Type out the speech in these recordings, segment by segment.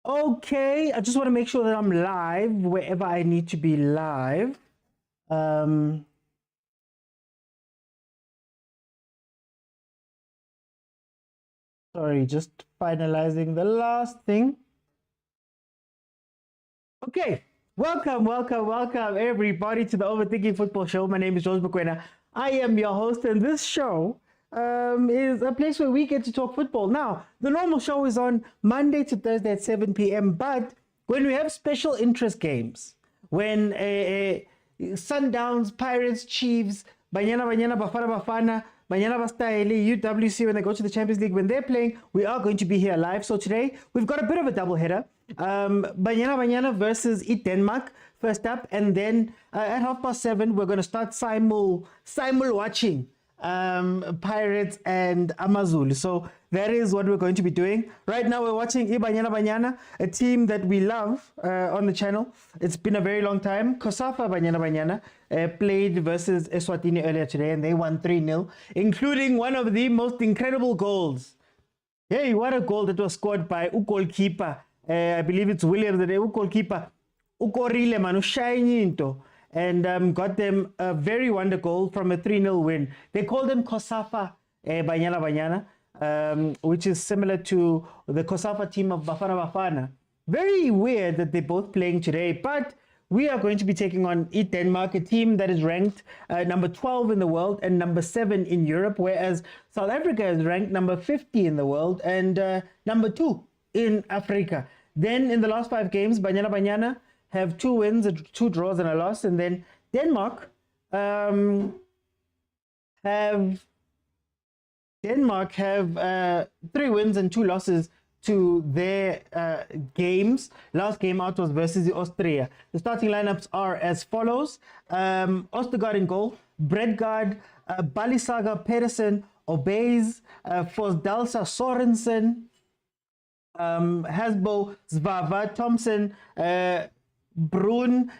Okay, I just want to make sure that I'm live wherever I need to be live. Sorry, just finalizing the last thing. Okay, welcome everybody to the Overthinking Football Show. My name is Mokwena. I am your host, and this show is a place where we get to talk football. Now, the normal show is on Monday to Thursday at 7 p.m., but when we have special interest games, when Sundowns, Pirates, Chiefs, Banyana, Bafana, Banyana Ahly, UWC, when they go to the Champions League, when they're playing, we are going to be here live. So today, we've got a bit of a double header. Banyana versus Denmark first up, and then at 7:30, we're going to start simul watching Pirates and Amazulu. So that is what we're going to be doing. Right now we're watching Banyana, a team that we love on the channel. It's been a very long time. Kosafa Banyana played versus Eswatini earlier today, and they won 3-0, including one of the most incredible goals. Hey, what a goal that was scored by goalkeeper. I believe it's Williams, the goalkeeper. Ukorile manu shiny into. And got them a very wonder goal from a 3-0 win. They call them Kosafa Banyana, which is similar to the Kosafa team of Bafana. Very weird that they're both playing today, but we are going to be taking on Denmark, a team that is ranked number 12 in the world and number 7 in Europe, whereas South Africa is ranked number 50 in the world and number 2 in Africa. Then in the last 5 games, Banyana have 2 wins, 2 draws, and a loss, and then Denmark have 3 wins and 2 losses to their games. Last game out was versus Austria. The starting lineups are as follows: Ostergaard in goal, Bredgaard, Balisaga, Pedersen, Obeys, Forsdalsa, Sorensen, Hasbo, Zvava, Thompson, Brun,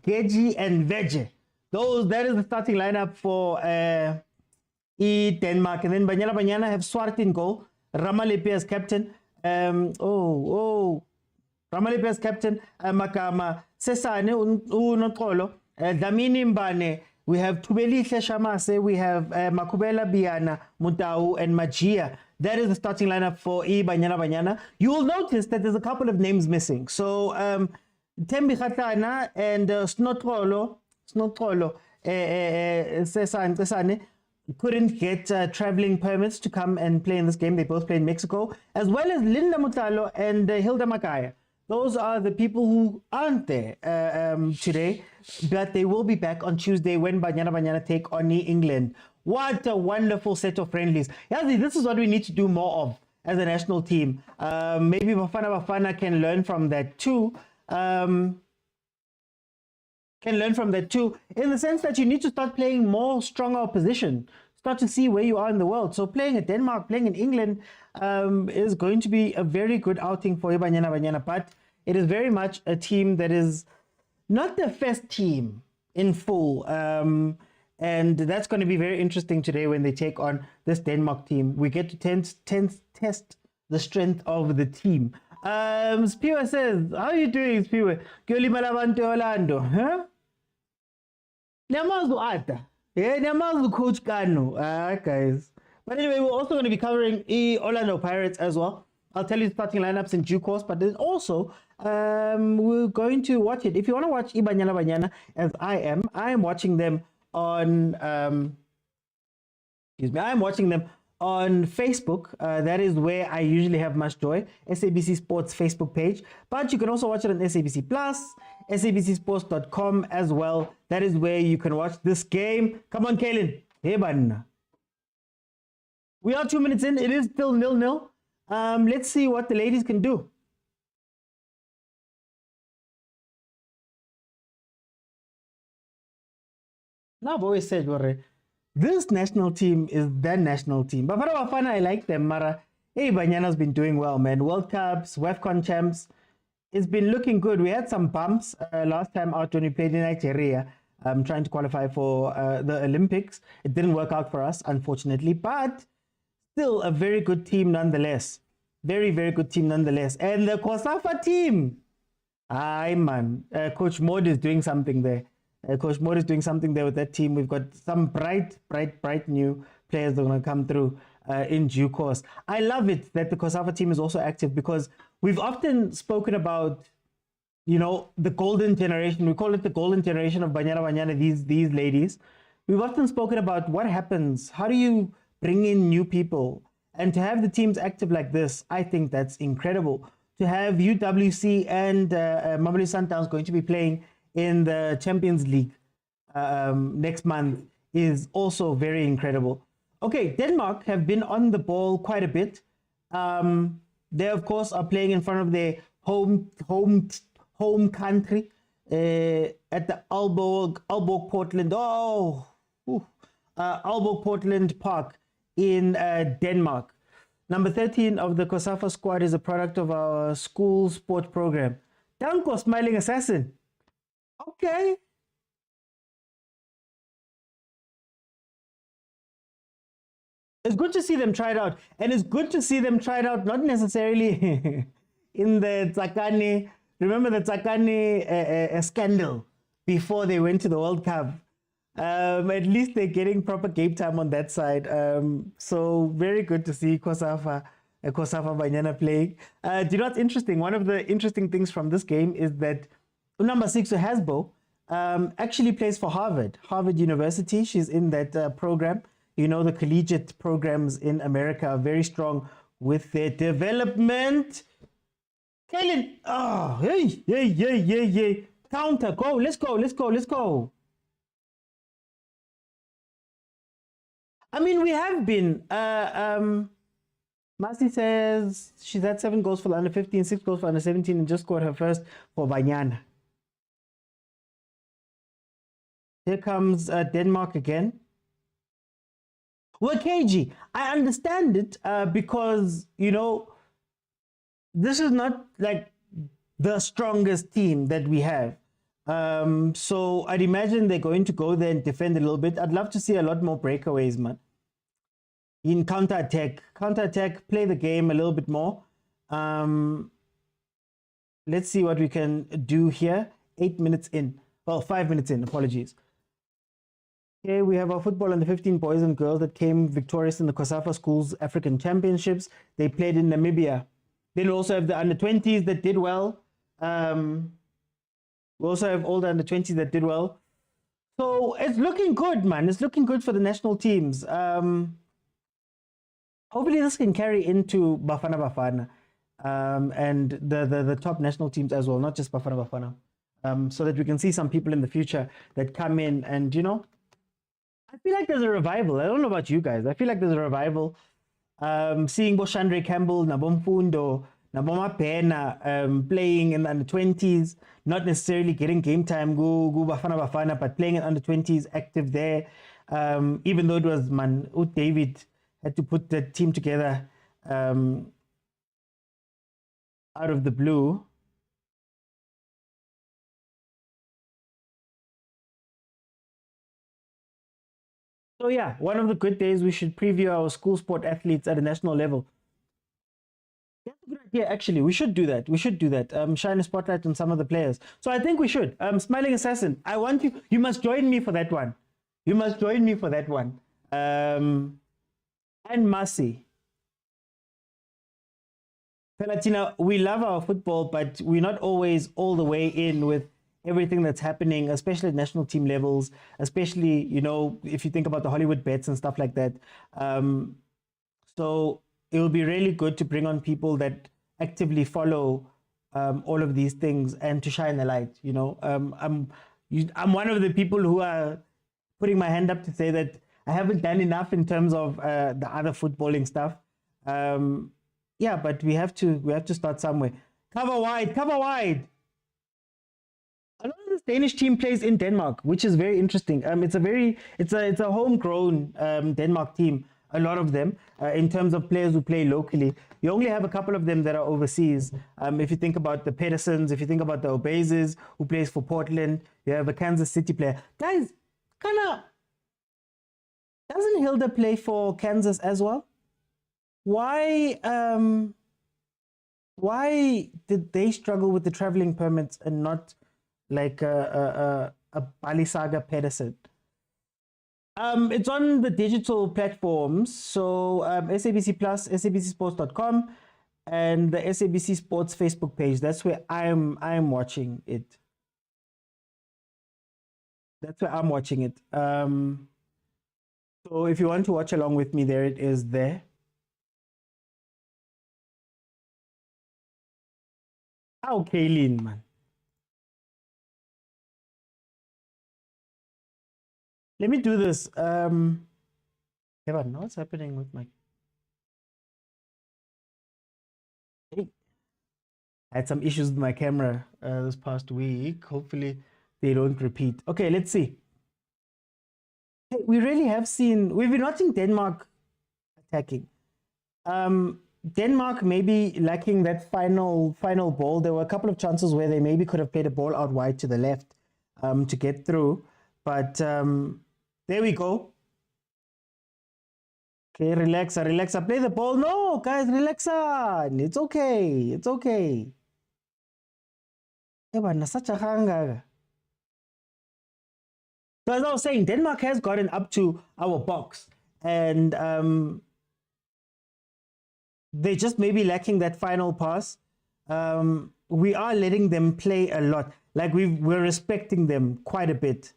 Geji, and Veje. That is the starting lineup for Denmark. And then Banyana have Swart in goal, Ramalepe as captain. Ramalepe as captain, Makama, Sesane, Unotolo, Damini Mbane. We have Tubelihle Shamase, we have Makubela Biana, Mutau, and Magia. That is the starting lineup for Banyana. You will notice that there's a couple of names missing. So, Tembi Khatana and Snotrolo, Sesane couldn't get traveling permits to come and play in this game. They both play in Mexico, as well as Linda Mutalo and Hilda Makaya. Those are the people who aren't there today, but they will be back on Tuesday when Banyana take on England. What a wonderful set of friendlies. Yazi, this is what we need to do more of as a national team. Maybe Bafana can learn from that too. In the sense that you need to start playing more stronger opposition, start to see where you are in the world. So playing at Denmark, playing in England is going to be a very good outing for Banyana, but it is very much a team that is not the first team in full, and that's going to be very interesting today when they take on this Denmark team. We get to test the strength of the team. Spiwa says, how are you doing, Spiwa? Orlando, huh? Namazu Ata. Yeah, Namazu Coach Kano. Guys. But anyway, we're also going to be covering Orlando Pirates as well. I'll tell you the starting lineups in due course, but then also we're going to watch it. If you want to watch Banyana, as I am watching them on on Facebook. That is where I usually have much joy. SABC Sports Facebook page. But you can also watch it on SABC Plus, sabcsports.com as well. That is where you can watch this game. Come on, Kaylin. Hey, man. We are 2 minutes in. It is still 0-0. Let's see what the ladies can do. Now, I've always said, this national team is the national team. But Bafana, I like them, Mara. Hey, Banyana's been doing well, man. World Cups, WAFCON champs. It's been looking good. We had some bumps last time out when we played in Nigeria, trying to qualify for the Olympics. It didn't work out for us, unfortunately, but still a very good team nonetheless. Very, very good team nonetheless. And the COSAFA team, aye man, Coach Mod is doing something there. Coach Mod is doing something there with that team. We've got some bright new players that are going to come through in due course. I love it that the COSAFA team is also active because we've often spoken about, you know, the golden generation. We call it the golden generation of Banyana, these ladies. We've often spoken about what happens. How do you bring in new people? And to have the teams active like this, I think that's incredible. To have UWC and Mamelodi Sundowns going to be playing in the Champions League next month is also very incredible. Okay, Denmark have been on the ball quite a bit. They, of course, are playing in front of their home country at the Aalborg Portland. Aalborg Portland Park in Denmark. Number 13 of the COSAFA squad is a product of our school sport program. Danko, Smiling Assassin. Okay. It's good to see them tried out. And it's good to see them tried out, not necessarily in the Tsakani. Remember the Tsakani scandal before they went to the World Cup. At least they're getting proper game time on that side. So very good to see COSAFA Banyana playing. Do you know what's interesting? One of the interesting things from this game is that number 6, Hasbo, actually plays for Harvard University. She's in that program. You know, the collegiate programs in America are very strong with their development. Kaylin, oh, hey. Counter, go, let's go. I mean, we have been. Masi says she's had 7 goals for the under 15, 6 goals for under 17, and just scored her first for Banyana. Here comes Denmark again. Well, KG, I understand it because, you know, this is not like the strongest team that we have. So I'd imagine they're going to go there and defend a little bit. I'd love to see a lot more breakaways, man. In counter-attack, play the game a little bit more. Let's see what we can do here. 8 minutes in. Well, 5 minutes in, apologies. Okay, we have our football under 15 boys and girls that came victorious in the COSAFA Schools African Championships. They played in Namibia. Then we also have the under 20s that did well. We also have all the under 20s that did well. So it's looking good, man. It's looking good for the national teams. Hopefully this can carry into Bafana. And the top national teams as well, not just Bafana. So that we can see some people in the future that come in and, you know, I feel like there's a revival. I don't know about you guys. I feel like there's a revival. Seeing Boshandre Campbell, Nabomfundo, Nabomapena playing in the under 20s, not necessarily getting game time, go Bafana, but playing in under 20s, active there. Even though it was David had to put the team together out of the blue. So yeah, one of the good days we should preview our school sport athletes at a national level. That's a good idea, actually. We should do that. Shine a spotlight on some of the players. So I think we should. Smiling Assassin, I want you. You must join me for that one. And Masi. Felatina, we love our football, but we're not always all the way in with everything that's happening, especially at national team levels, especially, you know, if you think about the Hollywood bets and stuff like that. So it will be really good to bring on people that actively follow all of these things and to shine the light. You know, I'm one of the people who are putting my hand up to say that I haven't done enough in terms of the other footballing stuff. Yeah, but we have to start somewhere. Cover wide. A lot of this Danish team plays in Denmark, which is very interesting. It's a homegrown Denmark team. A lot of them, in terms of players who play locally, you only have a couple of them that are overseas. If you think about the Pedersens, if you think about the Obezes, who plays for Portland, you have a Kansas City player. Guys, doesn't Hilda play for Kansas as well? Why Why did they struggle with the traveling permits and not like a Balisaga Pedersen? It's on the digital platforms. So SABC Plus, SABCSports.com, and the SABC Sports Facebook page. That's where I'm watching it. That's where I'm watching it. So if you want to watch along with me, there it is there. Oh, Kaylin, man. Let me do this. Evan, what's happening with my... Hey. I had some issues with my camera this past week. Hopefully they don't repeat. Okay, let's see. Hey, we really have seen... We've been watching Denmark attacking. Denmark maybe lacking that final ball. There were a couple of chances where they maybe could have played a ball out wide to the left to get through. But there we go. Okay, relaxa. Play the ball. No, guys, relaxa. It's okay. It's okay. Such a hanga. So as I was saying, Denmark has gotten up to our box. And they're just maybe lacking that final pass. We are letting them play a lot. Like we're respecting them quite a bit.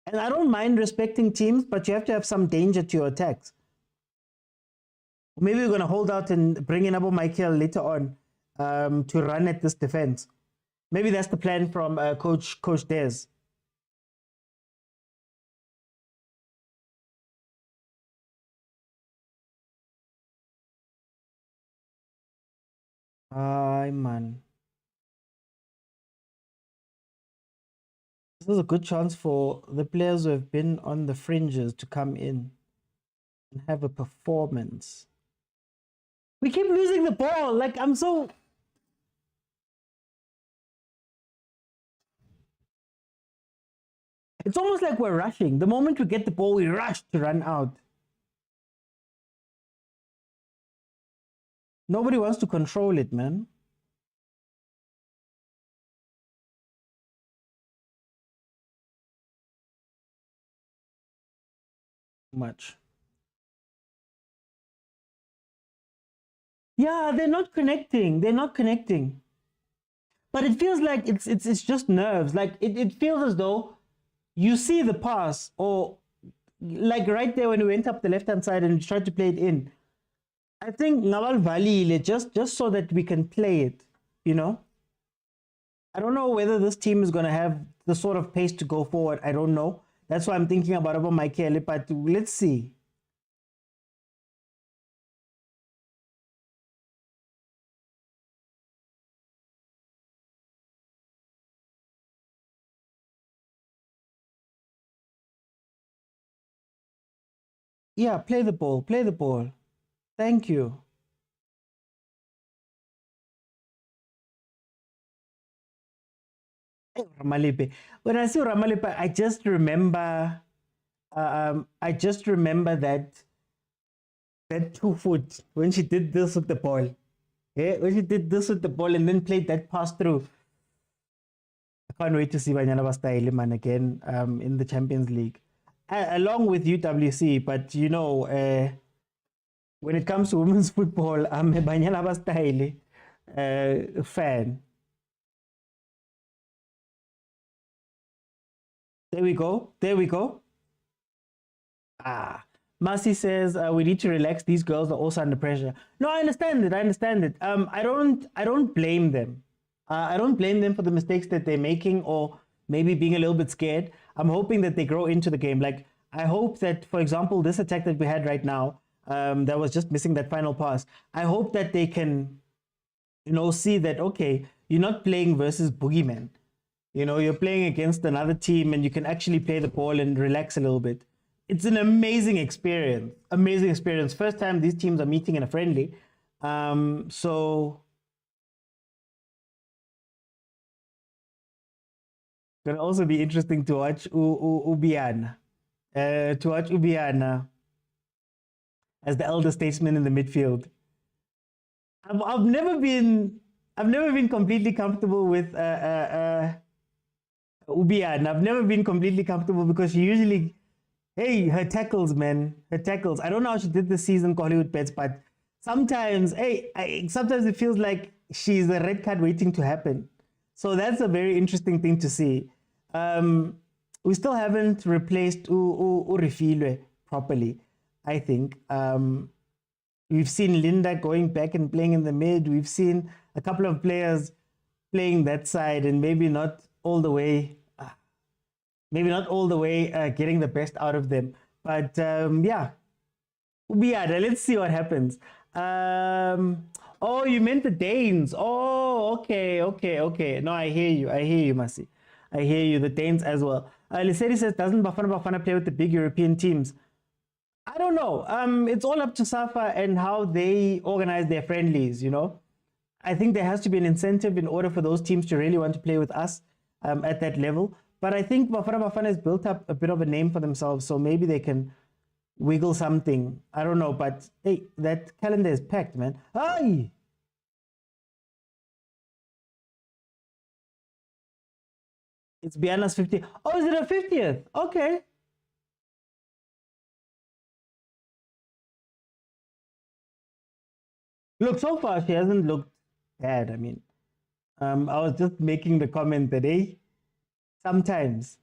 And I don't mind respecting teams, but you have to have some danger to your attacks. Maybe we're going to hold out and bring in Abu Michael later on to run at this defense. Maybe that's the plan from Coach Des. Ay, man. This is a good chance for the players who have been on the fringes to come in and have a performance. We keep losing the ball. Like, I'm so... It's almost like we're rushing. The moment we get the ball, we rush to run out. Nobody wants to control it, man. Much. Yeah, they're not connecting. They're not connecting. But it feels like it's just nerves. Like it feels as though you see the pass, or like right there when we went up the left-hand side and tried to play it in. I think Nawal Vali just so that we can play it, you know. I don't know whether this team is going to have the sort of pace to go forward. I don't know. That's why I'm thinking about Michael, but let's see. Yeah, play the ball. Play the ball. Thank you. Ramalepe. When I see Ramalepe, I just remember that 2 foot when she did this with the ball. Yeah, when she did this with the ball and then played that pass through. I can't wait to see Banyana style man again in the Champions League, along with UWC. But you know, when it comes to women's football, I'm a Banyana style fan. There we go. There we go. Marcy says we need to relax. These girls are also under pressure. No, I understand it. I understand it. I don't blame them. I don't blame them for the mistakes that they're making, or maybe being a little bit scared. I'm hoping that they grow into the game. Like, I hope that, for example, this attack that we had right now, that was just missing that final pass. I hope that they can, you know, see that, okay, you're not playing versus boogeyman. You know, you're playing against another team and you can actually play the ball and relax a little bit. It's an amazing experience. Amazing experience. First time these teams are meeting in a friendly. So it's gonna also be interesting to watch Ubiana. Ubiana as the elder statesman in the midfield. I've never been completely comfortable with Ubian. I've never been completely comfortable because she usually, hey, her tackles, man, her tackles. I don't know how she did this season, Hollywood Bets, but sometimes, hey, sometimes it feels like she's a red card waiting to happen. So that's a very interesting thing to see. We still haven't replaced Urifilwe properly, I think. We've seen Linda going back and playing in the mid. We've seen a couple of players playing that side and maybe not all the way getting the best out of them. But yeah, let's see what happens. Oh, you meant the Danes. Oh, okay. No, I hear you, Masi. I hear you, the Danes as well. Liseri says, doesn't Bafana play with the big European teams? I don't know. It's all up to SAFA and how they organize their friendlies, you know. I think there has to be an incentive in order for those teams to really want to play with us at that level. But I think Bafana has built up a bit of a name for themselves, so maybe they can wiggle something. I don't know, but hey, that calendar is packed, man. Ay! It's Biana's 50th. Oh, is it her 50th? Okay. Look, so far she hasn't looked bad. I mean, I was just making the comment that, hey, sometimes.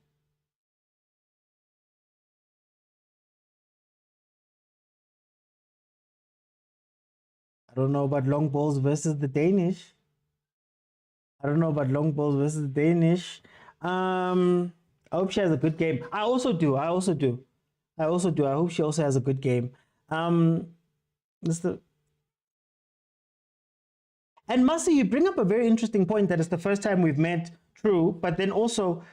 I don't know about long balls versus the Danish. I don't know about long balls versus the Danish. I hope she has a good game. I also do. I hope she also has a good game. Mr. And Masi, you bring up a very interesting point that it's the first time we've met, true, but then also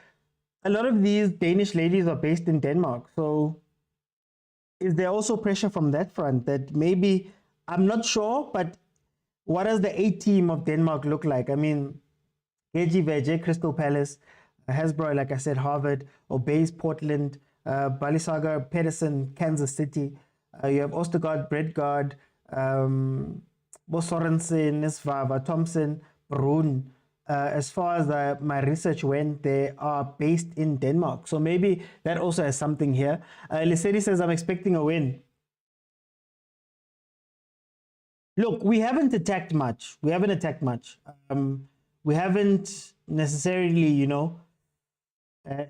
a lot of these Danish ladies are based in Denmark. So is there also pressure from that front that maybe, I'm not sure, but what does the A team of Denmark look like? I mean, KG Vege, Crystal Palace, Hasbro, like I said, Harvard, Obeys, Portland, Balisaga, Pedersen, Kansas City. You have Ostergaard, Bredgaard, Bo Sorensen, Nisvava, Thompson, Brun. As far as my research went, they are based in Denmark. So maybe that also has something here. Liseri says, I'm expecting a win. Look, we haven't attacked much. We haven't necessarily, you know,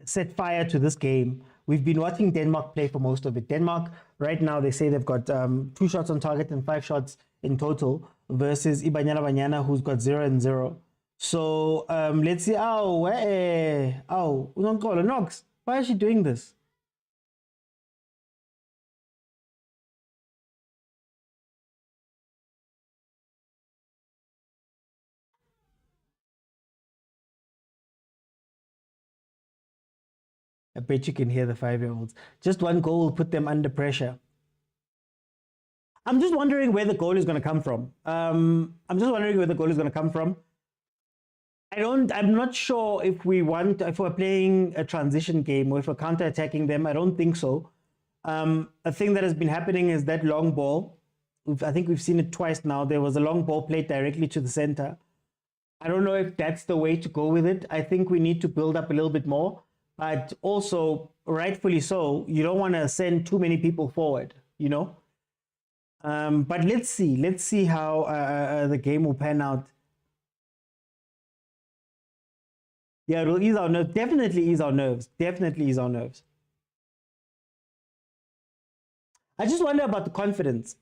set fire to this game. We've been watching Denmark play for most of it. Denmark, right now, they say they've got 2 shots on target and 5 shots in total versus Banyana, who's got 0 and 0. So let's see. Nox, why is she doing this? I bet you can hear the 5-year-olds. Just one goal will put them under pressure. I'm just wondering where the goal is going to come from. I'm not sure if we're playing a transition game or if we're counter-attacking them. I don't think so. A thing that has been happening is that long ball. I think we've seen it twice now. There was a long ball played directly to the center. I don't know if that's the way to go with it. I think we need to build up a little bit more. But also, rightfully so, you don't want to send too many people forward, you know? But let's see how the game will pan out. Yeah, it'll ease our nerves. Definitely ease our nerves. I just wonder about the confidence.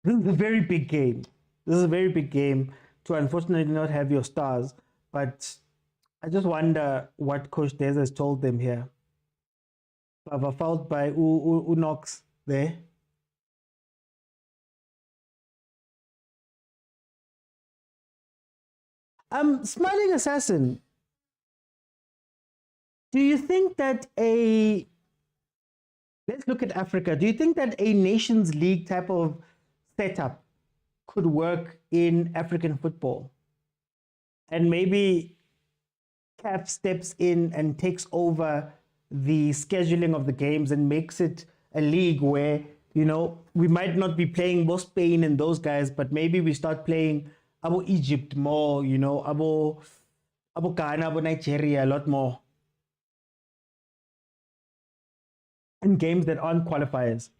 This is a very big game. To unfortunately not have your stars. But I just wonder what Coach Des has told them here. I've fouled by Unox there. Smiling Assassin, do you think that let's look at Africa. Do you think that a Nations League type of setup could work in African football? And maybe CAF steps in and takes over the scheduling of the games and makes it a league where we might not be playing more Spain and those guys, but maybe we start playing Abo Egypt more, Abo Ghana, Abo Nigeria a lot more in games that aren't qualifiers.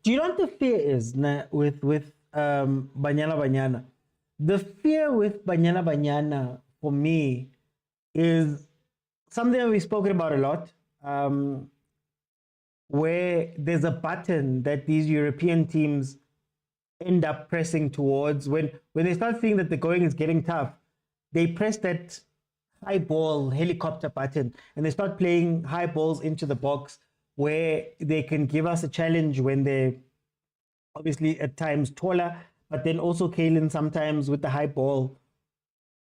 Do you know what the fear is with Banyana Banyana? The fear with Banyana Banyana for me is something we've spoken about a lot, where there's a button that these European teams end up pressing towards when they start seeing that the going is getting tough. They press that high ball helicopter button and they start playing high balls into the box where they can give us a challenge when they're obviously at times taller, but then also Kaylin sometimes with the high ball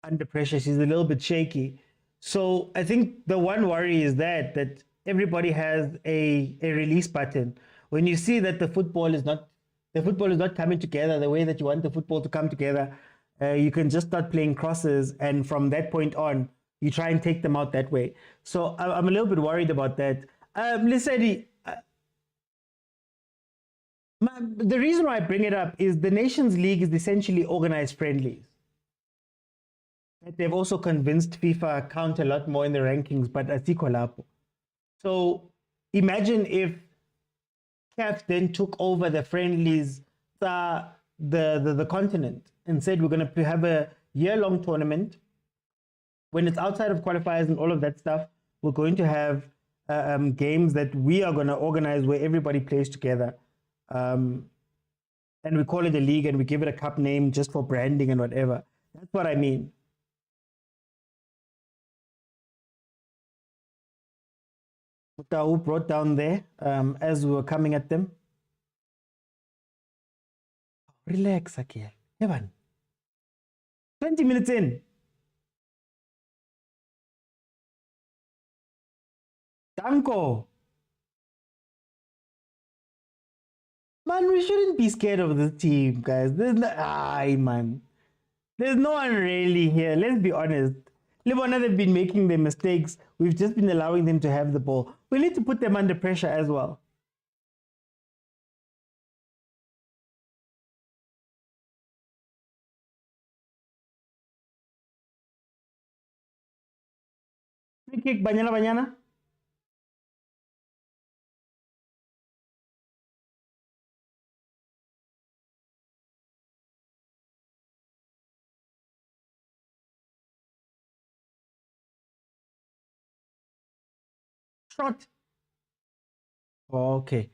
under pressure, she's a little bit shaky. So I think the one worry is that everybody has a release button. When you see that the football is not coming together the way that you want the football to come together, you can just start playing crosses, and from that point on, you try and take them out that way. So I'm a little bit worried about that. Lisedi, the reason why I bring it up is the Nations League is essentially organized friendlies. They've also convinced FIFA count a lot more in the rankings, but asikho lapho. So imagine if CAF then took over the friendlies, the continent, and said we're going to have a year-long tournament. When it's outside of qualifiers and all of that stuff, we're going to have games that we are going to organize where everybody plays together. And we call it a league and we give it a cup name just for branding and whatever. That's what I mean. Who brought down there as we were coming at them. Relax, Akil. Evan. 20 minutes in. Danko. Man, we shouldn't be scared of this team, guys. There's no one really here. Let's be honest. Libana, they've been making their mistakes. We've just been allowing them to have the ball. We need to put them under pressure as well. Free kick, Banyana. Shot. Okay.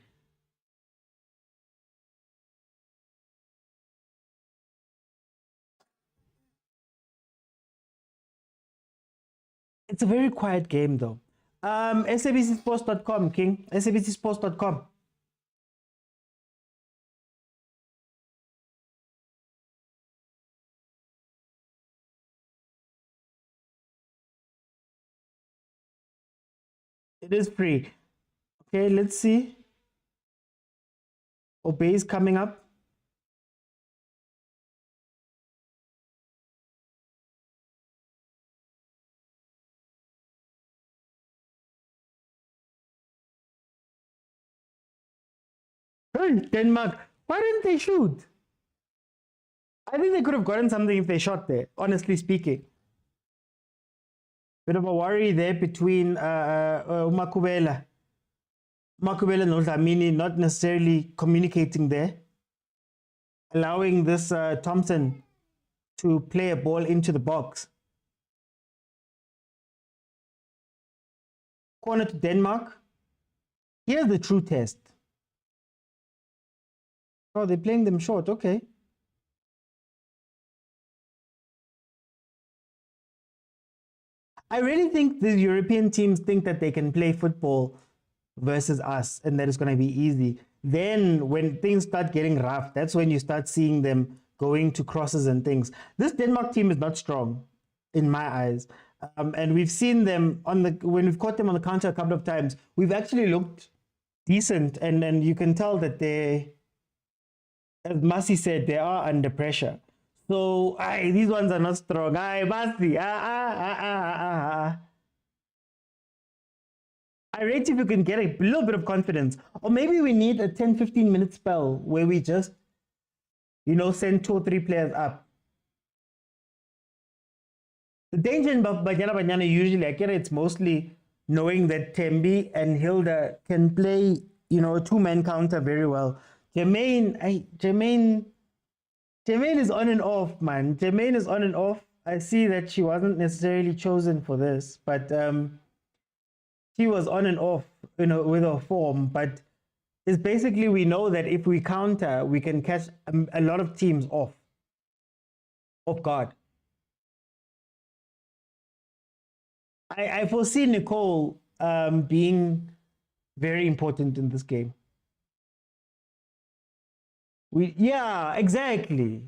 It's a very quiet game though. SABCsports.com, King. SABCsports.com. It is free. Okay, let's see. Obey is coming up. Hey, Denmark. Why didn't they shoot? I think they could have gotten something if they shot there, honestly speaking. Bit of a worry there between Makubela and Dlamini not necessarily communicating there, allowing this Thompson to play a ball into the box. Corner to Denmark. Here's the true test. Oh, they're playing them short. Okay. I really think the European teams think that they can play football versus us and that it's going to be easy. Then when things start getting rough, that's when you start seeing them going to crosses and things. This Denmark team is not strong in my eyes. And we've seen them when we've caught them on the counter a couple of times. We've actually looked decent, and you can tell that they, as Masi said, they are under pressure. So these ones are not strong. Masi, I rate if you can get a little bit of confidence. Or maybe we need a 10-15 minute spell where we just, send 2 or 3 players up. The danger in Banyana usually, it's mostly knowing that Tembi and Hilda can play, a 2-man counter very well. Jermaine is on and off, man. Jermaine is on and off. I see that she wasn't necessarily chosen for this, but she was on and off, with her form. But it's basically, we know that if we counter, we can catch a lot of teams off guard. I foresee Nicole being very important in this game. Yeah, exactly.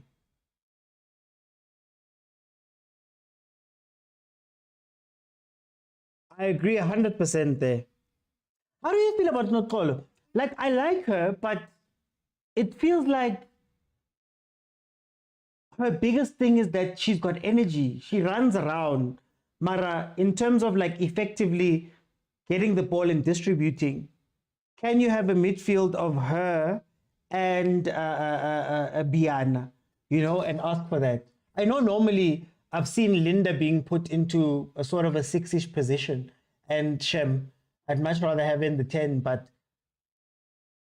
I agree 100% there. How do you feel about Nicole? Like, I like her, but it feels like her biggest thing is that she's got energy. She runs around. Mara, in terms of like effectively getting the ball and distributing, can you have a midfield of her and Banyana, and ask for that? I know normally I've seen Linda being put into a sort of a 6-ish position, and Shem, I'd much rather have in the 10, but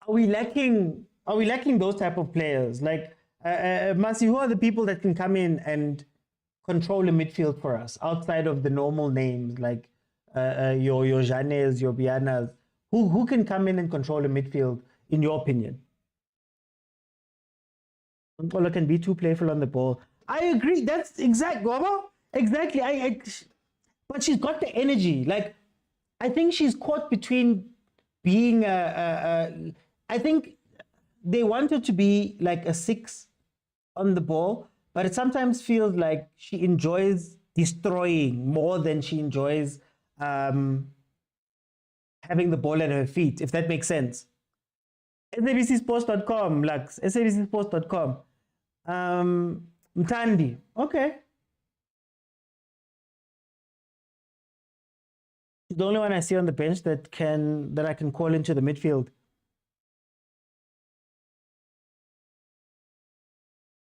are we lacking those type of players? Like, Masi, who are the people that can come in and control a midfield for us outside of the normal names like your Janes, your Bianas? Who can come in and control a midfield, in your opinion? Nkola can be too playful on the ball. I agree. That's exactly. But she's got the energy. Like, I think she's caught between being I think they want her to be like a 6 on the ball, but it sometimes feels like she enjoys destroying more than she enjoys having the ball at her feet, if that makes sense. SABCsports.com, Lux. SABCsports.com. Mtandi. Okay. She's the only one I see on the bench that I can call into the midfield.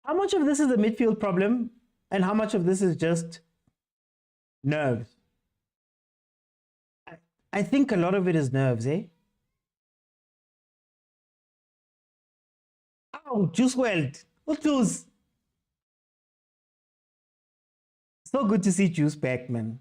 How much of this is a midfield problem and how much of this is just nerves? I think a lot of it is nerves, eh? Oh, Juice Weld. What Juice? So good to see Juice back, man.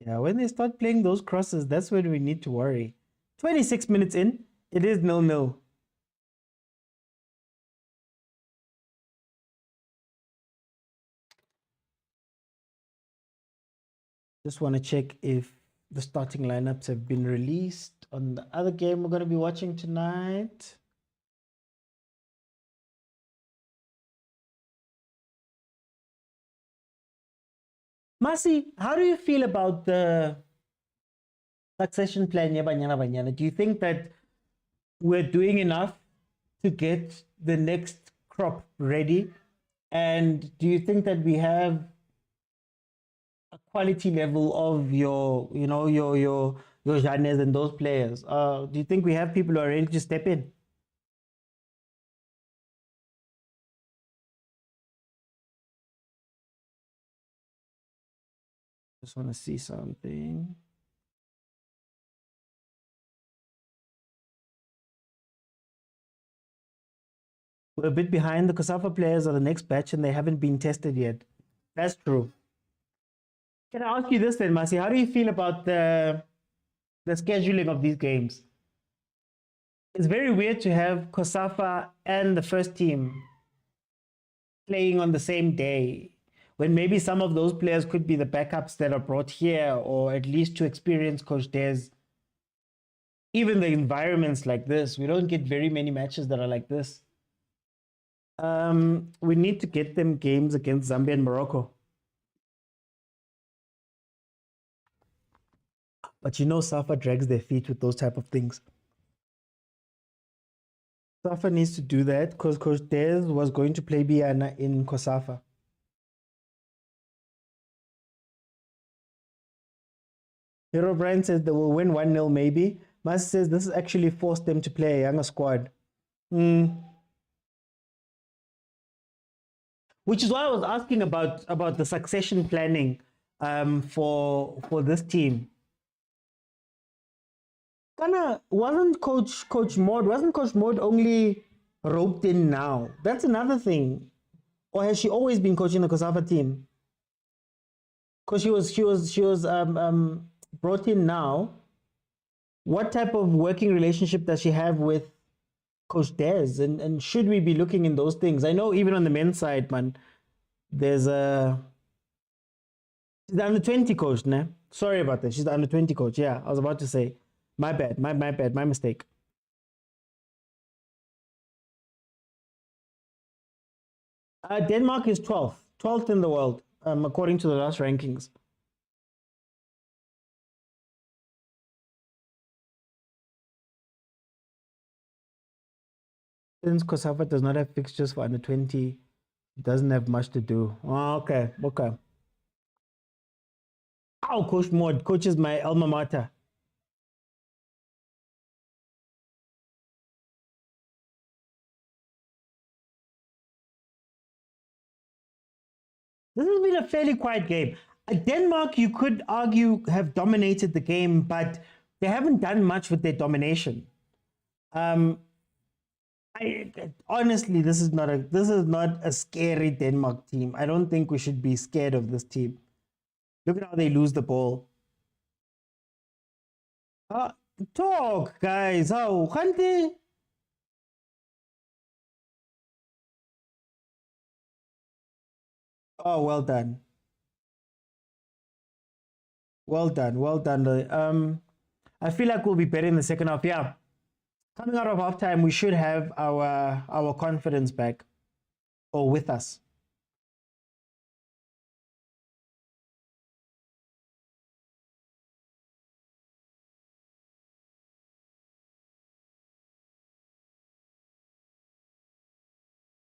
Yeah, when they start playing those crosses, that's when we need to worry. 26 minutes in, it is 0-0. Just want to check if the starting lineups have been released on the other game we're going to be watching tonight. Masi, how do you feel about the succession plan, Banyana? Do you think that we're doing enough to get the next crop ready? And do you think that we have a quality level of your Janes and those players? Do you think we have people who are ready to step in? Just want to see something. We're a bit behind. The CASAFA players are the next batch and they haven't been tested yet. That's true. Can I ask you this then, Masi? How do you feel about the scheduling of these games? It's very weird to have CASAFA and the first team playing on the same day, when maybe some of those players could be the backups that are brought here, or at least to experience Coach Des. Even the environments like this, we don't get very many matches that are like this. We need to get them games against Zambia and Morocco. But you know, Safa drags their feet with those type of things. Safa needs to do that because Coach Des was going to play Banyana in Kosafa. Hero Brian says they will win 1-0 maybe. Mas says this has actually forced them to play a younger squad. Which is why I was asking about the succession planning for this team. Wasn't Coach Maud only roped in now? That's another thing. Or has she always been coaching the Kosafa team? Because she was brought in now. What type of working relationship does she have with Coach Des? And should we be looking in those things? I know even on the men's side, man, there's she's the under-20 coach, ne? Sorry about that. She's the under-20 coach. Yeah, I was about to say. My bad, my mistake. Denmark is 12th in the world, according to the last rankings. Since Kosafa does not have fixtures for under 20, it doesn't have much to do. Oh, okay. Oh, Coach Maud coaches my alma mater. This has been a fairly quiet game. Denmark, you could argue, have dominated the game, but they haven't done much with their domination. Honestly, this is not a scary Denmark team. I don't think we should be scared of this team. Look at how they lose the ball. Talk, guys. How Khante? Oh, well done. Well done. I feel like we'll be better in the second half. Yeah. Coming out of halftime, we should have our confidence back, or with us.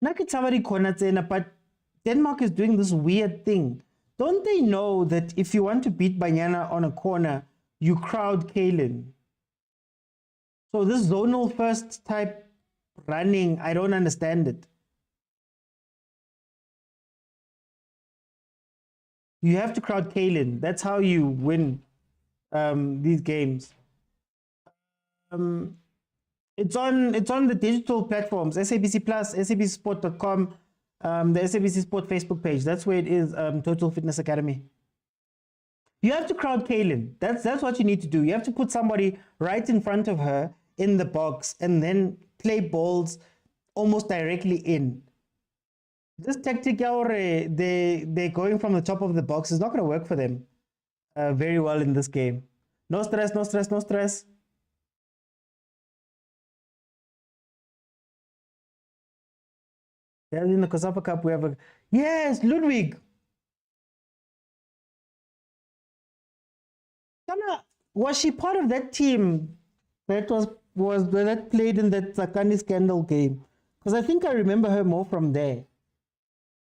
Nakitsavadi khona tsena, but Denmark is doing this weird thing. Don't they know that if you want to beat Banyana on a corner, you crowd Kalen? So this zonal first type running, I don't understand it. You have to crowd Kalen. That's how you win these games. It's on the digital platforms, SABC Plus, sabcsport.com, the SABC Sport Facebook page. That's where it is, Total Fitness Academy. You have to crowd Kalen. That's what you need to do. You have to put somebody right in front of her in the box and then play balls almost directly in. This tactic, they're going from the top of the box, is not going to work for them very well in this game. No stress, no stress, no stress. Yeah, in the Kosafa Cup, we have yes, Ludwig. Was she part of that team that that played in that Sakani scandal game? Because I think I remember her more from there.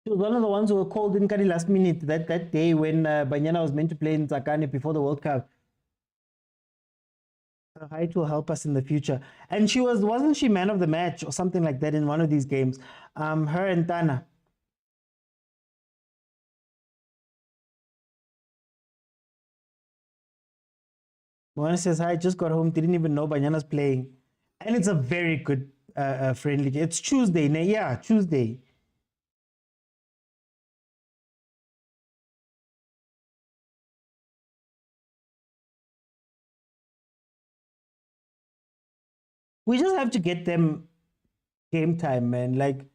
She was one of the ones who were called in Kani last minute that day when Banyana was meant to play in Sakani before the World Cup. Her height will help us in the future. And wasn't she man of the match or something like that in one of these games? Her and Tana. Moana says, hi, just got home, didn't even know Banyana's playing. And it's a very good friendly game. It's Tuesday, yeah, Tuesday. We just have to get them game time, man. Like,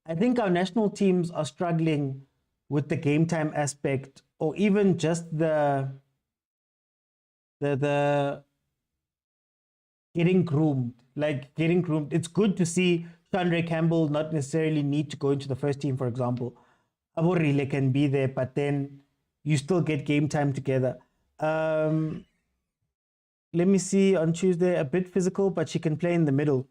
I think our national teams are struggling with the game time aspect, or even just the getting groomed. Like getting groomed. It's good to see Chandre Campbell not necessarily need to go into the first team, for example. Aborile can be there, but then you still get game time together. Let me see on Tuesday, a bit physical, but she can play in the middle.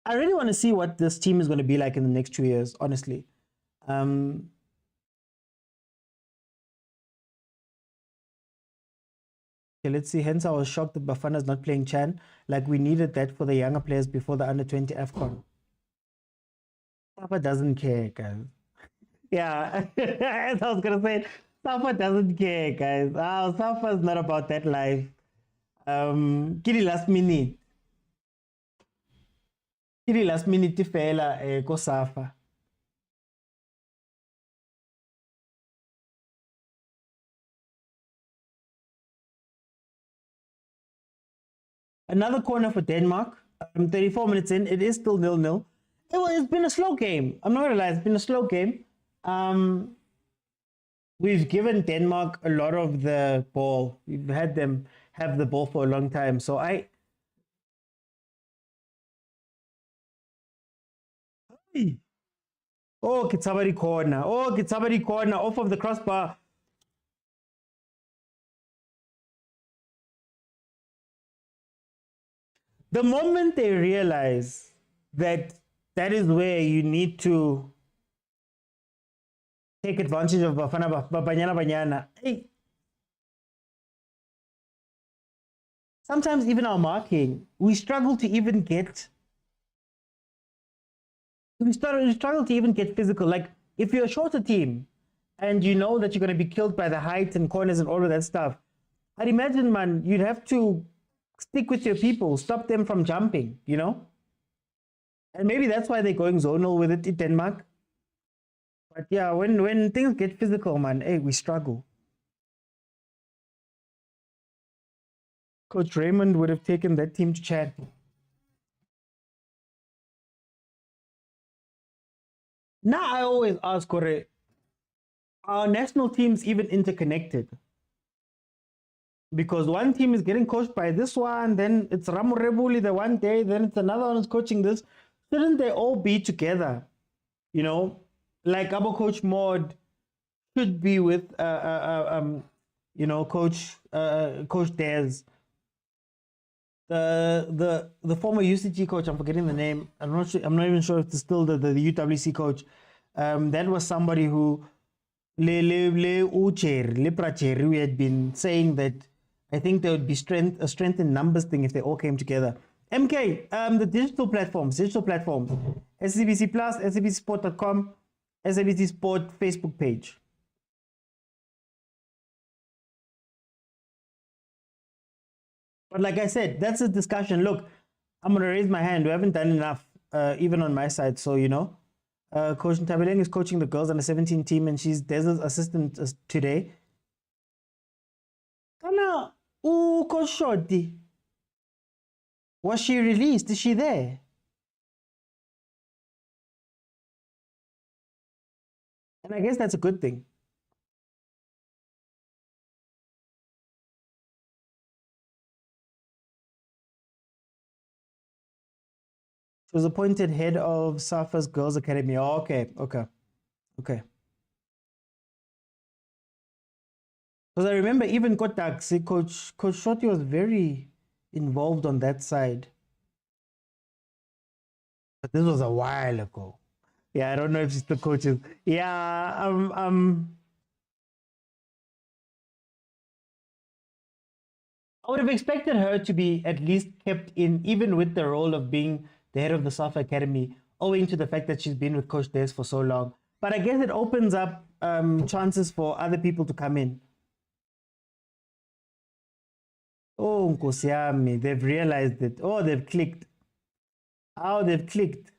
I really want to see what this team is going to be like in the next 2 years, honestly. Okay, let's see. Hence, I was shocked that Bafana is not playing Chan. Like, we needed that for the younger players before the under-20 AFCON. Papa doesn't care, guys. Yeah, as I was going to say, Safa doesn't care, guys. Safa's not about that life. Kiri last minute. Kiri last minute fela ko Safa. Another corner for Denmark. 34 minutes in, it is still 0-0. It's been a slow game. I'm not gonna lie, it's been a slow game. We've given Denmark a lot of the ball. We've had them have the ball for a long time. So Oh, Kitsabari corner. Oh, Kitsabari corner off of the crossbar. The moment they realize that that is where you need to take advantage of Banyana. Hey, sometimes even our marking, we struggle to even get physical. Like, if you're a shorter team and you know that you're going to be killed by the height and corners and all of that stuff, I'd imagine, man, you'd have to stick with your people, stop them from jumping, you know? And maybe that's why they're going zonal with it in Denmark. But yeah, when things get physical, man, hey, we struggle. Coach Raymond would have taken that team to Chad. Now I always ask, Kore, are national teams even interconnected? Because one team is getting coached by this one, then it's Ramo Rebuli the one day, then it's another one who's coaching this. Shouldn't they all be together? You know, like our coach Mod should be with Coach Dez. The former UCG coach, I'm forgetting the name. I'm not even sure if it's still the UWC coach. That was somebody who we had been saying that I think there would be a strength in numbers thing if they all came together. MK, the digital platforms, SABC Plus, SABCsport.com, SABC Sport Facebook page. But like I said, that's a discussion. Look, I'm going to raise my hand. We haven't done enough, even on my side. So, Coach Ntabeleng is coaching the girls on the 17 team, and she's Deza's assistant today. Kana, Coach Shorty. Was she released? Is she there? And I guess that's a good thing. She was appointed head of Safa's Girls Academy. Oh, okay. Because I remember even Kotak, Coach Shorty was very involved on that side. But this was a while ago. Yeah, I don't know if she's the coaches. Yeah, I would have expected her to be at least kept in, even with the role of being the head of the Safa Academy, owing to the fact that she's been with Coach Des for so long. But I guess it opens up chances for other people to come in. Oh, Nkosiami, they've realized it. Oh, they've clicked. Oh, they've clicked.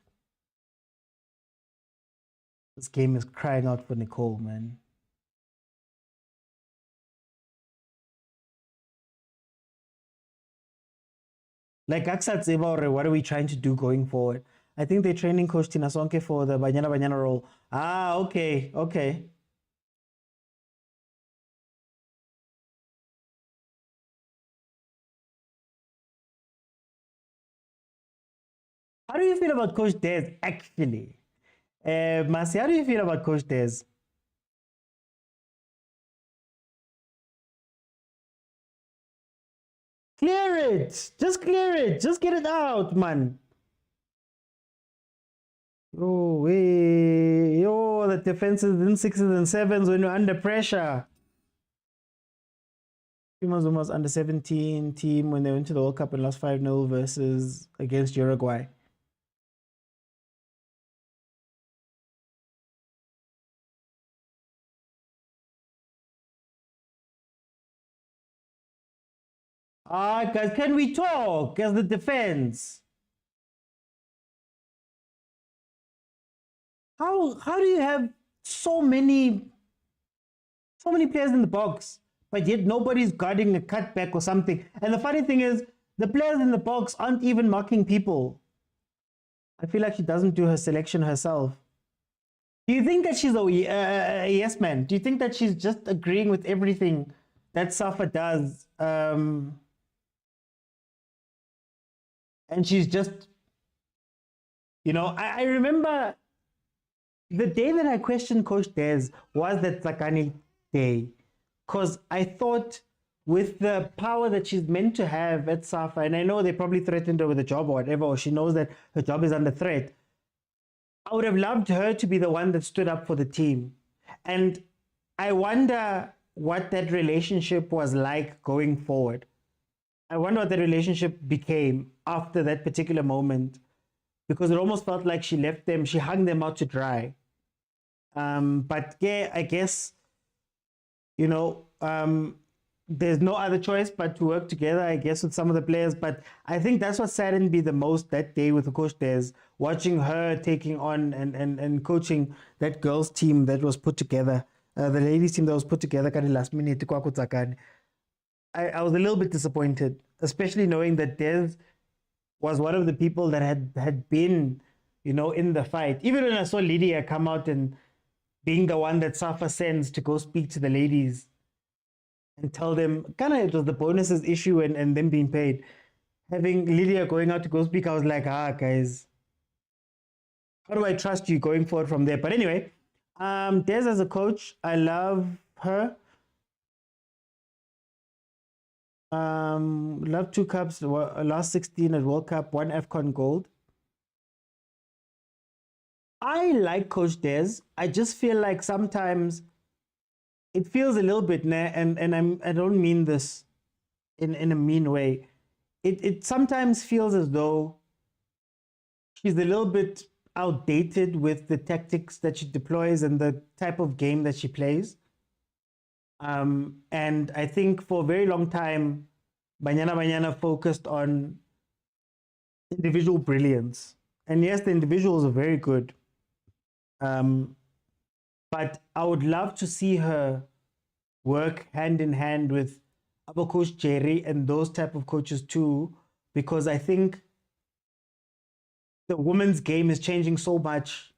This game is crying out for Nicole, man. Like Aksat Zeba, what are we trying to do going forward? I think they're training Coach Tina Sonke for the Banyana role. Ah, okay. How do you feel about Coach Des, actually? Masi, how do you feel about Coach Des? Clear it. Just clear it. Just get it out, man. Oh, hey. Yo, the defenses in sixes and sevens when you're under pressure. Zuma's under 17 team when they went to the World Cup and lost 5-0 versus against Uruguay. Guys, can we talk as the defense? How do you have so many players in the box, but yet nobody's guarding a cutback or something? And the funny thing is, the players in the box aren't even marking people. I feel like she doesn't do her selection herself. Do you think that she's a yes man? Do you think that she's just agreeing with everything that Safa does? And she's just, I remember the day that I questioned Coach Des was that Tsakani day. Because I thought with the power that she's meant to have at Safa, and I know they probably threatened her with a job or whatever, or she knows that her job is under threat, I would have loved her to be the one that stood up for the team. And I wonder what that relationship was like going forward. I wonder what the relationship became after that particular moment, because it almost felt like she left them, she hung them out to dry. But yeah, I guess, there's no other choice but to work together, I guess, with some of the players. But I think that's what saddened me the most that day with the Coach Des, watching her taking on and coaching that girls' team that was put together, the ladies' team that was put together last minute. I was a little bit disappointed, especially knowing that Des was one of the people that had been, in the fight. Even when I saw Lydia come out and being the one that Safa sends to go speak to the ladies and tell them, it was the bonuses issue and them being paid. Having Lydia going out to go speak, I was like, guys, how do I trust you going forward from there? But anyway, Des as a coach, I love her. Love 2 cups, last 16 at World Cup, 1 AFCON gold. I like Coach Des. I just feel like sometimes it feels a little bit, and I don't mean this in a mean way. It sometimes feels as though she's a little bit outdated with the tactics that she deploys and the type of game that she plays. And I think for a very long time, Banyana focused on individual brilliance. And yes, the individuals are very good. But I would love to see her work hand in hand with our coach Jerry and those type of coaches too, because I think the women's game is changing so much.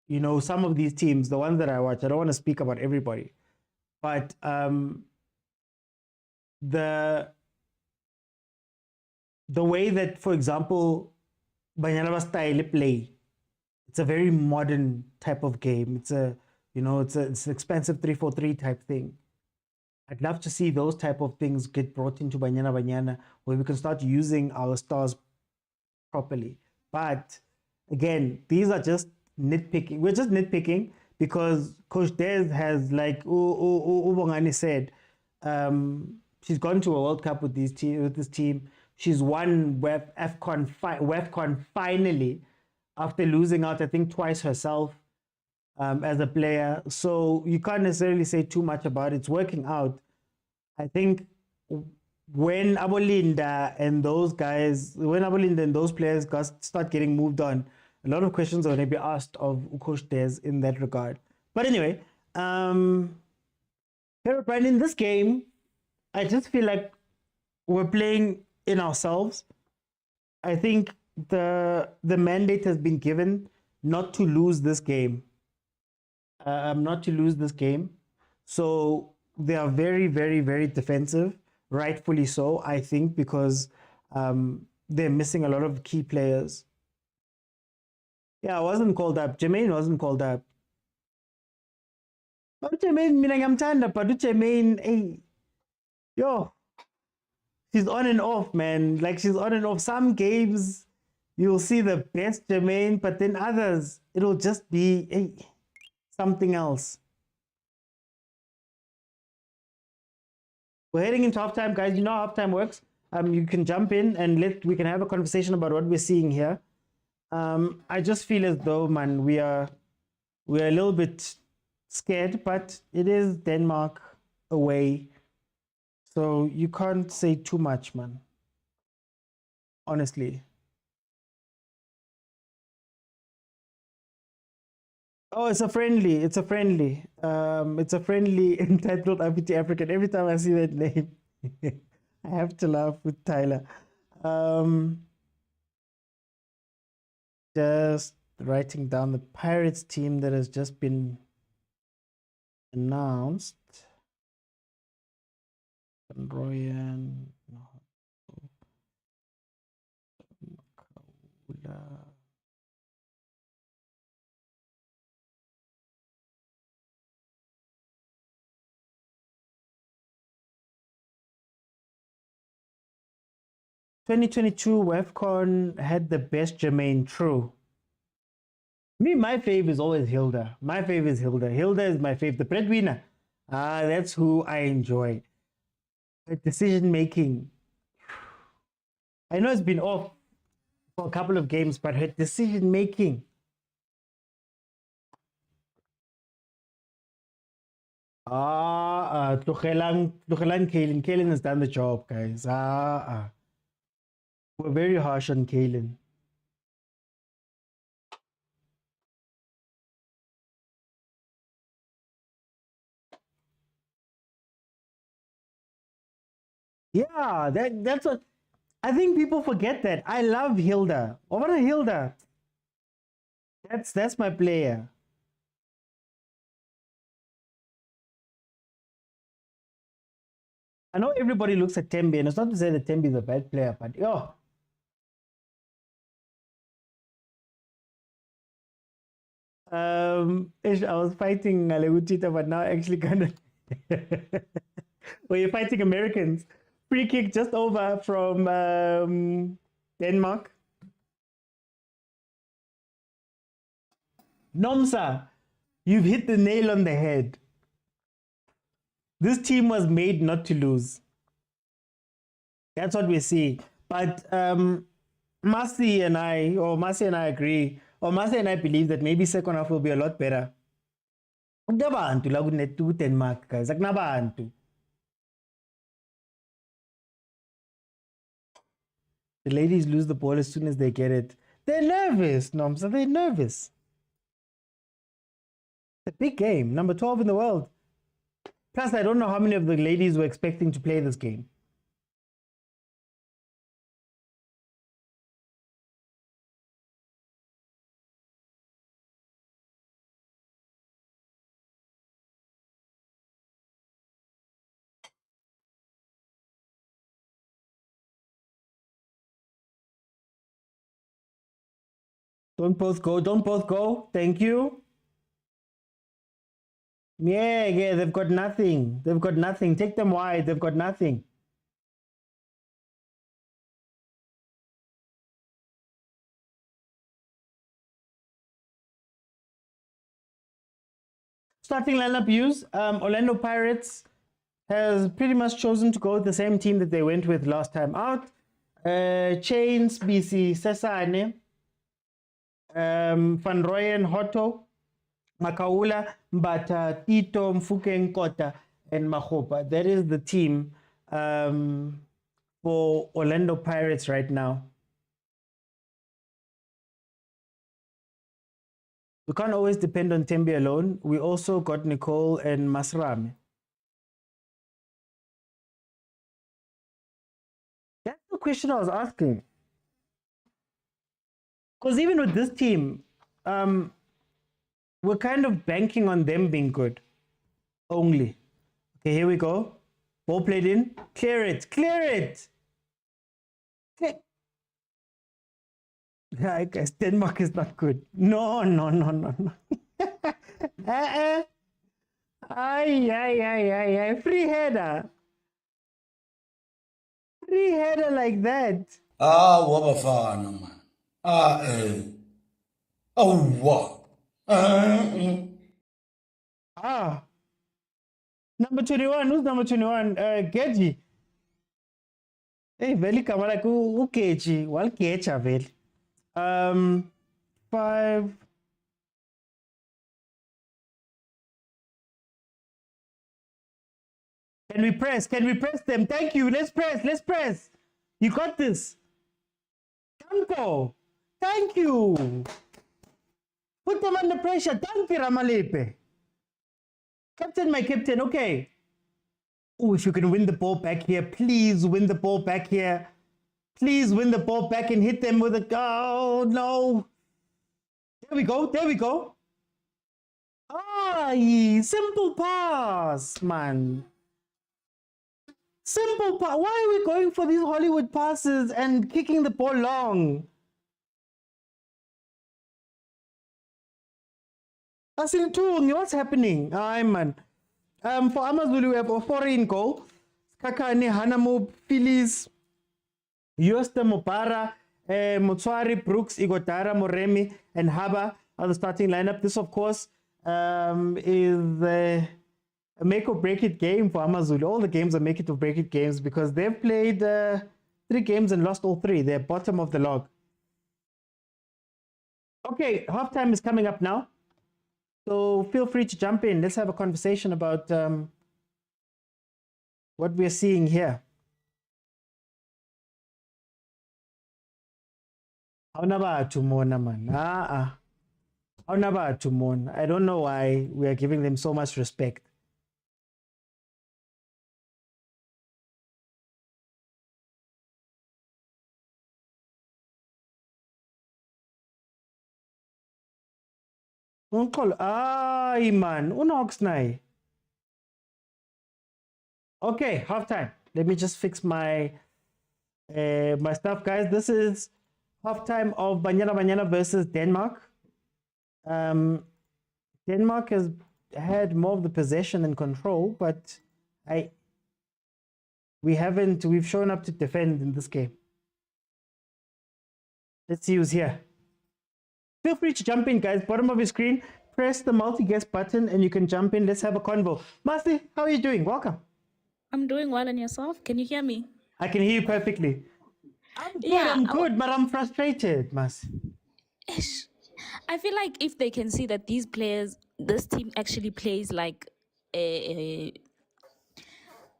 Some of these teams, the ones that I watch, I don't want to speak about everybody, but the way that, for example, Banyana style play, it's a very modern type of game. It's it's an expensive 3-4-3 type thing. I'd love to see those type of things get brought into Banyana, where we can start using our stars properly. But again, these are just nitpicking. We're just nitpicking because Coach Des has, like Ubongani said, she's gone to a World Cup with this team. She's won WAFCON finally after losing out, I think, twice herself as a player. So you can't necessarily say too much about it. It's working out. I think when Abolinda and those players start getting moved on, a lot of questions are going to be asked of Coach Des in that regard. But anyway, Brian, in this game, I just feel like we're playing in ourselves. I think the mandate has been given not to lose this game. So they are very, very, very defensive, rightfully so, I think, because they're missing a lot of key players. Yeah, I wasn't called up. Jermaine wasn't called up. But Jermaine, mina ngiyamthanda, but Jermaine, hey, yo, she's on and off, man. Like she's on and off. Some games you'll see the best Jermaine, but then others it'll just be hey, something else. We're heading into halftime, guys. You know how halftime works. You can jump in and we can have a conversation about what we're seeing here. I just feel as though, man, we're a little bit scared, but it is Denmark away, so you can't say too much, man. Honestly. Oh, it's a friendly. It's a friendly. It's a friendly entitled IPT African. Every time I see that name, I have to laugh with Tyler. Just writing down the Pirates team that has just been announced. Royan. No. 2022 WAFCON had the best Jermaine, true. Me, my fave is always Hilda. My fave is Hilda. Hilda is my fave. The breadwinner. That's who I enjoy. Her decision making. I know it's been off for a couple of games, but her decision making. Tlogelang Kalen. Kalen has done the job, guys. We're very harsh on Kalen. Yeah, that's what I think people forget that. I love Hilda. Oh, what a Hilda. That's my player. I know everybody looks at Tembe, and it's not to say that Tembe is a bad player, but yo. I was fighting Alewutita, but now actually kind of well, you're fighting Americans. Free kick just over from Denmark. Nomsa, you've hit the nail on the head. This team was made not to lose. That's what we see. But Masi and I agree, or Masi and I believe that maybe second half will be a lot better. Kunabantu la kunetu Denmark, guys. Akunabantu. The ladies lose the ball as soon as they get it. They're nervous, Nomsa. They're nervous. It's a big game. Number 12 in the world. Plus, I don't know how many of the ladies were expecting to play this game. Don't both go. Don't both go. Thank you. Yeah, they've got nothing. They've got nothing. Take them wide. They've got nothing. Starting lineup use. Orlando Pirates has pretty much chosen to go with the same team that they went with last time out. Chains, BC, Sesane, Van Rooyen, Hotto, Makaula, Mbata, Tito, Mfuke Nkota, and Mahopa. That is the team for Orlando Pirates right now. We can't always depend on Tembe alone. We also got Nicole and Masrame. That's the question I was asking. Because even with this team, we're kind of banking on them being good. Only. Okay, here we go. Ball played in. Clear it. Clear it. Yeah, I guess Denmark is not good. No, no, no, no, no. uh-uh. Ay. Free header. Free header like that. Bafana, man. Oh, what? Ah, number 21. Who's number 21? Geji. Hey, veli kamara ku Geji. Wal Gecha veli. 5. Can we press? Can we press them? Thank you. Let's press. Let's press. You got this. Tanko. Thank you. Put them under pressure. Thank you, Ramalepe. Captain, my captain. Okay. Oh, if you can win the ball back here, please win the ball back here. Please win the ball back and hit them with a... Oh, no. There we go. There we go. Ah, simple pass, man. Simple pass. Why are we going for these Hollywood passes and kicking the ball long? Asintungi, what's happening? Aye, man. For Amazulu, we have a foreign goal. Kakane, Hanamu, Phillies, Yosta Mopara, Motswari, Brooks, Igotara, Moremi, and Haba are the starting lineup. This, of course, is a make or break it game for Amazulu. All the games are make it or break it games because they've played 3 games and lost all 3. They're bottom of the log. Okay, halftime is coming up now. So feel free to jump in. Let's have a conversation about what we're seeing here. I don't know why we are giving them so much respect. Ay, man. Okay, halftime. Let me just fix my my stuff, guys. This is halftime of Banyana versus Denmark. Denmark has had more of the possession and control, but we've shown up to defend in this game. Let's see who's here. Feel free to jump in, guys. Bottom of your screen, press the multi-guest button and you can jump in. Let's have a convo. Masi, how are you doing? Welcome. I'm doing well, and yourself? Can you hear me? I can hear you perfectly. I'm good, but I'm frustrated, Masi. I feel like if they can see that these players, this team actually plays like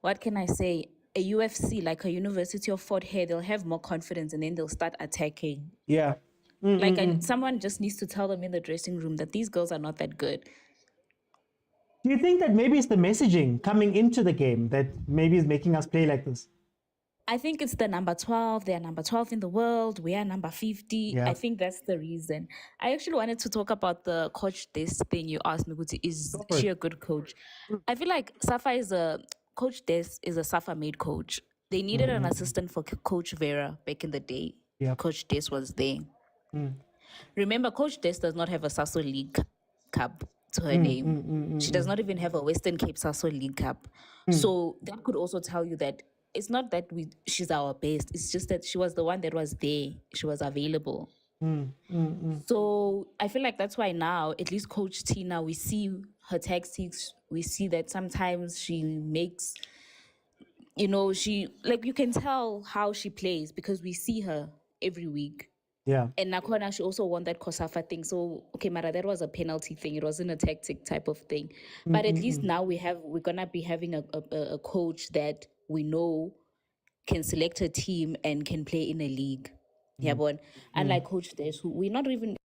what can I say, a UFC, like a University of Fort Hare, they'll have more confidence and then they'll start attacking. Yeah. Someone just needs to tell them in the dressing room that these girls are not that good. Do you think that maybe it's the messaging coming into the game that maybe is making us play like this? I think it's the number 12. They're number 12 in the world. We are number 50. Yeah. I think that's the reason. I actually wanted to talk about the coach this thing you asked me, Guti. Is she a good coach? I feel like Safa is Coach Des is a Safa-made coach. They needed an assistant for Coach Vera back in the day. Yeah. Coach Des was there. Remember, Coach Des does not have a Sasso League Cup to her name. She does not even have a Western Cape Sasso League Cup. So that could also tell you that it's not that she's our best. It's just that she was the one that was there. She was available. So I feel like that's why now, at least Coach Tina, we see her tactics. We see that sometimes she makes, you can tell how she plays because we see her every week. Yeah. And Nakona, she also won that Kosafa thing. So, okay, Mara, that was a penalty thing. It wasn't a tactic type of thing. But at least now we're going to be having a coach that we know can select a team and can play in a league. Yeah, but unlike Coach Des, who we're not even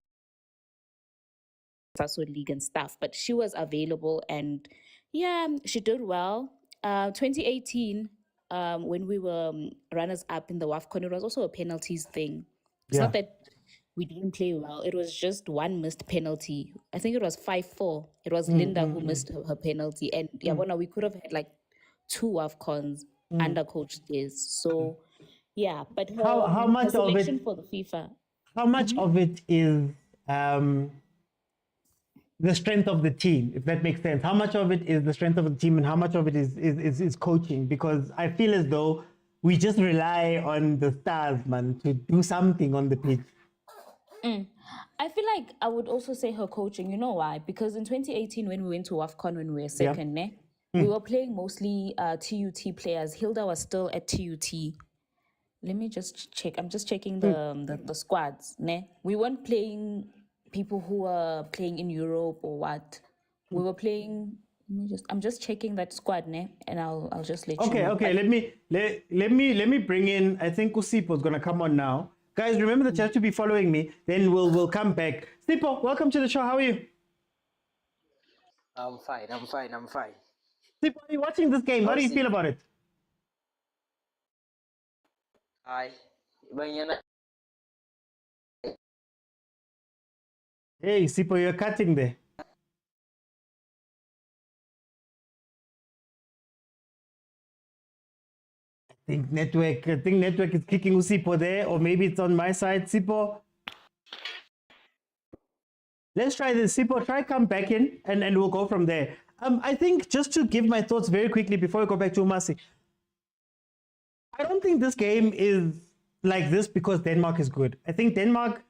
Sasso League and stuff, but she was available and yeah, she did well. 2018, when we were runners up in the WAFCON, it was also a penalties thing. It's not that we didn't play well. It was just one missed penalty. I think it was 5-4. It was Linda who missed her penalty. And we could have had like 2 WAFCONs under Coach Des. So, yeah. But how much her selection of it, for the FIFA. how much of it is the strength of the team, if that makes sense? How much of it is the strength of the team and how much of it is coaching? Because I feel as though we just rely on the stars, man, to do something on the pitch. I feel like I would also say her coaching. You know why? Because in 2018, when we went to WAFCON, when we were second, we were playing mostly TUT players. Hilda was still at TUT. Let me just check. I'm just checking the squads. Ne? We weren't playing people who were playing in Europe or what. We were playing. I'm just checking that squad, ne? And I'll just let you know. Okay. Let me bring in. I think Usipo is gonna come on now. Guys, remember that you have to be following me. Then we'll come back. Sipo, welcome to the show. How are you? I'm fine. Sipo, are you watching this game? How do you feel about it? Hi. Banyana. Hey, Sipo, you're cutting there. I think network is kicking Usipo there, or maybe it's on my side. Sipo, let's try this. Sipo, try come back in, and we'll go from there. I think just to give my thoughts very quickly before we go back to Umasi, I don't think this game is like this because Denmark is good. I think Denmark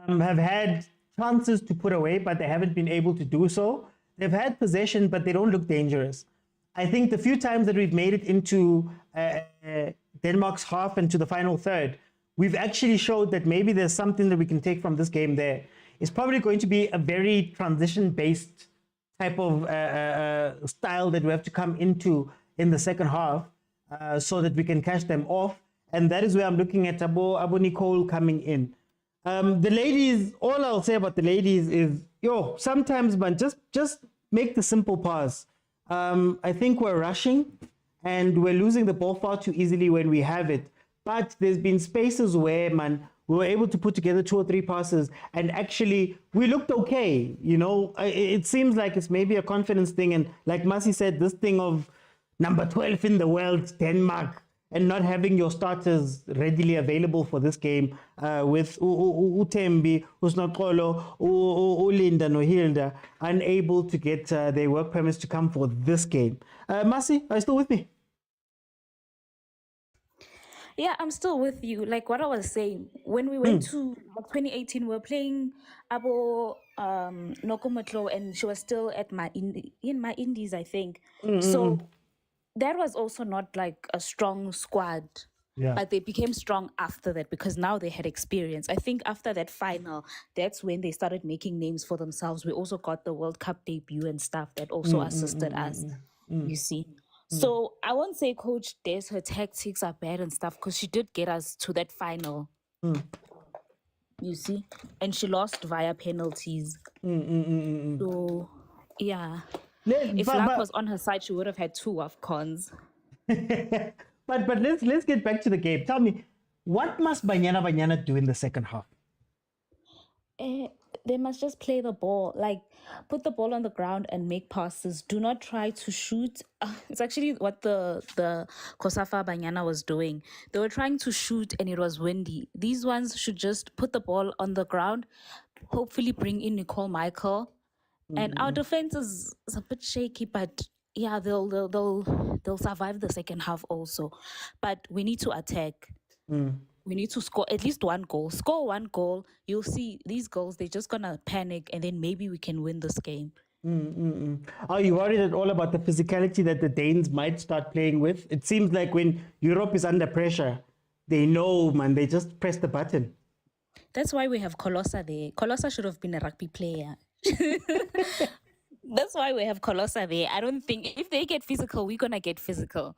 have had chances to put away, but they haven't been able to do so. They've had possession, but they don't look dangerous. I think the few times that we've made it into Denmark's half and to the final third, we've actually showed that maybe there's something that we can take from this game there. It's probably going to be a very transition-based type of style that we have to come into in the second half so that we can catch them off. And that is where I'm looking at Abu Nicole coming in. The ladies, all I'll say about the ladies is, sometimes, man, just make the simple pass. I think we're rushing and we're losing the ball far too easily when we have it. But there's been spaces where, man, we were able to put together 2 or 3 passes and actually we looked okay. It seems like it's maybe a confidence thing. And like Masi said, this thing of number 12 in the world, Denmark, and not having your starters readily available for this game with Utembi, Usnokolo, Ulinda, Nohilda, unable to get their work permits to come for this game. Masi, are you still with me? Yeah, I'm still with you. Like what I was saying, when we went to 2018, we were playing Abo Nokomotlo, and she was still at in my Indies, I think. So that was also not like a strong squad. Yeah. But they became strong after that because now they had experience. I think after that final, that's when they started making names for themselves. We also got the World Cup debut and stuff that also assisted us, you see. So I won't say Coach Des, her tactics are bad and stuff because she did get us to that final, you see. And she lost via penalties. So, yeah. If luck was on her side, she would have had 2 AFCONs. But let's get back to the game. Tell me, what must Banyana do in the second half? They must just play the ball, like put the ball on the ground and make passes. Do not try to shoot. It's actually what the Kosafa Banyana was doing. They were trying to shoot and it was windy. These ones should just put the ball on the ground, hopefully bring in Nicole Michael. And our defense is a bit shaky, but yeah, they'll survive the second half also. But we need to attack. We need to score at least 1 goal. Score 1 goal. You'll see these goals, they're just going to panic and then maybe we can win this game. Are you worried at all about the physicality that the Danes might start playing with? It seems like when Europe is under pressure, they know, man, they just press the button. That's why we have Colossa there. Colossa should have been a rugby player. That's why we have Colossa there. I don't think if they get physical, we're going to get physical.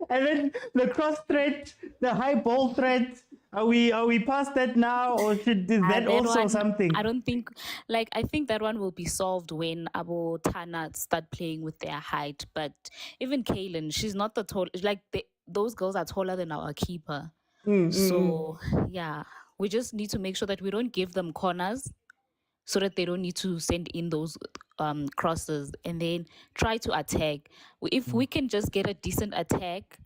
And then the cross threat, the high ball threat. Are we past that now, or is that also something? I don't think. I think that one will be solved when Abu Tana start playing with their height. But even Kaylin, she's not the tall. Those girls are taller than our keeper. So yeah, we just need to make sure that we don't give them corners, so that they don't need to send in those crosses, and then try to attack. If we can just get a decent attack,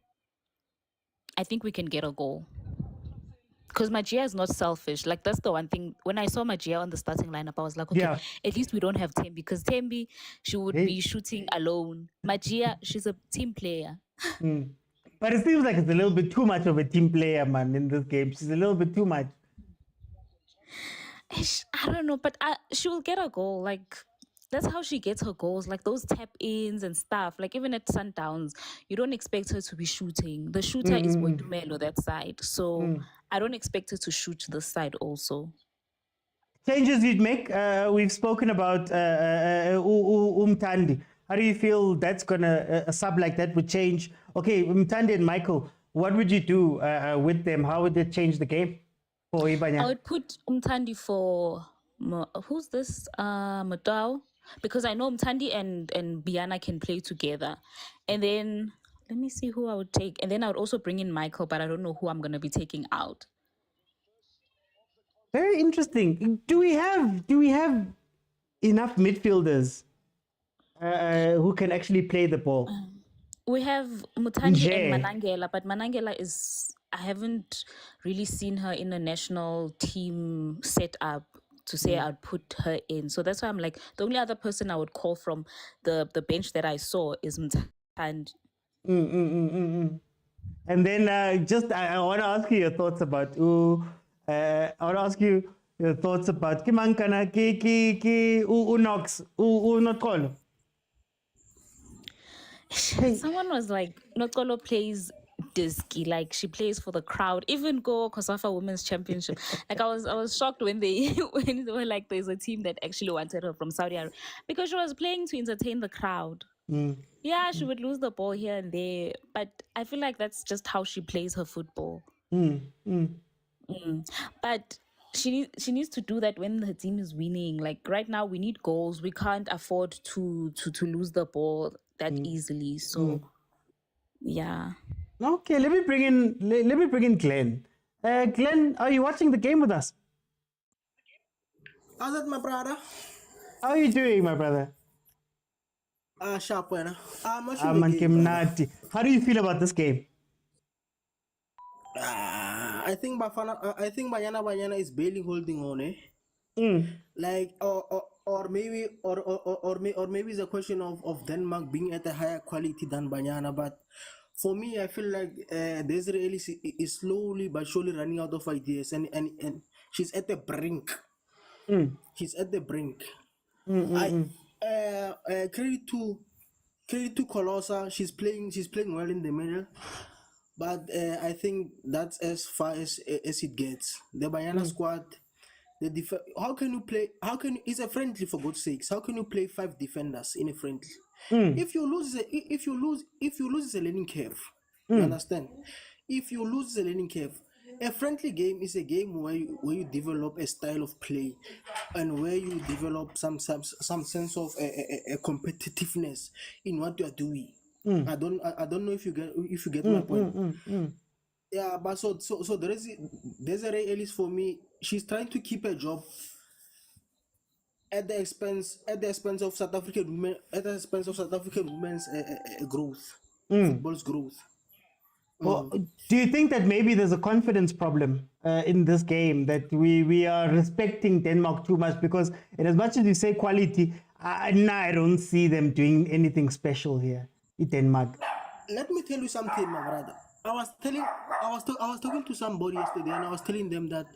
I think we can get a goal. because Magia is not selfish. Like, that's the one thing. When I saw Magia on the starting lineup, I was like, okay, Yeah. at least we don't have Tembi, because Tembi, she would Hey. be shooting alone. Magia, she's a team player. But it seems like it's a little bit too much of a team player, man, in this game. She's a little bit too much. I don't know, but she will get a goal. Like, that's how she gets her goals, like those tap-ins and stuff. Like, even at Sundowns, you don't expect her to be shooting. The shooter is Boitumelo, that side. So I don't expect her to shoot this side also. Changes you'd make. We've spoken about Umtandi. How do you feel that's gonna a sub like that would change? Okay, Umtandi and Michael, what would you do with them? How would it change the game for Ibanya? I would put Umtandi for who's this? Motaung, because I know Umtandi and Banyana can play together. And then let me see who I would take. And then I would also bring in Michael, but I don't know who I'm gonna be taking out. Very interesting. Do we have enough midfielders who can actually play the ball? We have Mutandi Nje. and Manangela, but Manangela I haven't really seen her in a national team setup to say I'd put her in. So that's why I'm like, the only other person I would call from the bench that I saw is Mutandi. And then I want to ask you your thoughts about I want to ask you your thoughts about Kimankana ki Unox Unotolo. Someone was like, Nokolo plays idiski, like she plays for the crowd. Even go CAF Women's Championship. Like I was shocked when they were like, there's a team that actually wanted her from Saudi Arabia, because she was playing to entertain the crowd. Yeah, she would lose the ball here and there, but I feel like that's just how she plays her football. But she needs to do that when her team is winning. Like right now, we need goals. We can't afford to lose the ball that easily. So, yeah. Okay, let me bring in Glenn. Glenn, are you watching the game with us? How's that, my brother? How are you doing, my brother? Sharp winner. I'm watching the game, brother. How do you feel about this game? I think Banyana is barely holding on, eh? Like, or maybe it's a question of Denmark being at a higher quality than Banyana. But for me, I feel like the Israelis is slowly but surely running out of ideas, and she's at the brink. She's at the brink. Credit to Colossa. She's playing well in the middle. But I think that's as far as it gets. The Banyana squad, how can you play? It's a friendly, for God's sakes. How can you play 5 defenders in a friendly? If you lose, it's a learning curve. You understand? If you lose the learning curve, a friendly game is a game where you develop a style of play, and where you develop some sense of a competitiveness in what you are doing. I don't know if you get my point. Yeah, but so Desiree Ellis, for me, she's trying to keep a job at the expense of South African women, women's growth, football's growth. Well, do you think that maybe there's a confidence problem in this game, that we are respecting Denmark too much? Because in as much as you say quality, I don't see them doing anything special here in Denmark. Let me tell you something, my brother. I was talking to somebody yesterday, and I was telling them that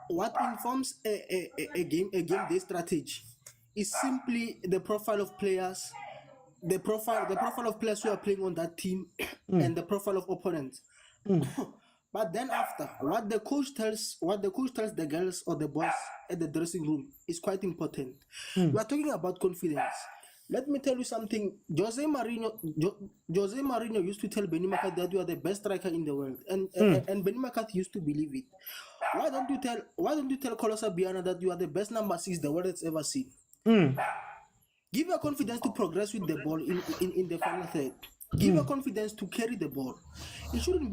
what informs a game day strategy is simply the profile of players, the profile of players who are playing on that team, and the profile of opponents. But then after, what the coach tells the girls or the boys at the dressing room is quite important. We are talking about confidence. Let me tell you something. Jose Mourinho used to tell Benny McCarthy that you are the best striker in the world, and Benny McCarthy used to believe it. Why don't you tell Colossa Banyana that you are the best number 6 the world has ever seen? Give her confidence to progress with the ball in the final third. Give her confidence to carry the ball. It shouldn't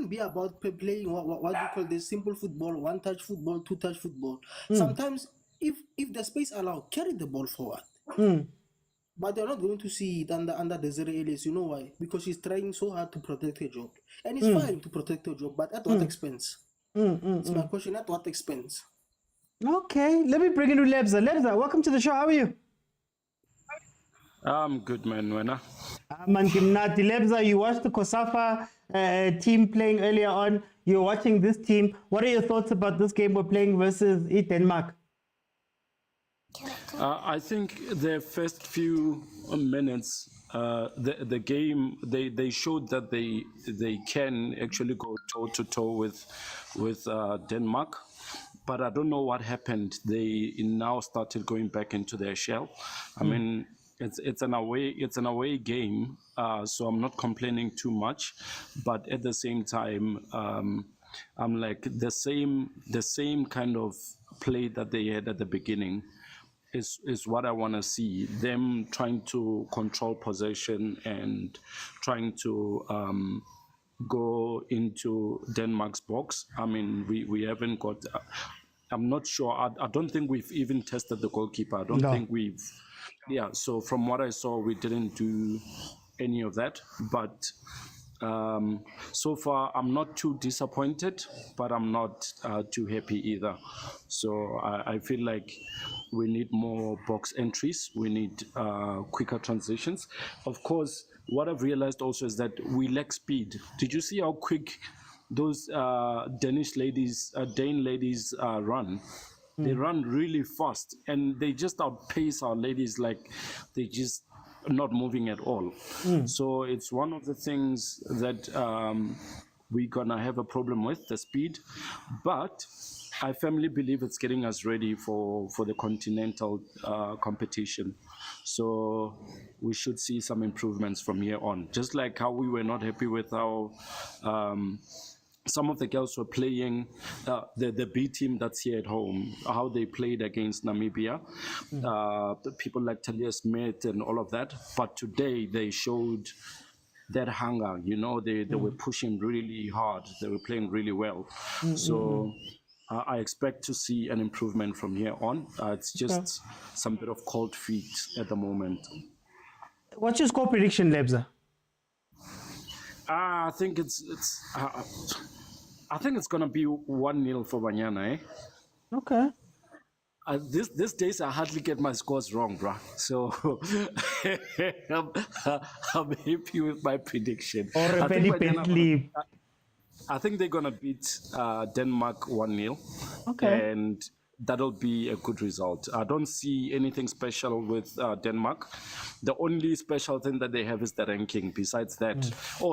be about playing what we call the simple football, 1-touch football, 2-touch football. Sometimes, if the space allows, carry the ball forward. But they're not going to see it under Desiree Ellis. You know why? Because she's trying so hard to protect her job. And it's fine to protect her job, but at what expense? It's my question, at what expense? Okay, let me bring in Lebza. Lebza, welcome to the show. How are you? I'm good, man. Wena. Man, Kimnati. Lebza, you watched the Kosafa team playing earlier on. You're watching this team. What are your thoughts about this game we're playing versus Denmark? I think the first few minutes, the game, they showed that they can actually go toe to toe with Denmark, but I don't know what happened. They now started going back into their shell. I mean, it's an away game, so I'm not complaining too much, but at the same time, I'm like the same kind of play that they had at the beginning is what I want to see. Them trying to control possession and trying to go into Denmark's box. I mean, we haven't got. I'm not sure. I don't think we've even tested the goalkeeper. I don't think we've. Yeah. So from what I saw, we didn't do any of that. But so far, I'm not too disappointed, but I'm not too happy either. So I feel like we need more box entries. We need quicker transitions. Of course, what I've realized also is that we lack speed. Did you see how quick those Dane ladies run? They run really fast, and they just outpace our ladies. Like they just not moving at all. So it's one of the things that we're gonna have a problem with, the speed, but I firmly believe it's getting us ready for the continental competition. So we should see some improvements from here on, just like how we were not happy with how some of the girls were playing, the B team that's here at home, how they played against Namibia, people like Talia Smith and all of that. But today they showed that hunger, you know, they were pushing really hard. They were playing really well. So I expect to see an improvement from here on. It's just some bit of cold feet at the moment. What's your score prediction, Lebza? I think I think it's gonna be 1-0 for Banyana, eh? Okay. These days I hardly get my scores wrong, bruh. So I'm happy with my prediction. Or I think they're gonna beat Denmark 1-0. Okay. And that'll be a good result. I don't see anything special with Denmark. The only special thing that they have is the ranking. Besides that,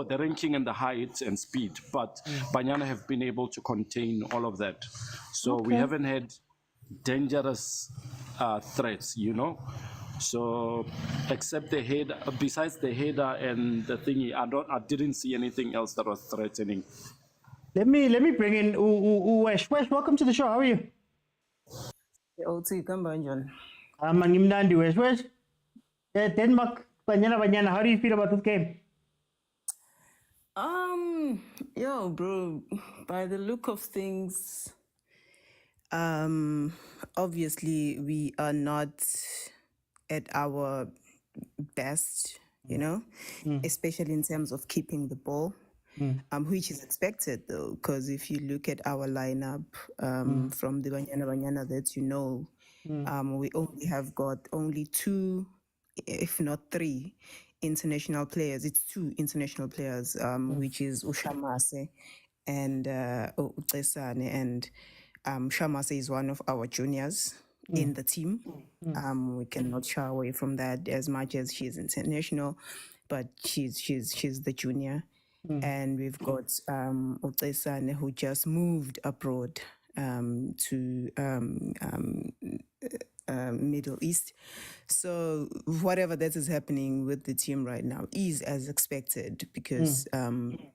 the ranking and the height and speed. But Banyana have been able to contain all of that. So we haven't had dangerous threats, you know. So except the head, besides the header and the thingy, I didn't see anything else that was threatening. Let me bring in Wesh. Wesh, welcome to the show. How are you? OT, Kambanjan. I'm Mnandi Wesh. Wesh. Denmark, Banyana. How do you feel about this game? Yo, bro, by the look of things, obviously we are not at our best, you know, especially in terms of keeping the ball, which is expected though, because if you look at our lineup from the Banyana that you know, we only have got only 2, if not 3 international players. It's 2 international players, which is Ushamase and Utesane, and Shamase is one of our juniors in the team. We cannot shy away from that as much as she's international, but she's the junior. And we've got Utesane, who just moved abroad to Middle East. So whatever that is happening with the team right now is as expected, because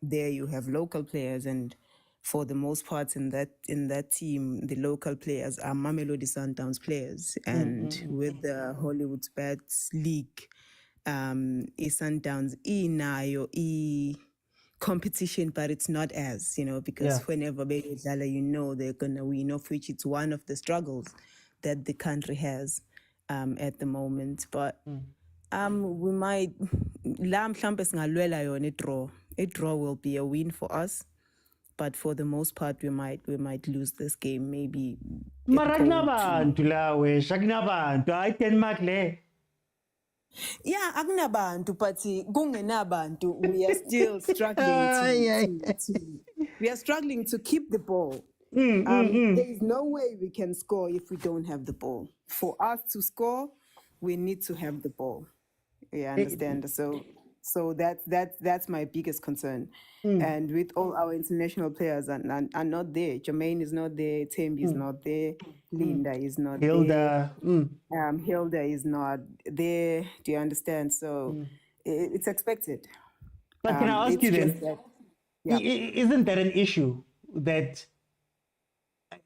there you have local players, and for the most part in that team, the local players are Mamelodi Sundowns players. And with the Hollywood's Bets League, Sundowns inayo competition, but it's not as, you know, because whenever they Dala, you know, they're gonna win, of which it's one of the struggles that the country has at the moment. But We might la mhlambe singalwela yona draw. A draw will be a win for us, but for the most part we might lose this game. Maybe Mara kunabantu lawe, shakunabantu, hayi Denmark le. yeah, akunabantu, but kungenabantu, we are still struggling we are struggling to keep the ball. There is no way we can score if we don't have the ball. For us to score, we need to have the ball. You understand? So that's my biggest concern. And with all our international players are not there. Jermaine is not there. Tembi is not there. Linda is not Hilda. there. Hilda is not there. Do you understand? So it's expected. But can I ask you then, isn't that an issue that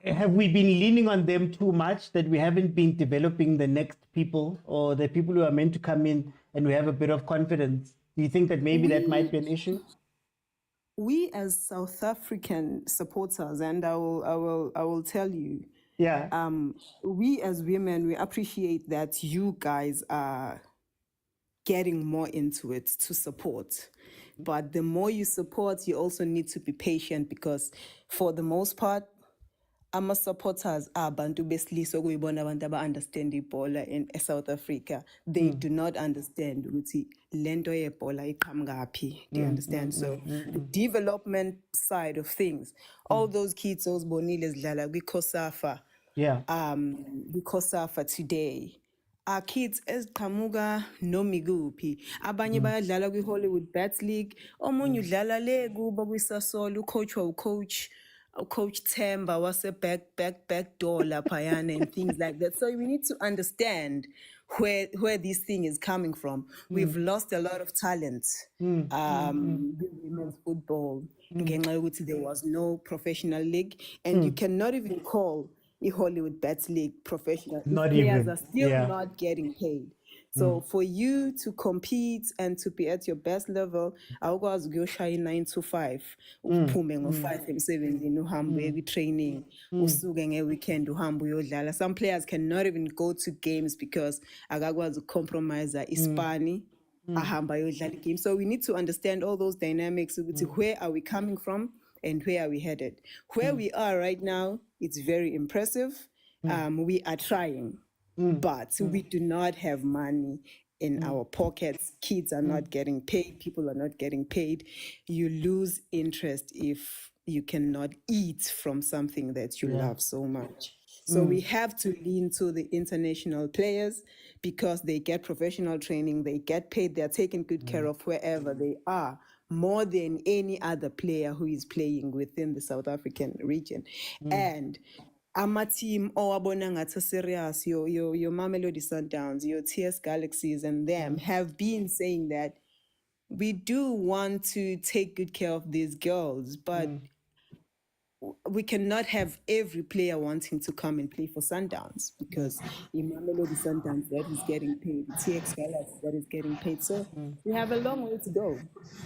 have we been leaning on them too much, that we haven't been developing the next people or the people who are meant to come in and we have a bit of confidence? Do you think that maybe that might be an issue? We as South African supporters, and I will tell you, we as women, we appreciate that you guys are getting more into it to support. But the more you support, you also need to be patient, because for the most part, our supporters are Bantu besilisa okuyibona abantu aba-understand ibhola in South Africa. They do not understand ukuthi lento yebhola iqhamukaphi. Do you understand? So the development side of things, all those kids ozibonile zidlala kwi-COSAFA, kwi-COSAFA today, are kids eziqhamuka noma ikuphi. Abanye bayadlala kwi-Hollywood Bats League, omunye udlala le kuba kwi-Sasol, Coach Temba was a back door laphayana and things like that. So we need to understand where this thing is coming from. We've lost a lot of talent with women's football. There was no professional league, and you cannot even call the Hollywood Bats League professional. Players are still not getting paid. So for you to compete and to be at your best level, awukwazi ukuyoshaya 9 to 5, uphume ngo-5 emsebenzini uhambe kwi-training, usuke nge-weekend uhambe uyodlala. Some players cannot even go to games because akakwazi ukucompromise ispani ahamba ayodlala game. So we need to understand all those dynamics ukuthi where are we coming from and where are we headed. Where we are right now, it's very impressive. We are trying. But we do not have money in our pockets. Kids are not getting paid. People are not getting paid. You lose interest if you cannot eat from something that you love so much. So we have to lean to the international players because they get professional training, they get paid, they're taken good care of wherever they are, more than any other player who is playing within the South African region. And ama team owabona ngathi serious, your Mamelodi Sundowns, your TS Galaxies and them have been saying that we do want to take good care of these girls, but we cannot have every player wanting to come and play for Sundowns, because in Mamelodi Sundowns that is getting paid, TX Galaxy that is getting paid. So we have a long way to go.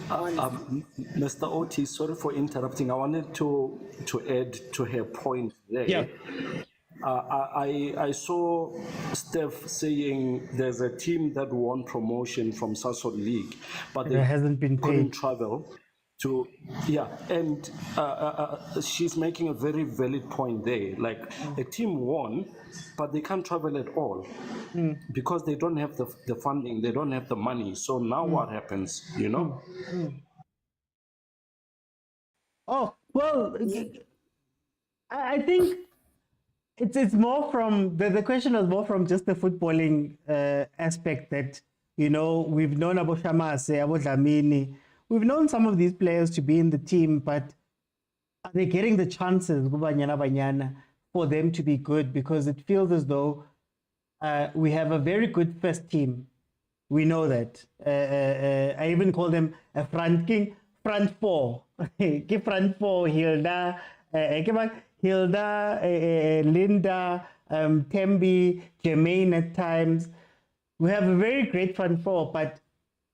Mr. Oti, sorry for interrupting. I wanted to add to her point there. I saw Steph saying there's a team that won promotion from Sasol League, but they hasn't been couldn't paid. travel to, and she's making a very valid point there. Like a team won, but they can't travel at all because they don't have the funding, they don't have the money. So now what happens, you know? Oh, well, I think it's more from, the question was more from just the footballing aspect that, you know, we've known Abo Shamase, Abo Dlamini, we've known some of these players to be in the team, but are they getting the chances, Banyana, for them to be good? Because it feels as though we have a very good first team. We know that. I even call them a front four. Front four, Hilda, Linda, Tembi, Jermaine at times. We have a very great front four, but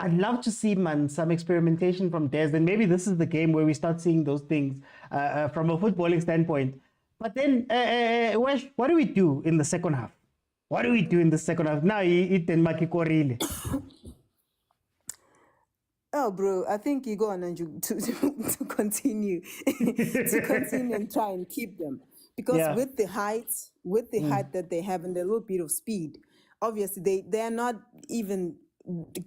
I'd love to see, man, some experimentation from Des, and maybe this is the game where we start seeing those things from a footballing standpoint. But then, what do we do in the second half? What do we do in the second half? Now, Denmark korile. Oh, bro, I think you go on and to continue to continue and try and keep them because Yeah. with the height, that they have and the little bit of speed, obviously they are not even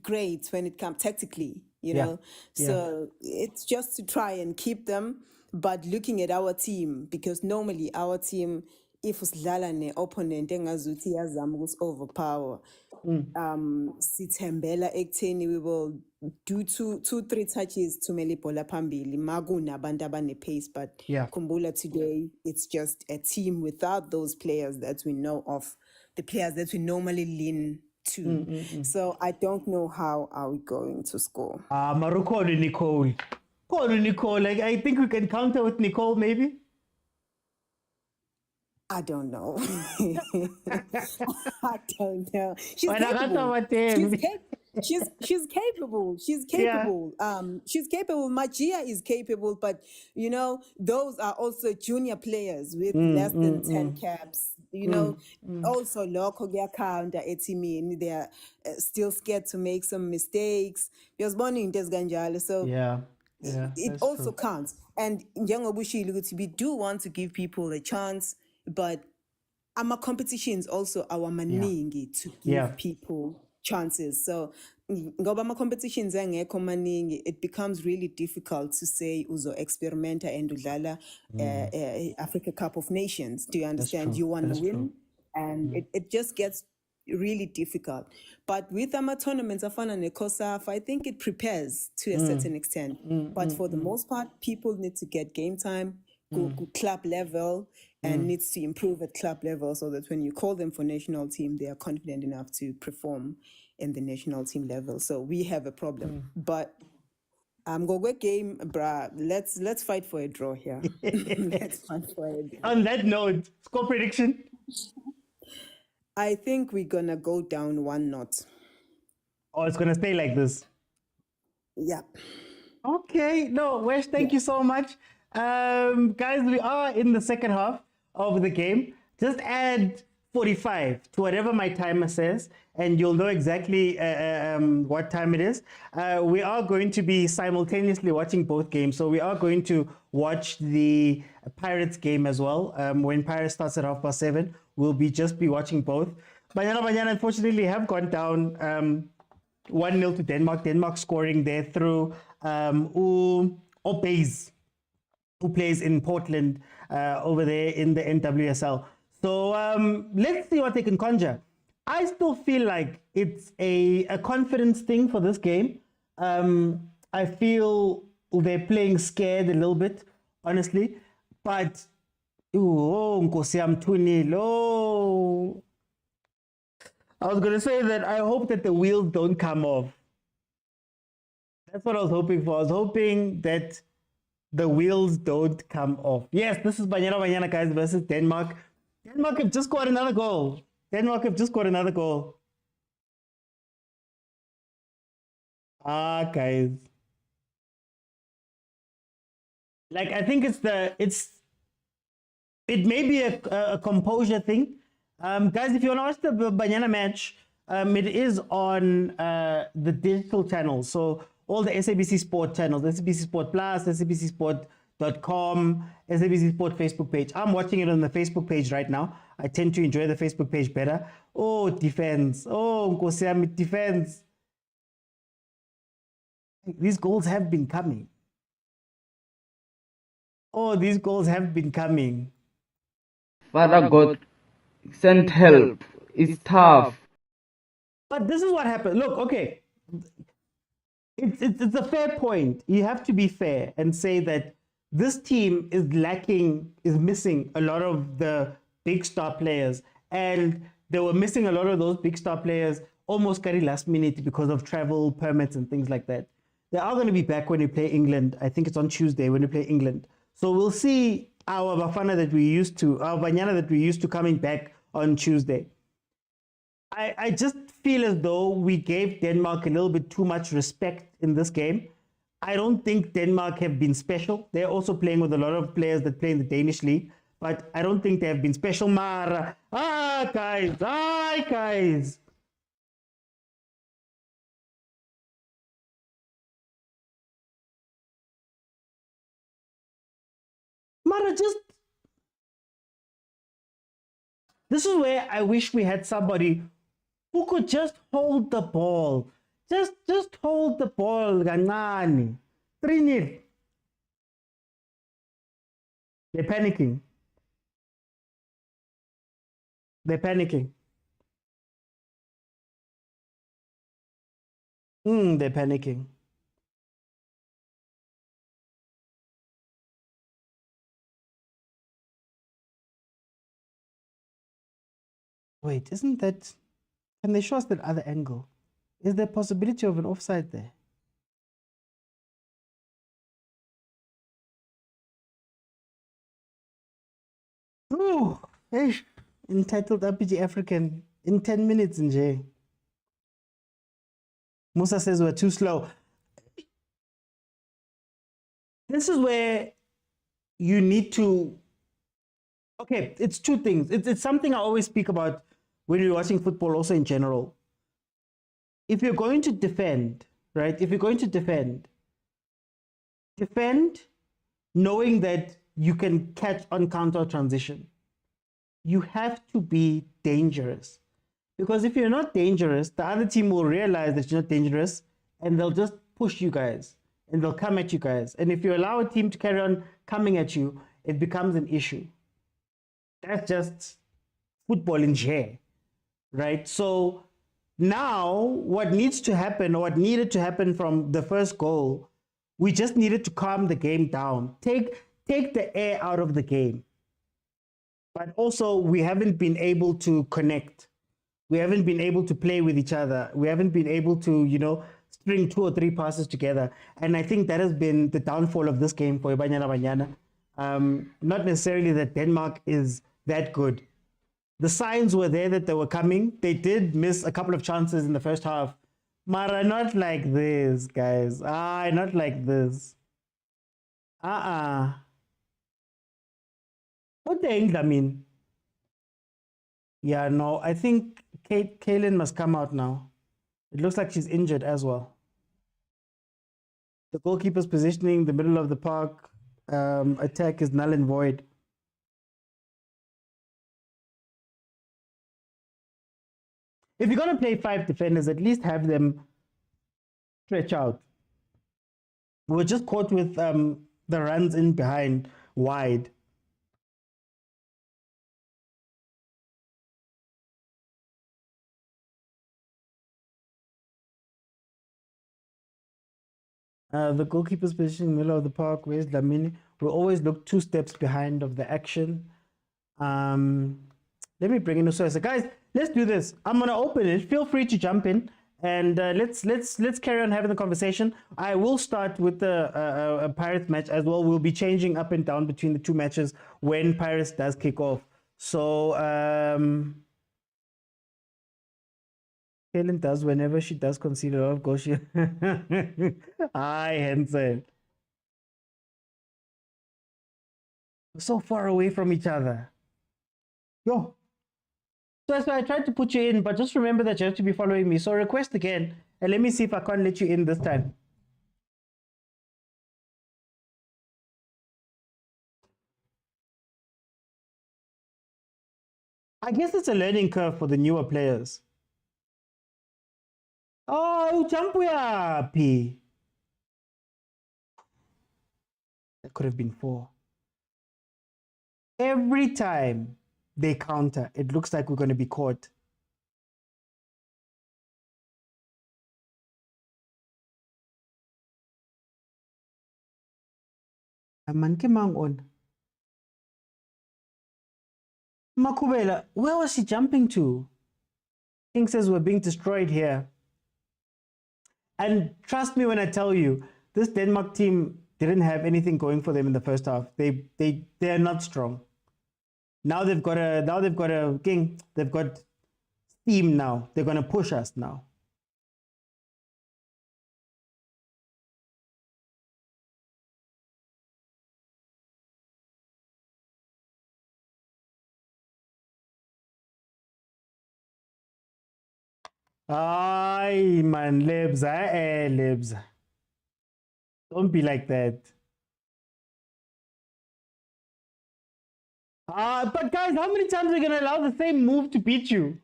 great when it comes tactically, you Yeah. know. So it's just to try and keep them. But looking at our team, because normally our team, if usidlala ne opponent engazuthi iyazama ukuthi overpower, sithembela ekutheni we will do two, 3 touches to ibhola phambili makunabantu abane-pace, but Yeah. kumbula today it's just a team without those players that we know of, the players that we normally lean to. So I don't know how are we going to score. Maruko Nicole. Nicole. Like, I think we can counter with Nicole, maybe. I don't know. I don't know. She's Why not capable. about them? She's capable. She's capable. She's capable. Magia is capable, but you know, those are also junior players with less than 10 caps. You know, also local counter etimini. They are still scared to make some mistakes. Because born in Desganjala, so Yeah. it also counts. And we do want to give people a chance, but our competitions also our maningi to give people chances. So ngoba ama competitions angekho maningi, it becomes really difficult to say uzo experimenta and udlala Africa Cup of Nations. Do you understand? You want to win, and it just gets really difficult. But with our tournaments, afana ne COSAF, I think it prepares to a certain extent. But for the most part, people need to get game time, go club level, and needs to improve at club level so that when you call them for national team, they are confident enough to perform in the national team level. So we have a problem. But go game, bruh. Let's fight for a draw here. Let's fight for a draw. On that note, score prediction. I think we're gonna go down 1-0. Oh, it's gonna stay like this. Yeah. Okay. No, Wesh, thank you so much. Guys, we are in the second half of the game. Just add 45 to whatever my timer says, and you'll know exactly what time it is. We are going to be simultaneously watching both games. So we are going to watch the Pirates game as well. When Pirates starts at 7:30, we'll just be watching both. Banyana unfortunately have gone down 1-0 to Denmark. Denmark scoring there through Obeys, who plays in Portland over there in the NWSL. So let's see what they can conjure. I still feel like it's a confidence thing for this game. I feel they're playing scared a little bit, honestly. But, Nkosi yam 2-0. Oh. I was going to say that I hope that the wheels don't come off. That's what I was hoping for. I was hoping that the wheels don't come off. Yes, this is Banyana guys versus Denmark. Denmark have just scored another goal. Guys. Like, I think it may be a composure thing. Guys, if you want to watch the Banyana match, it is on the digital channels. So all the SABC Sport channels, SABC Sport Plus, SABCsport.com, SABC Sport Facebook page. I'm watching it on the Facebook page right now. I tend to enjoy the Facebook page better. Oh, defense. Oh, Nkosi yam, defense. These goals have been coming. Oh, these goals have been coming. Father God, send help. It's tough. But this is what happened. Look, okay. It's a fair point. You have to be fair and say that this team is missing a lot of the big star players. And they were missing a lot of those big star players almost very last minute because of travel permits and things like that. They are going to be back when we play England. I think it's on Tuesday when we play England. So we'll see our Bafana that we used to, our Banyana that we used to coming back on Tuesday. I just feel as though we gave Denmark a little bit too much respect in this game. I don't think Denmark have been special. They're also playing with a lot of players that play in the Danish league, but I don't think they have been special. Mara, guys. Mara, just this is where I wish we had somebody who could just hold the ball. Just hold the ball, Ganani. 3-0. They're panicking. They're panicking. They're panicking. Wait, isn't that... Can they show us that other angle? Is there a possibility of an offside there? Oh, hey, entitled RPG African in 10 minutes in J. Musa says we're too slow. This is where you need to... Okay, it's two things. It's something I always speak about when you're watching football, also in general. If you're going to defend, right? If you're going to defend knowing that you can catch on counter transition. You have to be dangerous. Because if you're not dangerous, the other team will realize that you're not dangerous and they'll just push you guys and they'll come at you guys. And if you allow a team to carry on coming at you, it becomes an issue. That's just football in J, right? So now what needs to happen, or what needed to happen from the first goal, we just needed to calm the game down. Take the air out of the game. But also we haven't been able to connect. We haven't been able to play with each other. We haven't been able to, string 2 or 3 passes together. And I think that has been the downfall of this game for Banyana. Not necessarily that Denmark is that good. The signs were there that they were coming. They did miss a couple of chances in the first half. Mara, not like this, guys. Not like this. What the hell, I mean? Yeah, no, I think Kaylin must come out now. It looks like she's injured as well. The goalkeeper's positioning, the middle of the park, attack is null and void. If you're going to play 5 defenders, at least have them stretch out. We're just caught with the runs in behind wide. The goalkeeper's position in the middle of the park. Where's Lamini? We'll always look 2 steps behind of the action. Let me bring in Usoya. Guys, let's do this. I'm gonna open it. Feel free to jump in, and let's carry on having the conversation. I will start with the Pirates match as well. We'll be changing up and down between the 2 matches when Pirates does kick off. So Helen does whenever she does concede a lot of goals. Hi, Henson. We're so far away from each other. Yo. So that's why I tried to put you in, but just remember that you have to be following me. So request again, and let me see if I can't let you in this time. I guess it's a learning curve for the newer players. Oh, Champuya! That could have been 4. Every time they counter, it looks like we're going to be caught. On. Makubela, where was she jumping to? King says we're being destroyed here. And trust me when I tell you, this Denmark team didn't have anything going for them in the first half. They're not strong. Now they've got a king. They've got steam now. They're gonna push us now. Ay, man, libs, libs. Don't be like that. But guys, how many times are you going to allow the same move to beat you?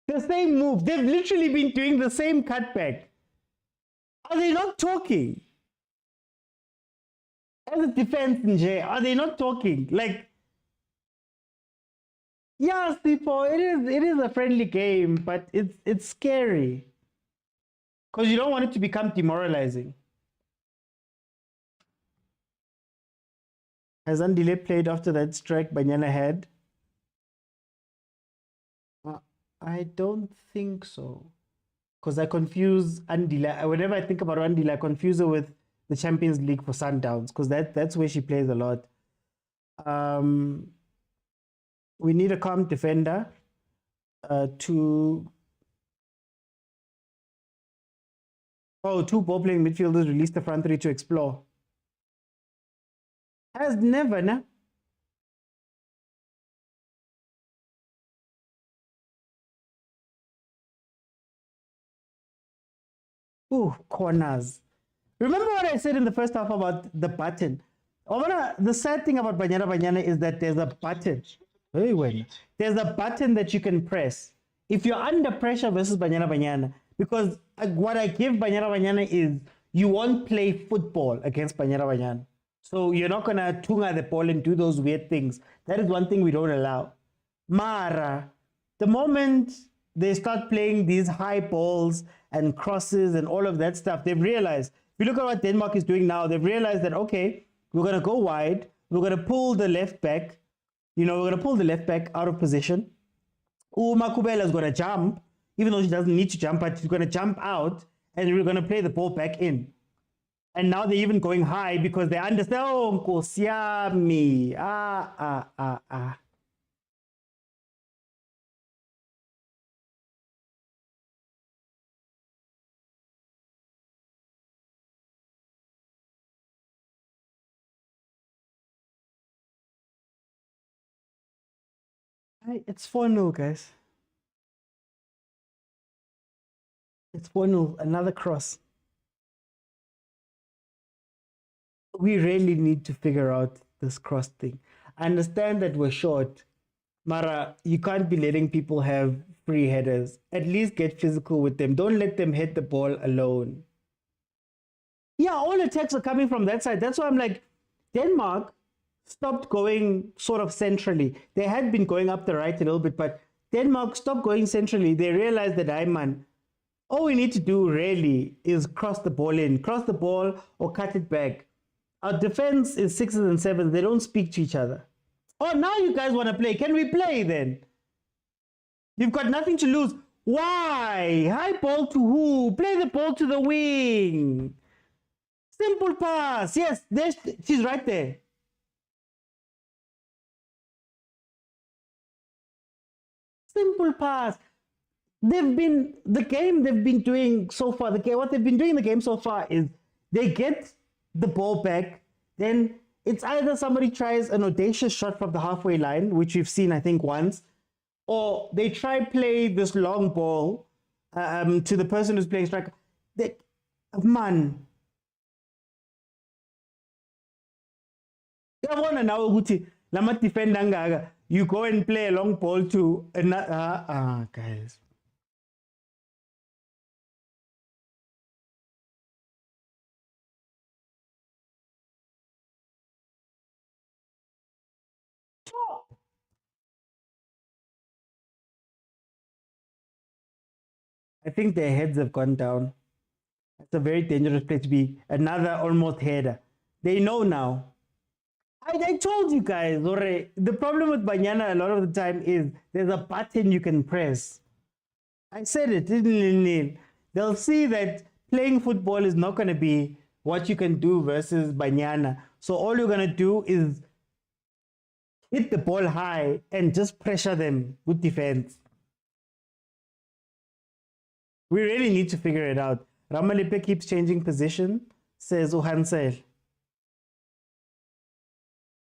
The same move. They've literally been doing the same cutback. Are they not talking? As a defense, Nje, are they not talking? Like, yes, people, it is a friendly game, but it's scary. Because you don't want it to become demoralizing. Has Andile played after that strike Banyana had? I don't think so. Because I confuse Andile. Whenever I think about Andile, I confuse her with the Champions League for Sundowns. Because that's where she plays a lot. We need a calm defender two ball-playing midfielders release the front three to explore. Has never, nah? Ooh, corners. Remember what I said in the first half about the button? The sad thing about Banyana is that there's a button. Very well. There's a button that you can press if you're under pressure versus Banyana. Because what I give Banyana is you won't play football against Banyana. So you're not going to tunga the ball and do those weird things. That is one thing we don't allow. Mara, the moment they start playing these high balls and crosses and all of that stuff, they've realized, if you look at what Denmark is doing now, they've realized that, okay, we're going to go wide. We're going to pull the left back. We're going to pull the left back out of position. Makubela is going to jump, even though she doesn't need to jump, but she's going to jump out and we're going to play the ball back in. And now they're even going high because they understand, oh, Nkosiami. It's 4-0, guys. It's 4-0. Another cross. We really need to figure out this cross thing. I understand that we're short. Mara, you can't be letting people have free headers. At least get physical with them. Don't let them hit the ball alone. Yeah, all attacks are coming from that side. That's why I'm like, Denmark stopped going sort of centrally. They had been going up the right a little bit, but Denmark stopped going centrally. They realized that, all we need to do really is cross the ball in. Cross the ball or cut it back. Our defense is 6s and 7s. They don't speak to each other. Oh, now you guys want to play. Can we play then? You've got nothing to lose. Why? High ball to who? Play the ball to the wing. Simple pass. Yes, she's right there. Simple pass. What they've been doing so far is they get the ball back, then it's either somebody tries an audacious shot from the halfway line, which we've seen, I think, once, or they try play this long ball to the person who's playing striker. Man. You go and play a long ball to another. Guys. I think their heads have gone down. It's a very dangerous place to be. Another almost header. They know now. I told you guys already. The problem with Banyana a lot of the time is there's a button you can press. I said it, didn't I? They'll see that playing football is not going to be what you can do versus Banyana. So all you're going to do is hit the ball high and just pressure them with defense. We really need to figure it out. Ramalepe keeps changing position, says Uhansel.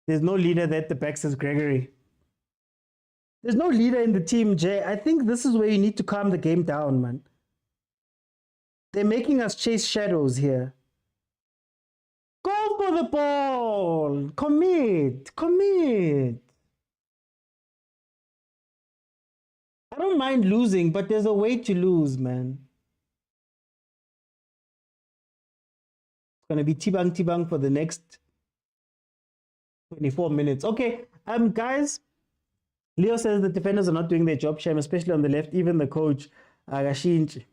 There's no leader there at the back, says Gregory. There's no leader in the team, Jay. I think this is where you need to calm the game down, man. They're making us chase shadows here. Go for the ball. Commit. I don't mind losing, but there's a way to lose, man. It's gonna be tibang for the next 24 minutes. Okay, guys. Leo says the defenders are not doing their job, Shem, especially on the left. Even the coach, Gashinchi.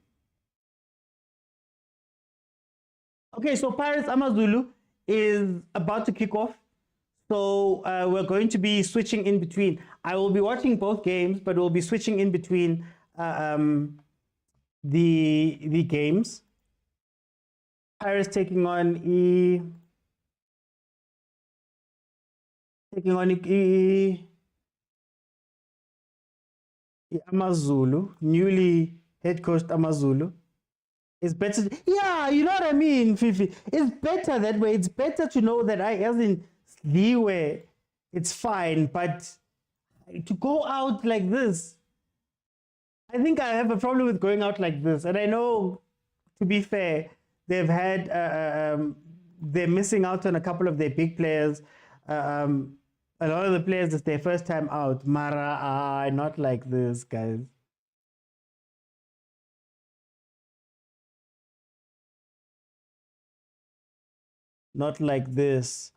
Okay, so Pirates Amazulu is about to kick off. So we're going to be switching in between. I will be watching both games, but we'll be switching in between the games. Pirates taking on Amazulu, newly head coached Amazulu. It's better. Yeah, you know what I mean, Fifi. It's better that way. It's better to know that as in leeway, it's fine. But to go out like this, I think I have a problem with going out like this. And I know, to be fair, they've had they're missing out on a couple of their big players. A lot of the players, it's their first time out. Mara, not like this, guys. Not like this.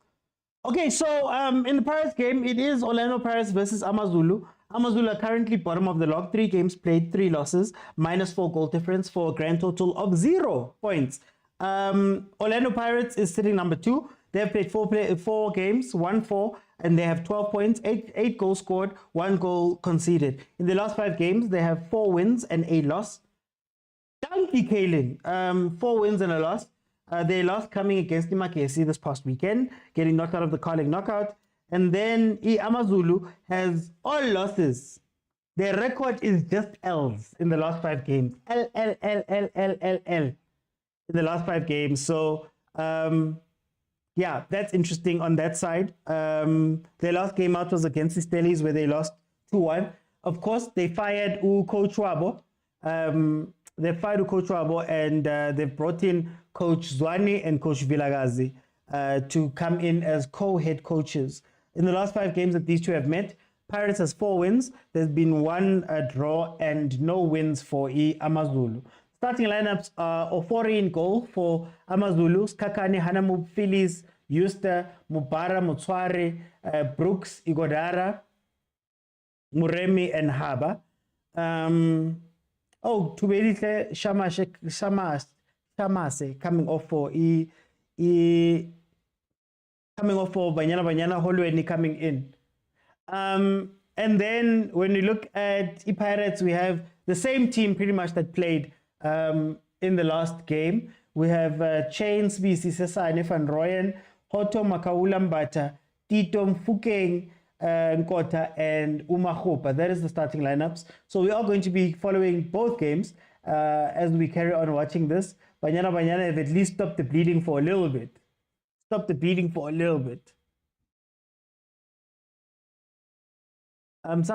Okay, so in the Pirates game, it is Orlando Pirates versus Amazulu. Amazulu are currently bottom of the log. 3 games played, 3 losses, -4 goal difference for a grand total of 0 points. Orlando Pirates is sitting number 2. They have played 4 games, 1-4, and they have 12 points, 8 goals scored, 1 goal conceded. In the last 5 games, they have 4 wins and a loss. Donkey Kalen, 4 wins and a loss. They lost coming against Imakesi this past weekend, getting knocked out of the Carling knockout. And then Amazulu has all losses. Their record is just L's in the last 5 games. L in the last 5 games. So, yeah, that's interesting on that side. Their last game out was against the Stellies, where they lost 2-1. Of course, they fired Coach Wabo. They fired Coach Wabo, and they've brought in Coach Zwane and Coach Vilagazi to come in as co-head coaches. In the last 5 games that these two have met, Pirates has 4 wins. There's been 1 draw and no wins for Amazulu. Starting lineups are Ofori in goal for Amazulu, Skakane, Hanamu, Phillies, Yusta, Mubara, Mutswari, Brooks, Igodara, Muremi, and Haba. Tubelite Shamase coming off for Banyana Holweni coming in. And then when we look at Pirates, we have the same team pretty much that played in the last game. We have Chains, BC Sesa, Van Royen, Hoto Makaula Mbata, Tito Mfukeng, Nkota, and Umahopa. That is the starting lineups. So we are going to be following both games as we carry on watching this. Banyana have at least stopped the bleeding for a little bit. Some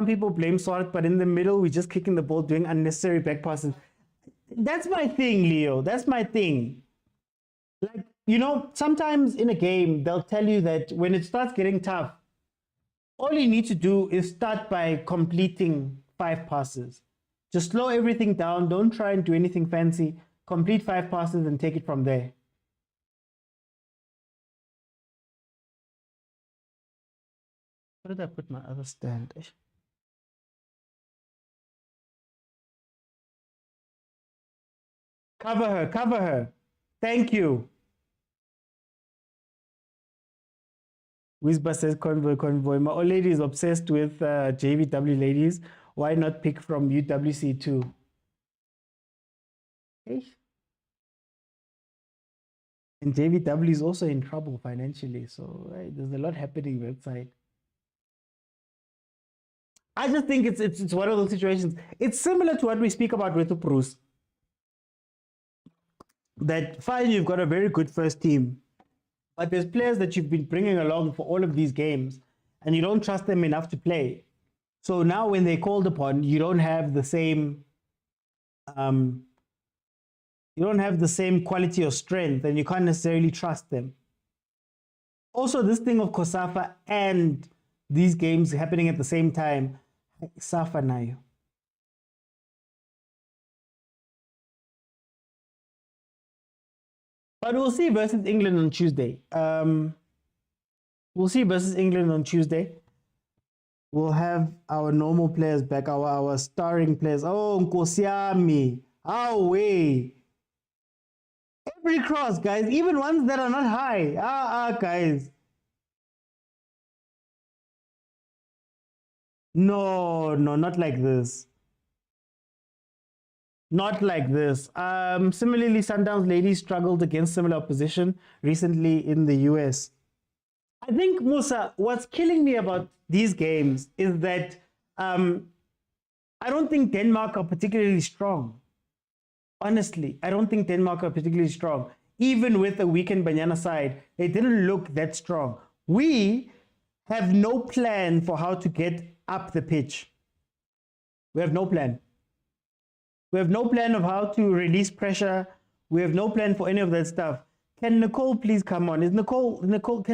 people blame Swart, but in the middle, we're just kicking the ball, doing unnecessary back passes. That's my thing, Leo. That's my thing. Like, you know, sometimes in a game, they'll tell you that when it starts getting tough, all you need to do is start by completing 5 passes. Just slow everything down. Don't try and do anything fancy. Complete 5 passes and take it from there. Where did I put my other stand? Cover her. Thank you. Whisper says convoy. My old lady is obsessed with JVW ladies. Why not pick from UWC too? Hey. And JVW is also in trouble financially. So there's a lot happening that side. I just think it's one of those situations. It's similar to what we speak about with Bruce. That fine, you've got a very good first team, but there's players that you've been bringing along for all of these games, and you don't trust them enough to play. So now, when they're called upon, you don't have the same, quality or strength, and you can't necessarily trust them. Also, this thing of Kosafa and these games happening at the same time. Safa nayo. But we'll see versus England on Tuesday. We'll see versus England on Tuesday. We'll have our normal players back, our starring players. Oh, Nkosiami. Away. Every cross, guys, even ones that are not high. Guys. No, not like this. Not like this. Similarly, Sundowns ladies struggled against similar opposition recently in the US. I think, Musa, what's killing me about these games is that I don't think Denmark are particularly strong. Honestly, I don't think Denmark are particularly strong. Even with a weakened Banyana side, they didn't look that strong. We have no plan for how to get up the pitch. We have no plan. We have no plan of how to release pressure. We have no plan for any of that stuff. Can Nicole please come on? Can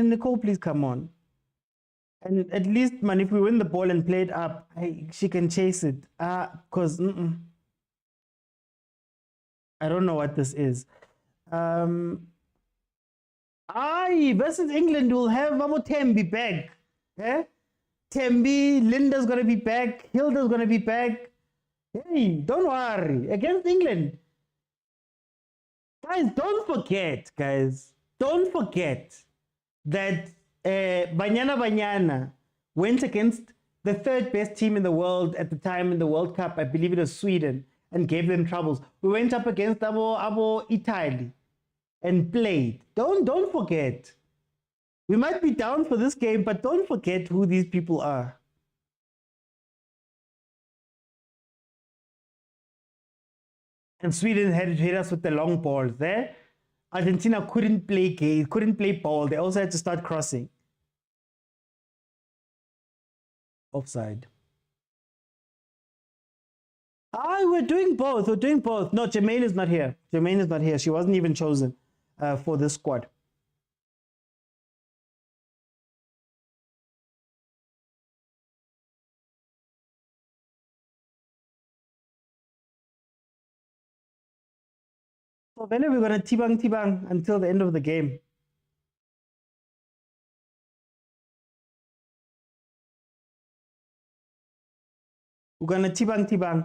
Nicole please come on? And at least, man, if we win the ball and play it up, she can chase it. Because I don't know what this is. Versus England, we'll have Tembi back. Eh? Tembi, Linda's going to be back. Hilda's going to be back. Hey, don't worry. Against England. Guys, don't forget that Banyana went against the third best team in the world at the time in the World Cup. I believe it was Sweden, and gave them troubles. We went up against Abo Italy and played. Don't forget. We might be down for this game, but don't forget who these people are. And Sweden had hit us with the long balls there. Argentina couldn't play ball. They also had to start crossing. Offside. We're doing both. No, Jermaine is not here. She wasn't even chosen for this squad. So then we're going to tibang until the end of the game. We're going to tibang.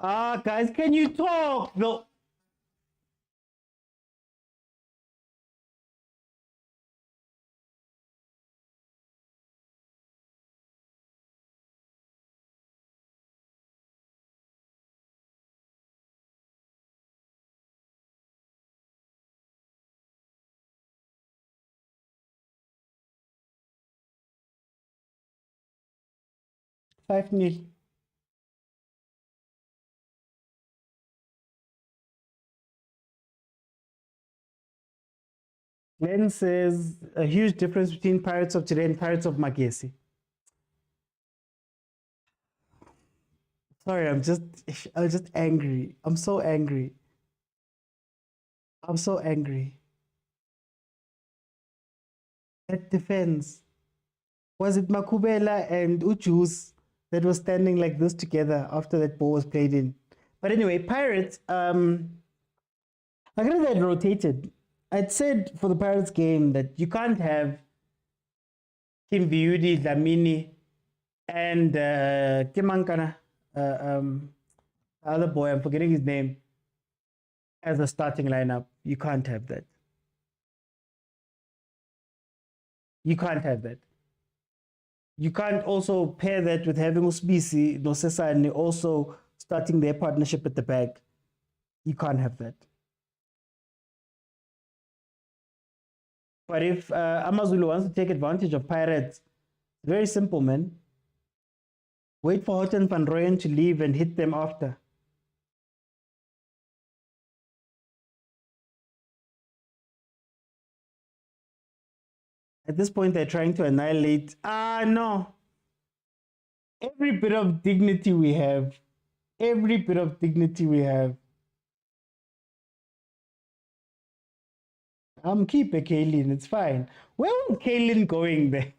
Guys, can you talk? No. Five nil. Glenn says a huge difference between Pirates of today and Pirates of Magesi. Sorry, I'm just angry. I'm so angry. That defense. Was it Makubela and Uchus that was standing like this together after that ball was played in? But anyway, Pirates, I guess they had rotated. I'd said for the Pirates game that you can't have Kim Viudi, Dlamini, and Kimankana, the other boy, I'm forgetting his name, as a starting lineup. You can't have that. You can't also pair that with having Usbisi, Nosesa, and also starting their partnership at the back. You can't have that. But if Amazulu wants to take advantage of Pirates, very simple, man. Wait for Houghton van Rooyen to leave and hit them after. At this point, they're trying to annihilate. No. Every bit of dignity we have. I'm keeping Kaylin. It's fine. Where was Kaylin going there?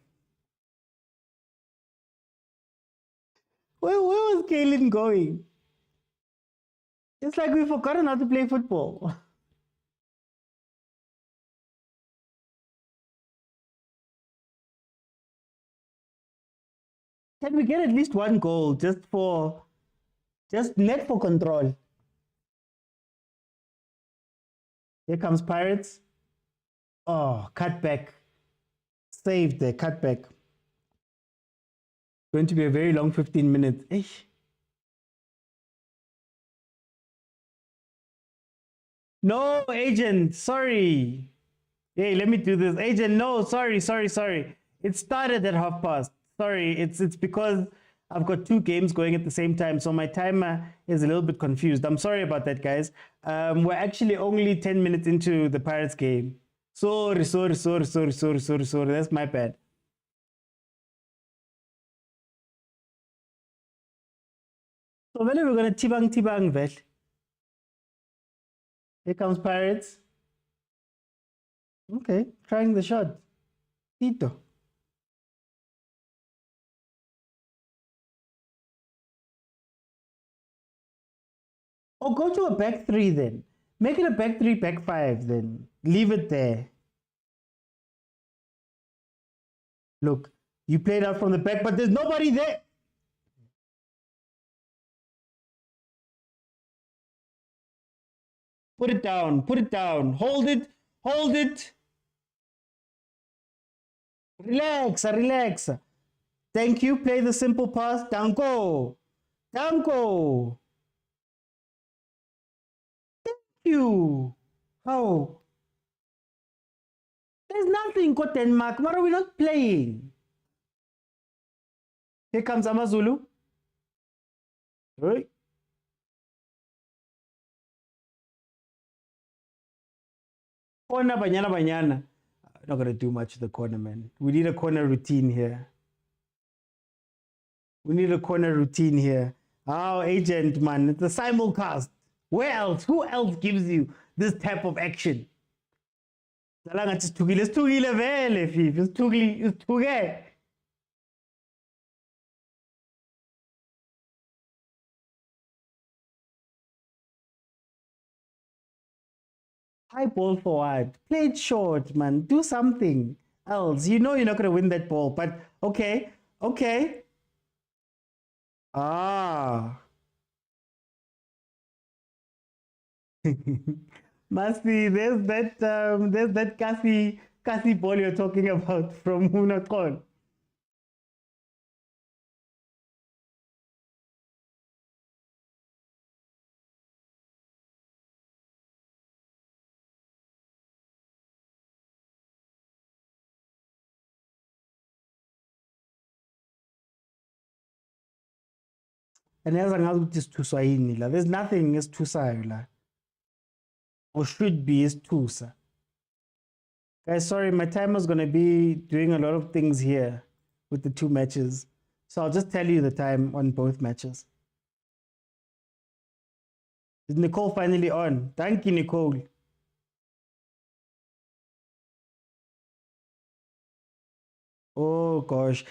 Where was Kaylin going? It's like we've forgotten how to play football. Can we get at least one goal just net for control? Here comes Pirates. Oh, cutback. Saved the cutback. Going to be a very long 15 minutes. Eish. No, agent, sorry. Hey, let me do this. Agent, no, sorry. It started at past. Sorry, it's because I've got two games going at the same time, so my timer is a little bit confused. I'm sorry about that, guys. We're actually only 10 minutes into the Pirates game. Sorry. That's my bad. So when are we going to tibang, Vel? Here comes Pirates. Okay, trying the shot. Tito. Or go to a back three then. Make it a back three, back five then. Leave it there. Look, you played out from the back, but there's nobody there. Put it down. Hold it. Relax. Thank you. Play the simple pass. Danko. Thank you. How? There's nothing, Ko Denmark. What are we not playing? Here comes Amazulu. Right. Corner, Banyana. Not going to do much of the corner, man. We need a corner routine here. Oh, agent, man. It's a simulcast. Where else? Who else gives you this type of action? Isithukile vele fifi. Isithuke. High ball forward. Play it short, man. Do something else. You know you're not going to win that ball, but okay. Ah. Must be there's that Kasi ball you're talking about from Hunakon. And as an out is Tuswahili, there's nothing is Tusa, or should be is Tusa. Guys, sorry, my timer's gonna be doing a lot of things here with the two matches. So I'll just tell you the time on both matches. Is Nicole finally on? Thank you, Nicole. Oh gosh.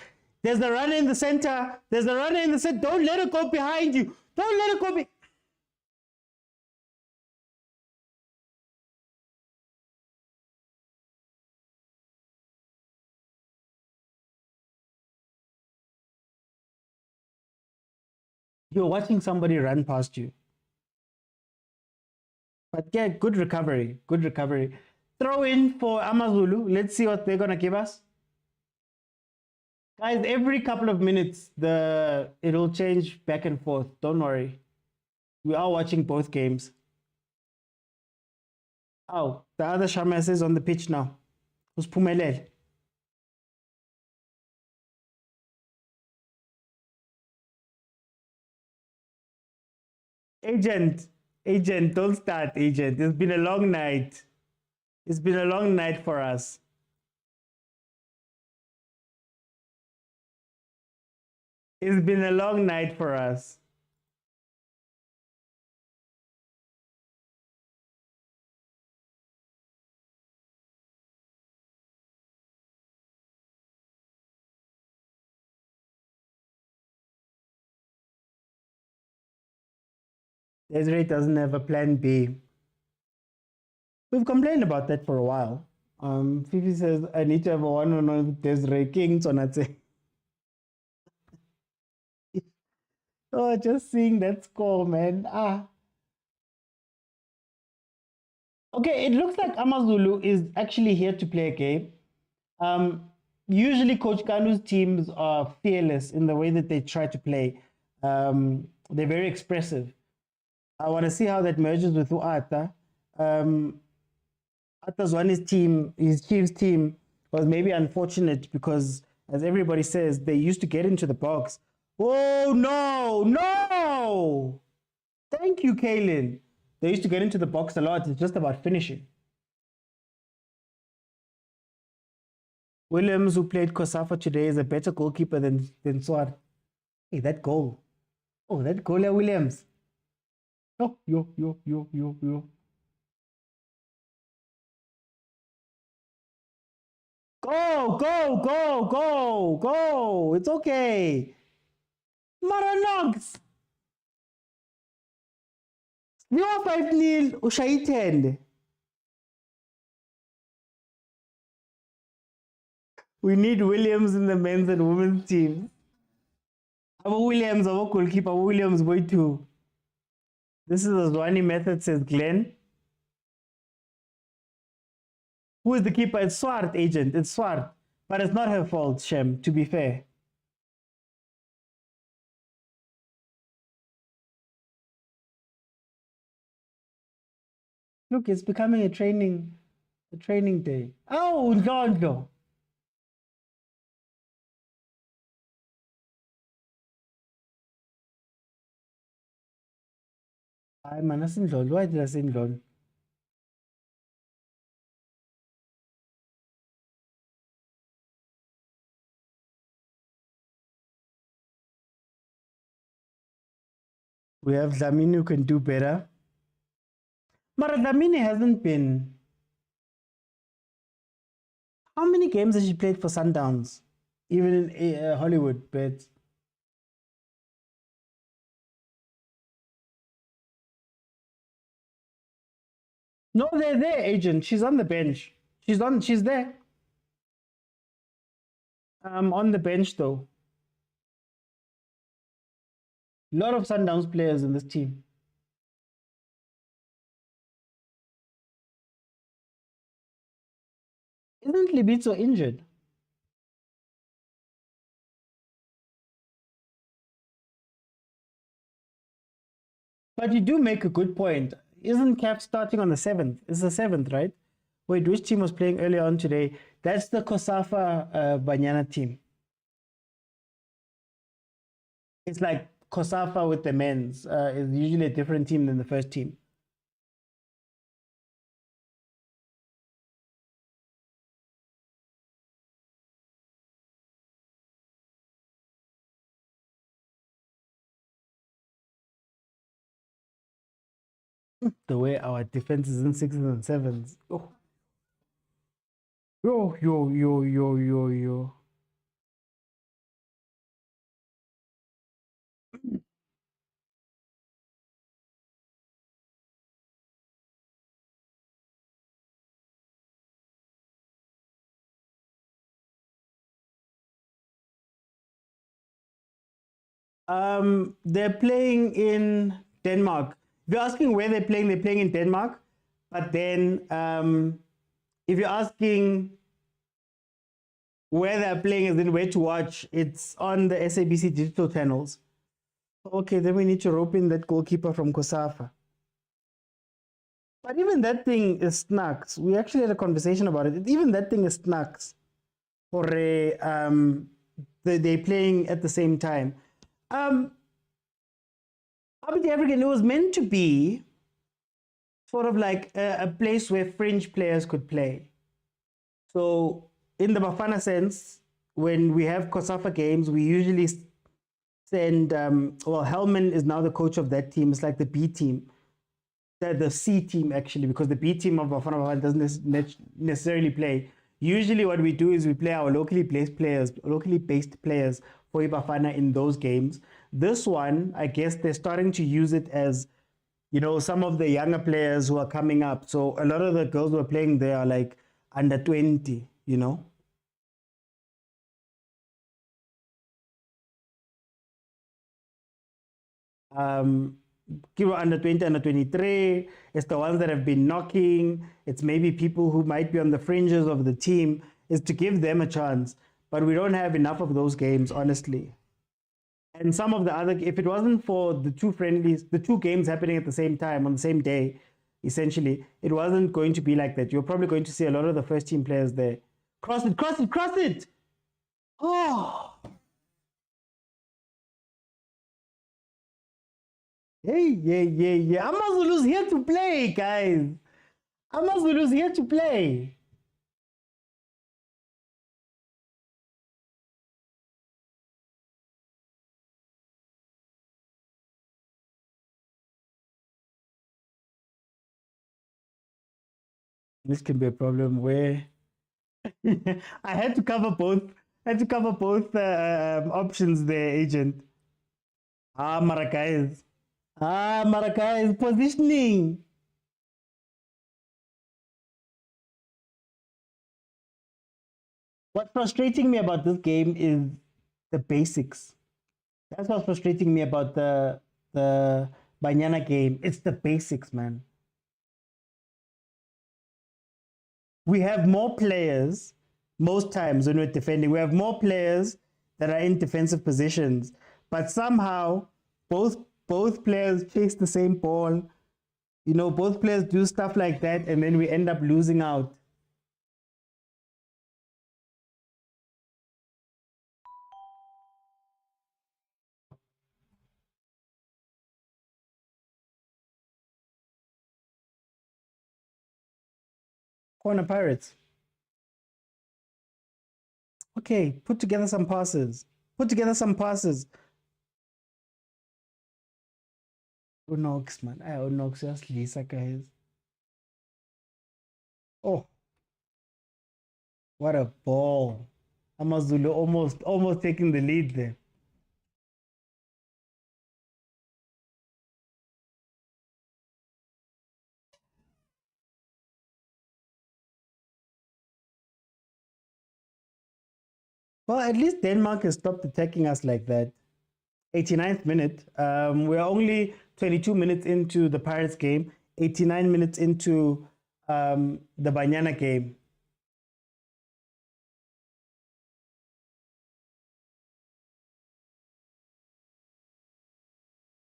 There's the runner in the center. Don't let it go behind you. Don't let it go behind. You're watching somebody run past you. But yeah, good recovery. Throw in for Amazulu. Let's see what they're going to give us. Guys, every couple of minutes, it'll change back and forth. Don't worry. We are watching both games. Oh, the other Shamas is on the pitch now. Who's Pumelel? Agent, don't start, agent. It's been a long night. For us. It's been a long night for us. Desiree doesn't have a plan B. We've complained about that for a while. Fifi says, I need to have a one-on-one with Desiree King. Oh, just seeing that score, man. Okay, it looks like Amazulu is actually here to play a game. Usually Coach Kanu's teams are fearless in the way that they try to play. They're very expressive. I want to see how that merges with Uata. Ata's one, his Chiefs team, was maybe unfortunate because, as everybody says, they used to get into the box. Oh, no! Thank you, Kaylin. They used to get into the box a lot. It's just about finishing. Williams, who played Kosafa today, is a better goalkeeper than Swart. Hey, that goal. Oh, that goal, Williams. Oh, yo. Go. It's okay. Maranox. You are 5-0. Ushayitende. We need Williams in the men's and women's team. Our Williams, our goalkeeper, Williams, boy too. This is a Zwani method, says Glenn. Who is the keeper? It's Swart, agent. It's Swart. But it's not her fault, Shem, to be fair. Look, it's becoming a training day. Oh, no. Hayi man, asindlolo. Why did I say ndlolo? We have Dlamini who can do better. But Dlamini hasn't been. How many games has she played for Sundowns? Even in Hollywood, but. No, they're there, agent. She's on the bench. She's there. On the bench though. A lot of Sundowns players in this team. Isn't Libitzo injured? But you do make a good point. Isn't CAF starting on the 7th? It's the 7th, right? Wait, which team was playing earlier on today? That's the Kosafa Banyana team. It's like Kosafa with the men's. It's usually a different team than the first team. The way our defense is in 6s and 7s. Oh. Yo. They're playing in Denmark. If you're asking where they're playing in Denmark. But then if you're asking where they're playing and then where to watch, it's on the SABC digital channels. Okay, then we need to rope in that goalkeeper from Kosafa. But even that thing is snacks. We actually had a conversation about it. Even that thing is snacks. For they're playing at the same time. The African, it was meant to be sort of like a place where fringe players could play. So in the Bafana sense, when we have Kosafa games, we usually send, Hellman is now the coach of that team. It's like the B team, the C team actually, because the B team of Bafana doesn't necessarily play. Usually what we do is we play our locally based players for Bafana in those games. This one, I guess they're starting to use it as some of the younger players who are coming up. So a lot of the girls who are playing there are like under 20. Um, under 20, under 23. It's the ones that have been knocking. It's maybe people who might be on the fringes of the team, is to give them a chance. But we don't have enough of those games, honestly. And some of the other, if it wasn't for the two friendlies, the two games happening at the same time, on the same day, essentially, it wasn't going to be like that. You're probably going to see a lot of the first team players there. Cross it, cross it, cross it! Oh! Hey. Amazulu's here to play, guys. Amazulu's here to play. This can be a problem where I had to cover both. Options there, agent. Maracay. Maracay positioning. What's frustrating me about this game is the basics. That's what's frustrating me about the Banyana game. It's the basics, man. We have more players most times when we're defending. We have more players that are in defensive positions, but somehow both players chase the same ball. Both players do stuff like that, and then we end up losing out. Corner Pirates. Okay, put together some passes. Unox, man. Unox, just Lisa, guys. Oh, what a ball. Amazulu almost taking the lead there. Well, at least Denmark has stopped attacking us like that. 89th minute. We're only 22 minutes into the Pirates game, 89 minutes into the Banyana game.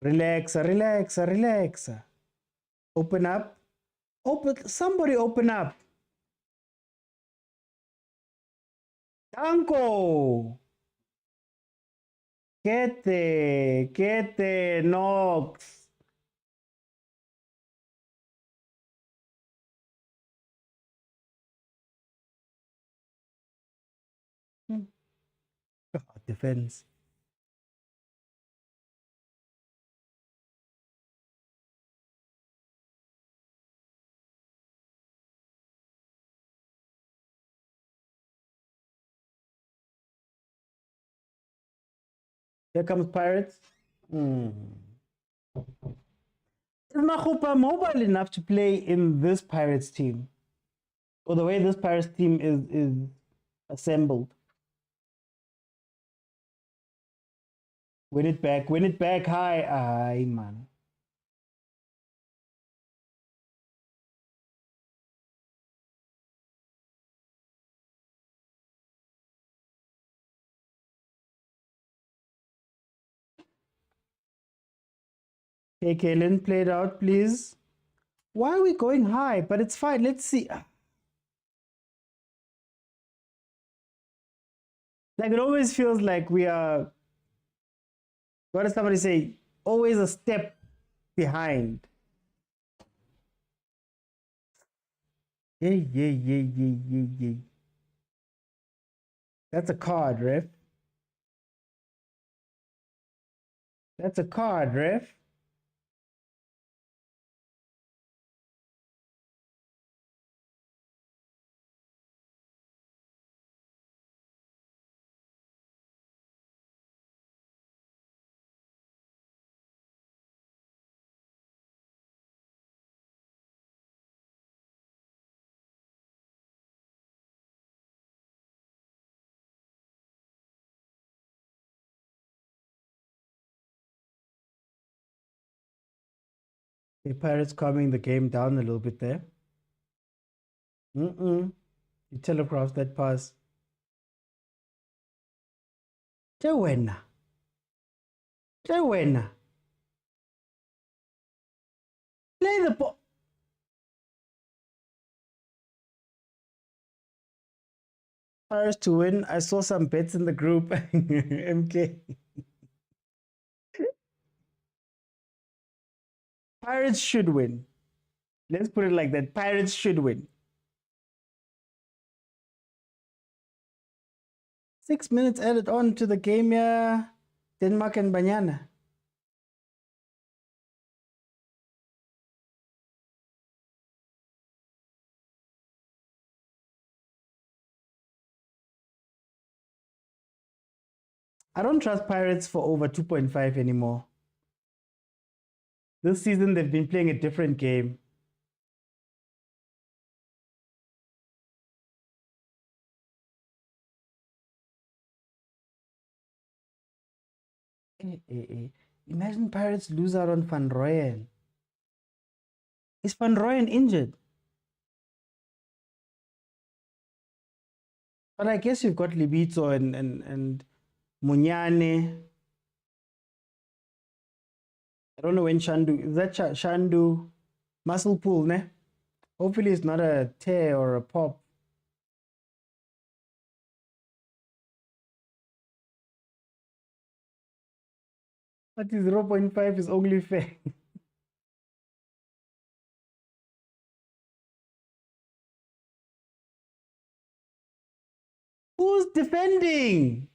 Relax. Open up. Somebody open up. Danko. Kete, Nox. Defense. Here comes Pirates. Is Mahupa mobile enough to play in this Pirates team? Or the way this Pirates team is assembled? Win it back high. Aye, man. Okay, Kalen, play it out, please. Why are we going high? But it's fine. Let's see. Like, it always feels like we are, what does somebody say? Always a step behind. Yeah. That's a card, ref. That's a card, ref. The Pirates calming the game down a little bit there. He telegraphed that pass. Jawena. Play the ball. Pirates to win. I saw some bets in the group. MK. Pirates should win. Let's put it like that. Pirates should win. 6 minutes added on to the game, yeah. Denmark and Banyana. I don't trust Pirates for over 2.5 anymore. This season, they've been playing a different game. Imagine Pirates lose out on Van Rooyen. Is Van Rooyen injured? But I guess you've got Libito and Munyane. I don't know when Shandu, is that Shandu muscle pull, ne? Hopefully it's not a tear or a pop. But 0.5 is only fair. Who's defending?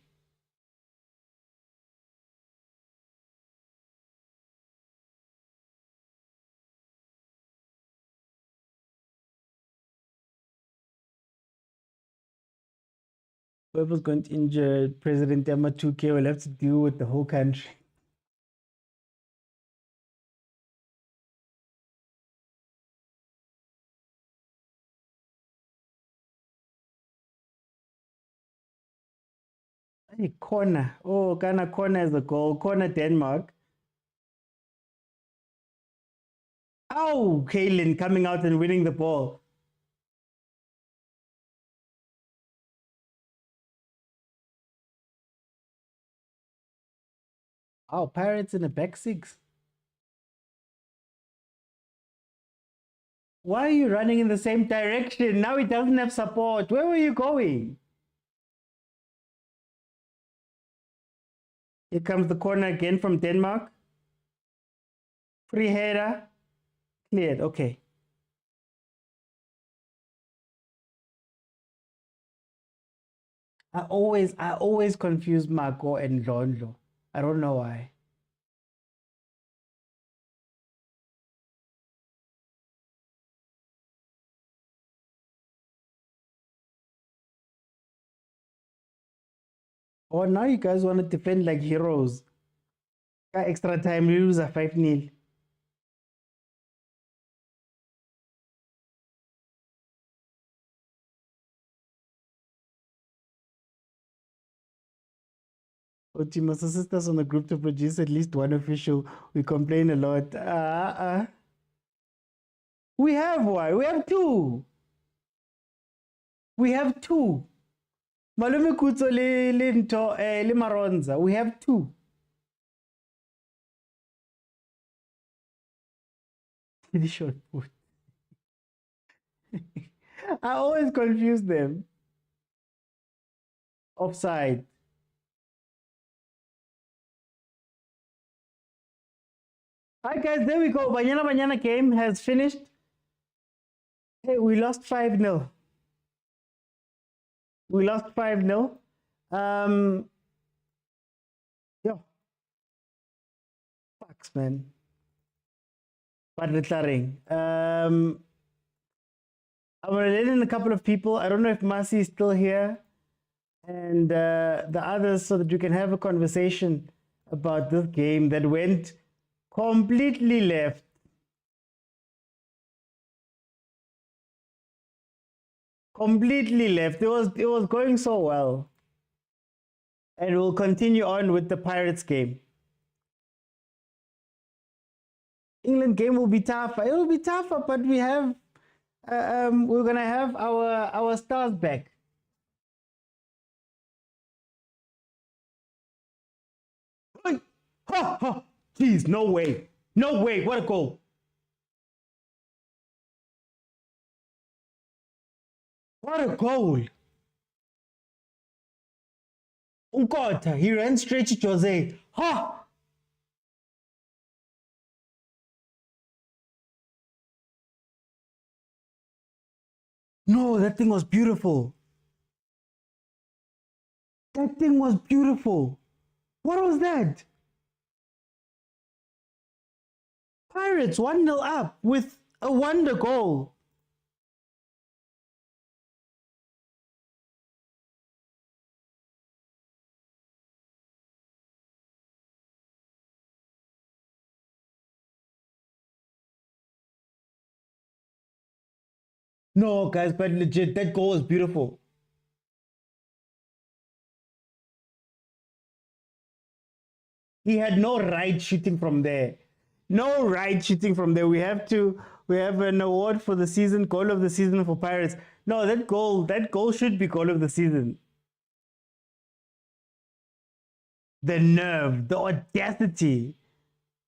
Whoever's going to injure President Yama 2K will have to deal with the whole country. Hey, corner. Oh, Ghana corner is a goal. Corner Denmark. Oh, Kaylin coming out and winning the ball. Oh, Pirates in the back six. Why are you running in the same direction? Now it doesn't have support. Where were you going? Here comes the corner again from Denmark. Free header. Cleared. Okay. I always confuse Marco and Londlo. I don't know why. Oh, now you guys want to defend like heroes. Extra time, we lose a 5-0. Oh, Timos, assist us on the group to produce at least one official. We complain a lot. We have one. We have two. We have two. Malume Kutso le Maronza. We have two. The short put. I always confuse them. Offside. Hi guys, there we go. Banyana game has finished. Hey, we lost 5-0. We lost 5-0. Yo. Fucks, man. But declaring. I'm gonna let in a couple of people. I don't know if Masi is still here. And the others, so that you can have a conversation about this game that went completely left. Completely left. It was going so well. And we'll continue on with the Pirates game. England game will be tougher. It will be tougher, but we're gonna have our stars back. Hey! Ha ha! Jeez, no way, no way! What a goal! What a goal! Unkota, he ran straight to Jose. Ha! No, that thing was beautiful. That thing was beautiful. What was that? Pirates 1-0 up with a wonder goal. No, guys, but legit, that goal was beautiful. He had no right shooting from there. No right shooting from there. We have an award for the season, goal of the season for Pirates. No, that goal should be goal of the season. The nerve, the audacity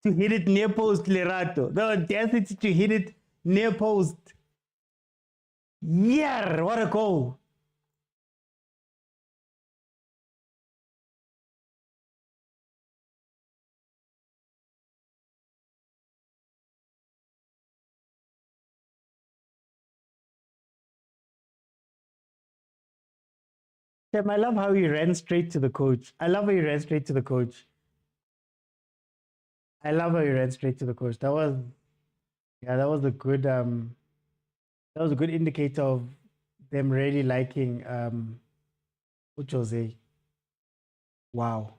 to hit it near post, Lerato. The audacity to hit it near post. Yeah, what a goal. Tim, I love how he ran straight to the coach. I love how he ran straight to the coach. I love how he ran straight to the coach. That was a good indicator of them really liking Jose. Wow.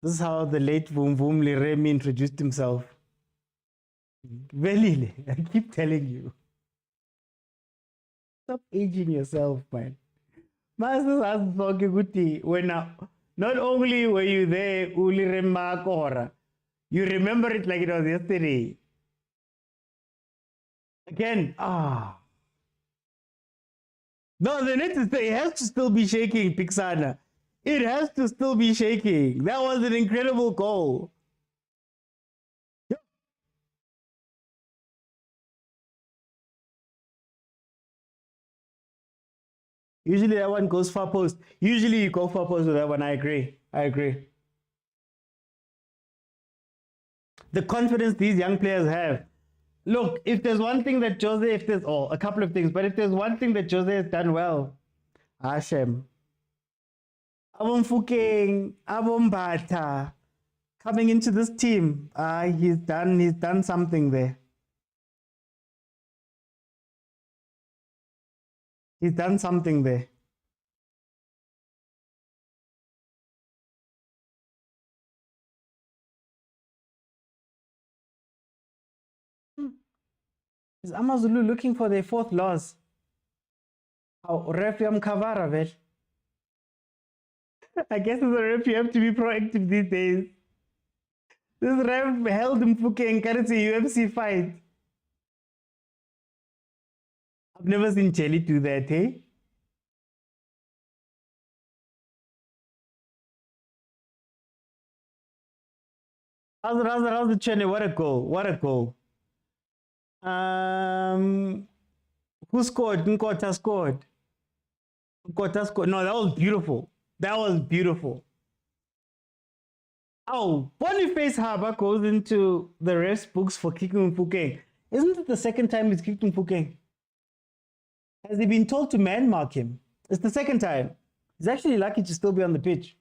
This is how the late Vum Vum Liremi introduced himself. Velile, I keep telling you. Stop aging yourself, man. When not only were you there, Ulirema Kohora, you remember it like it was yesterday. Again, No, the net is there. It has to still be shaking, Pixana. It has to still be shaking. That was an incredible goal. Usually that one goes far post. Usually you go far post with that one. I agree. The confidence these young players have. Look, if there's one thing that Jose, a couple of things, but if there's one thing that Jose has done well, Hashem. Abomfuking, Abombata, coming into this team, he's done something there. He's done something there. Is Amazulu looking for their fourth loss? Ref Kavara, vel. I guess as a ref you have to be proactive these days. This ref held Mfuke and encouraged a UFC fight. I've never seen Jelly do that, eh? How's the Chene? What a goal. Who scored? Nkota scored. No, that was beautiful. Oh, Boniface Harbour goes into the refs' books for kicking Mfukeng. Isn't it the second time he's kicked Mfukeng? Has he been told to man mark him? It's the second time. He's actually lucky to still be on the pitch.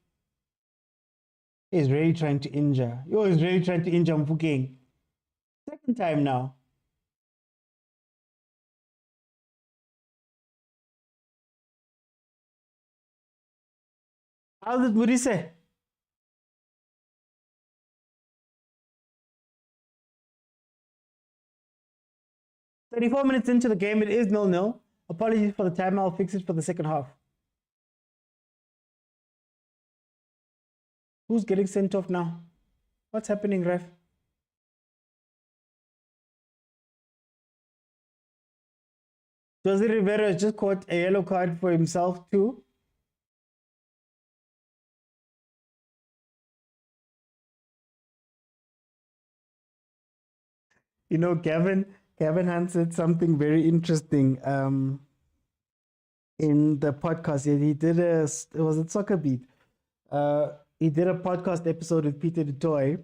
He's really trying to injure. He's really trying to injure Mfukeng. Second time now. How's it, Murise? "34 minutes into the game, it is 0-0. Apologies for the time, I'll fix it for the second half." Who's getting sent off now? What's happening, ref? Jose Rivera has just caught a yellow card for himself too. You know, Gavin Hunt said something very interesting in the podcast. He did was it Soccer Beat? He did a podcast episode with Peter DeToy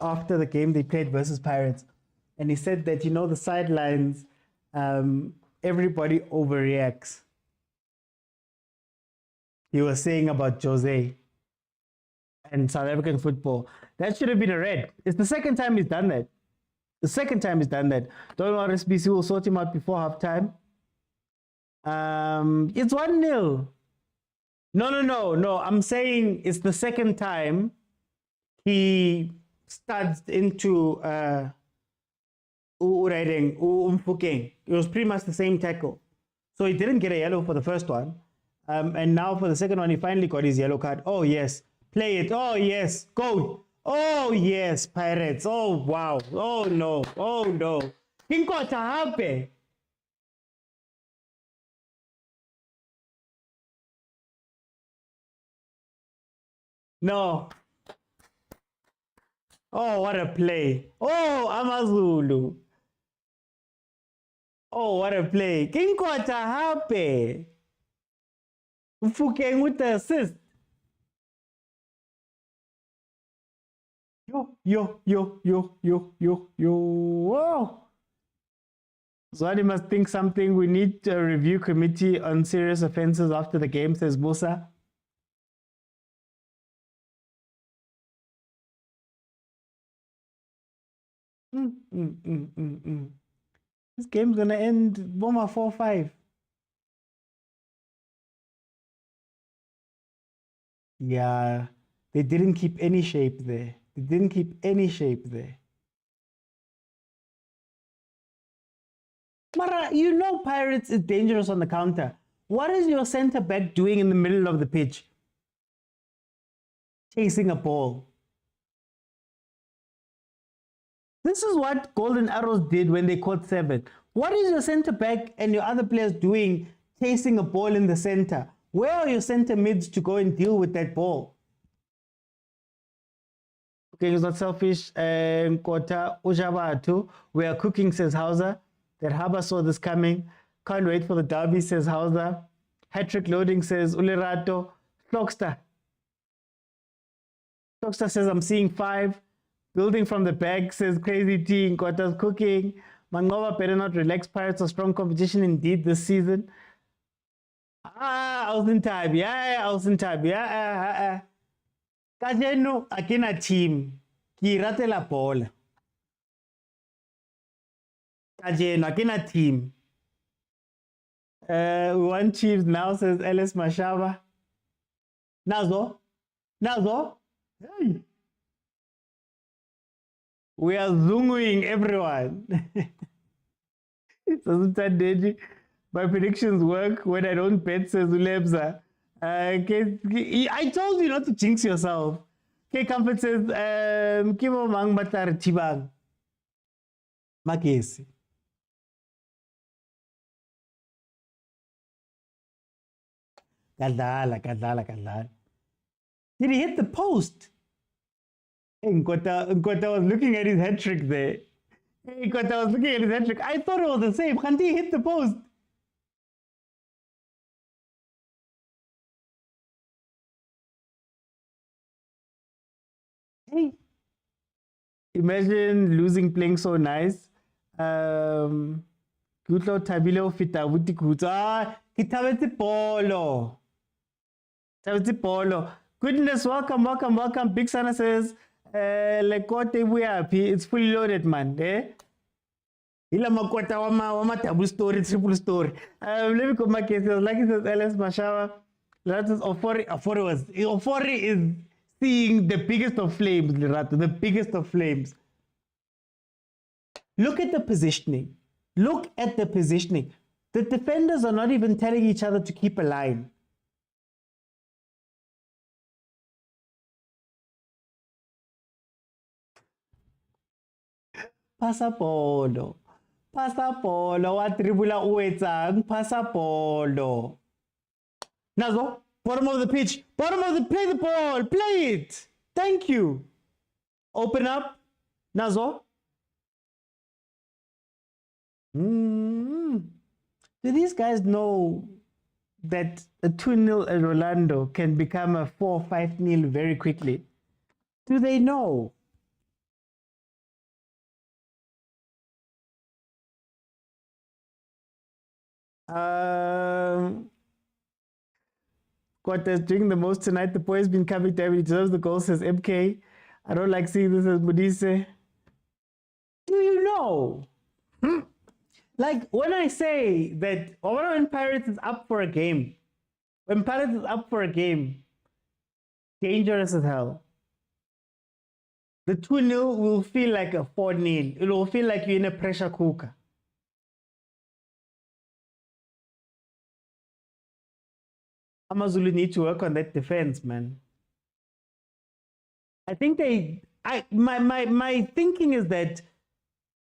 after the game they played versus Pirates. And he said that, you know, the sidelines, everybody overreacts. He was saying about Jose and South African football. That should have been a red. It's the second time he's done that. The second time he's done that. Don't know, RSBC will sort him out before halftime. It's 1-0. No. I'm saying it's the second time he studs into it was pretty much the same tackle. So he didn't get a yellow for the first one. And now for the second one, he finally got his yellow card. Oh, yes. Play it. Oh, yes. Go. Oh, yes, Pirates. Oh, wow. Oh, no. Oh, no. Kinkota hape. No. Oh, what a play. Oh, Amazulu. Oh, what a play. Kinkota hape. Ufukeng with the assist. Yo. Whoa. Zwadi must think something. We need a review committee on serious offenses after the game, says Musa. This game's gonna end Boma 4-5. Yeah, they didn't keep any shape there. Mara, you know Pirates is dangerous on the counter. What is your center back doing in the middle of the pitch? Chasing a ball. This is what Golden Arrows did when they caught 7. What is your center back and your other players doing chasing a ball in the center? Where are your center mids to go and deal with that ball? Okay, he's not selfish. Kota Ujabatu. We are cooking, says Hauser. That Haba saw this coming. Can't wait for the derby, says Hauser. Hat-trick loading, says Ulirato. Flockster says, I'm seeing 5. Building from the back, says Crazy T. Kota's cooking. Mangova better not relax. Pirates are strong competition indeed this season. I was in time. Kajeno, akina team. Ki rate la bola. Kajeno, akina team. We want Chiefs now, says Ellis Mashaba. Nazo. Hey. We are zooming everyone. My predictions work when I don't bet, says Ulebza. I told you not to jinx yourself. K Comfort says, Kimo Mang Batar Tibang. Makesi. Kadala. Did he hit the post? Nkota was looking at his hat trick there. Nkota was looking at his hat trick. I thought it was the same. Khanti hit the post. Hey. Imagine losing playing so nice. Gutlo Tabilo Fita Wutikuta. Kitabeti Polo. Goodness, welcome. Big Sana says, Lekote, we are happy. It's fully loaded, man. Ila makwata wama double story, triple story. Let me come back here. Like it says LS Mashawa. That is Ofori is seeing the biggest of flames, Lirato. The biggest of flames. Look at the positioning. The defenders are not even telling each other to keep a line. Pasa polo. Pasapolo, what tribula uetsang, pasapolo. Nazo, bottom of the pitch, play the ball, play it. Thank you. Open up, Nazo. Do these guys know that a 2-0 at Orlando can become a 4-5-0 very quickly? Do they know? Quarters doing the most tonight. The boy's been coming to every. He deserves the goal, says MK. I don't like seeing this as Modise. Do you know? Like when I say that when Pirates is up for a game, dangerous as hell. The 2-0 will feel like a 4-0. It will feel like you're in a pressure cooker. Amazulu need to work on that defense, man. I think my thinking is that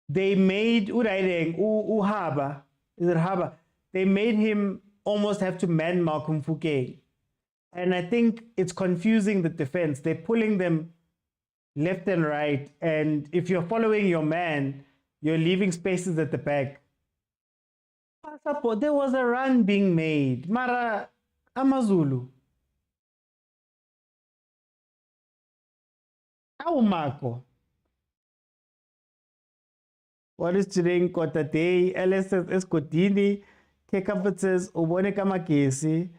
they made Uhaba, is it Haba? They made him almost have to man mark Mfukeng. And I think it's confusing the defense. They're pulling them left and right. And if you're following your man, you're leaving spaces at the back. There was a run being made. Mara Amazulu. Marco. What is today in Kota Day? LSS Escotini. Kekapet says, Obone Kamakesi.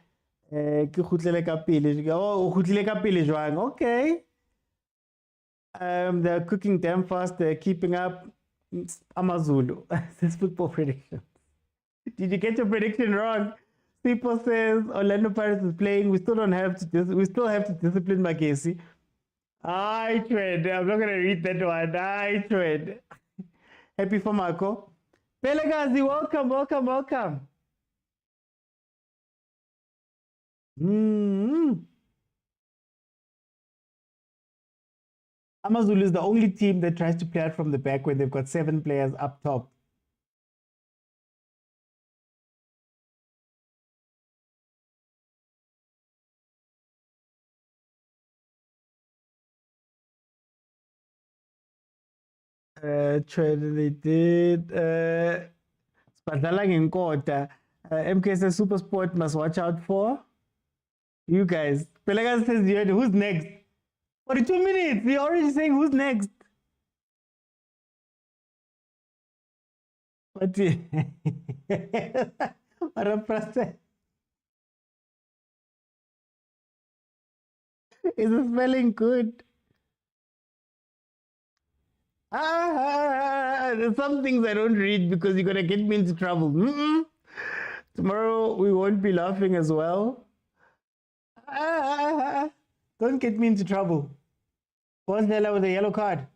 Okay. They're cooking damn fast. They're keeping up. Amazulu. This football prediction. Did you get your prediction wrong? People says Orlando Pirates is playing. We still have to discipline Makesi. I trade. I'm not gonna read that one. I trade. Happy for Marco. Pelagazi, welcome. Amazulu is the only team that tries to play out from the back when they've got 7 players up top. They did. Spadala Kota. MK says Supersport must watch out for you guys. Pelagas says, who's next? 42 minutes. We're already saying who's next. What? What a process. Is the spelling good? There's some things I don't read because you're gonna get me into trouble. Tomorrow we won't be laughing as well. Don't get me into trouble. What's Nella with a yellow card?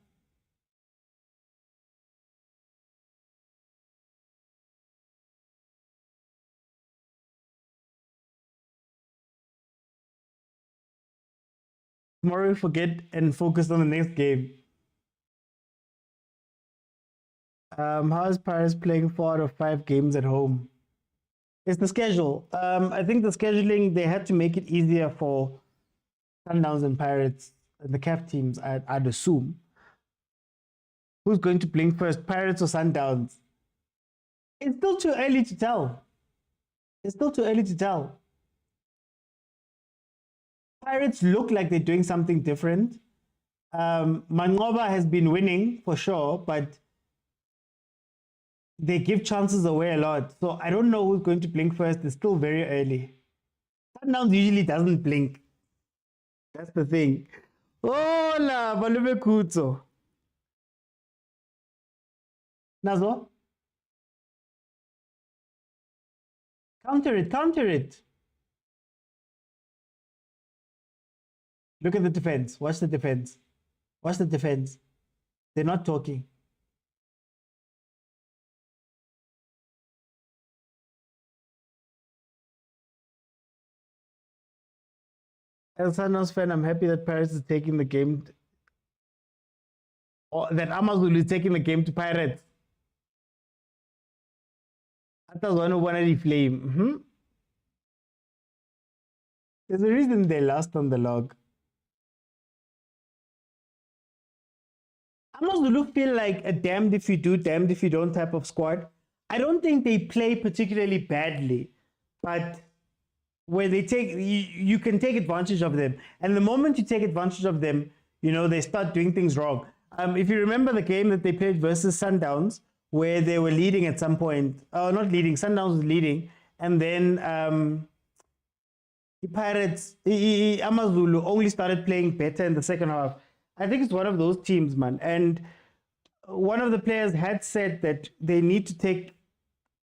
Tomorrow we forget and focus on the next game. How is Paris playing 4 out of 5 games at home? It's the schedule. I think the scheduling, they had to make it easier for Sundowns and Pirates, the CAF teams, I'd assume. Who's going to blink first, Pirates or Sundowns? It's still too early to tell. Pirates look like they're doing something different. Mangoba has been winning for sure, but they give chances away a lot. So I don't know who's going to blink first. It's still very early. Sundowns usually doesn't blink. That's the thing. Hola, Balube Kutso. Nazo? Counter it. Look at the defense. Watch the defense. They're not talking. As a Sundowns fan, I'm happy that Paris is taking the game, or that Amazulu is taking the game to Pirates. I thought one of the flame. There's a reason they lost on the log. Amazulu feel like a damned if you do, damned if you don't type of squad. I don't think they play particularly badly, but where they take, you can take advantage of them. And the moment you take advantage of them, they start doing things wrong. If you remember the game that they played versus Sundowns, where they were leading at some point, not leading, Sundowns was leading, and then the Pirates, Amazulu only started playing better in the second half. I think it's one of those teams, man. And one of the players had said that they need to take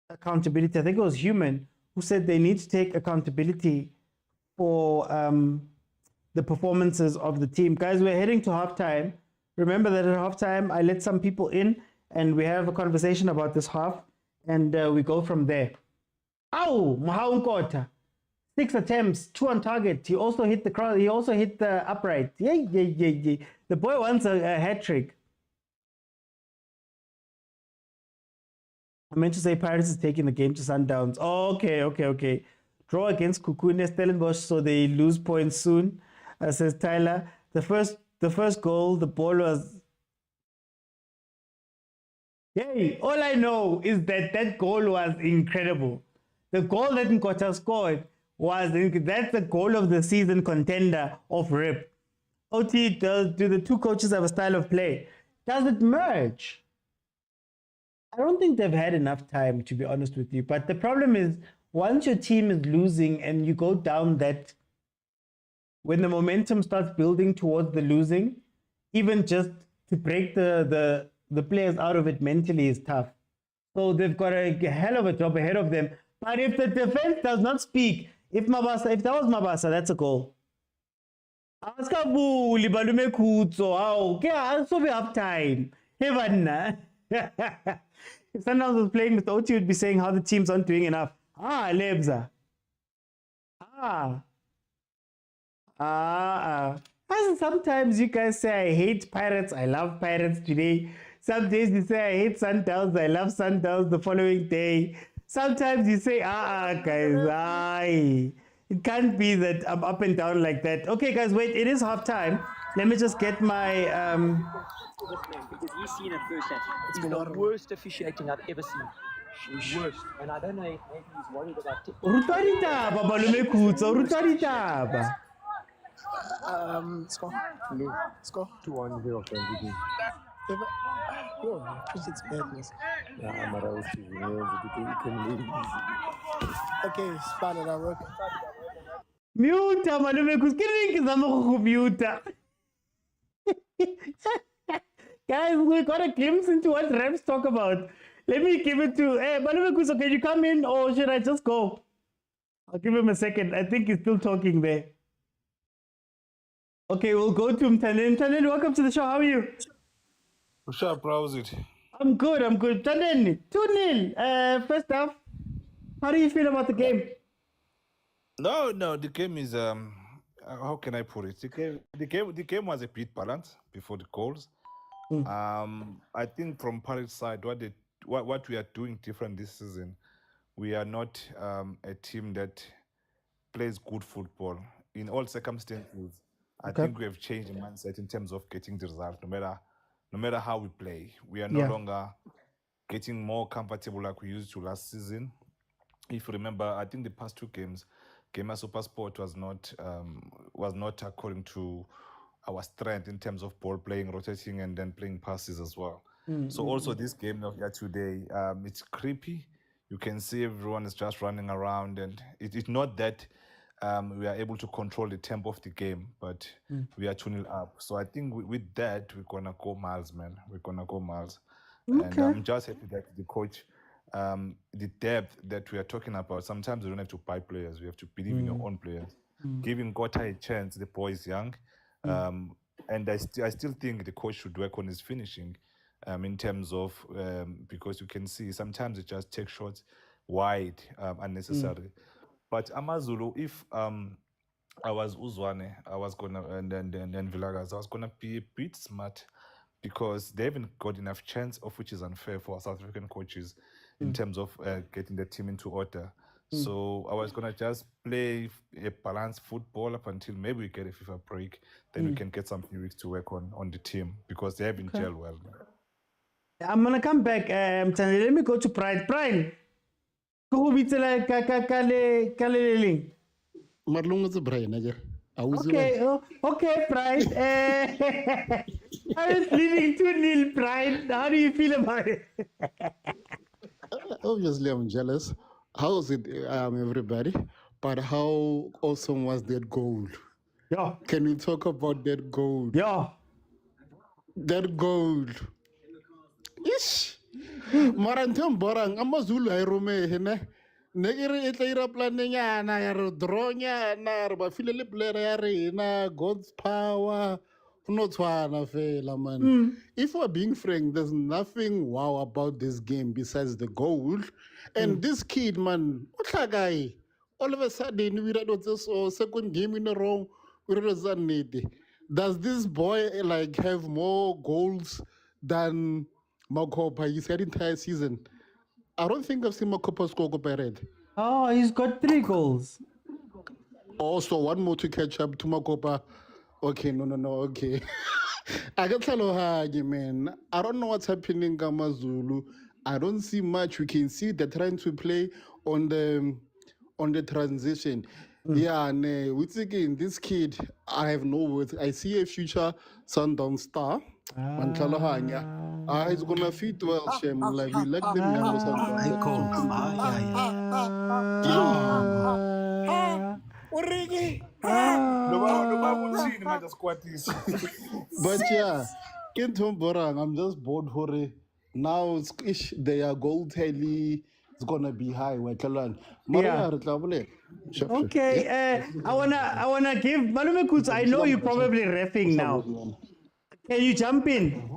accountability. I think it was Human who said they need to take accountability for the performances of the team. Guys, we're heading to halftime. Remember that at halftime, I let some people in and we have a conversation about this half and we go from there. Ow, Motaung CAF. 6 attempts, 2 on target. He also hit the cross. He also hit the upright. Yeah. The boy wants a hat trick. I meant to say Pirates is taking the game to Sundowns. Oh, okay. Draw against Kukune Stellenbosch, so they lose points soon, says Tyler. The first goal, the ball was. Hey, all I know is that goal was incredible. The goal that Nkota scored that's the goal of the season contender of RIP. OT, do the two coaches have a style of play? Does it merge? I don't think they've had enough time, to be honest with you. But the problem is, once your team is losing and you go down that, when the momentum starts building towards the losing, even just to break the players out of it mentally is tough. So they've got a hell of a job ahead of them. But if the defense does not speak, if that was Mabasa, that's a goal. Askabuli balume khutso how ke also be half time. Heaven. If Sundowns was playing with OT, would be saying how the teams aren't doing enough. Lebza. Sometimes you guys say I hate Pirates, I love Pirates today. Some days you say I hate Sundowns, I love Sundowns the following day. Sometimes you say, guys, it can't be that I'm up and down like that. Okay, guys, wait, it is half time. Let me just get my... Because he's seen it firsthand. It's been the worst officiating I've ever seen. Worst. And I don't know if maybe he's worried about it. Score. 2-1 here. It's badness. Yeah, marawa. Okay, spot it. I work. Mute, malume kuskiri mute. Guys, we got a glimpse into what refs talk about. Let me give it to... Hey, malume Kuso, can you come in or should I just go? I'll give him a second. I think he's still talking there. Okay, we'll go to him. Tanden, welcome to the show. How are you? What's up, bro? How's it? I'm good. Tanden, 2-0. First half, how do you feel about the game? No, the game is how can I put it? The game was a bit balanced before the goals. I think from Pirates side, what we are doing different this season, we are not a team that plays good football in all circumstances. I think we have changed the mindset in terms of getting the result. No matter how we play, we are no longer getting more comfortable like we used to last season. If you remember, I think the past 2 games, Gamer Super Sport was not according to our strength in terms of ball playing, rotating, and then playing passes as well. So also this game of today, it's creepy. You can see everyone is just running around, and it's not that we are able to control the tempo of the game, but we are 2-0 up. So I think with that, we're gonna go miles, man. We're gonna go miles. And I'm just happy that the coach, the depth that we are talking about, sometimes you don't have to buy players. You have to believe in your own players. Giving Gota a chance, the boy is young. And I still think the coach should work on his finishing in terms of, because you can see sometimes it just takes shots wide unnecessarily. But Amazulu, if I was Uzwane, I was gonna, and then Villagas, I was gonna be a bit smart because they haven't got enough chance, of which is unfair for South African coaches in terms of getting the team into order. So I was going to just play a balanced football up until maybe we get a FIFA break. Then we can get some few weeks to work on the team because they haven't gelled well. I'm going to come back. Let me go to Pride. Pride. Okay, Pride. I was leading 2-0, Pride. How do you feel about it? Obviously, I'm jealous. How is it, everybody? But how awesome was that goal? Yeah. Can we talk about that goal? Yeah. That goal. Ish. Marantam borang Amazulu Rome hene. Negiri itira planenya na yaro dronya na ba filele player na God's power. Not fela man. If we're being frank, there's nothing wow about this game besides the goal. And this kid, man, what that guy? All of a sudden, we read this second game in a row. We read does this boy like have more goals than Makopa? He said entire season. I don't think I've seen Makopa score red. Oh, he's got 3 goals. Also, one more to catch up to Makopa. Okay, no, okay. I got man. I don't know what's happening in Amazulu. I don't see much. We can see they're trying to play on the transition. Yeah, and with again, this kid, I have no words. I see a future Sundowns star. He's gonna fit well, Shem. Like we like them young But yeah, I'm just bored for it. Now their goal tally is gonna be high. Yeah. Okay, I wanna give Malume Kuts, I know you're probably reffing now. Can you jump in?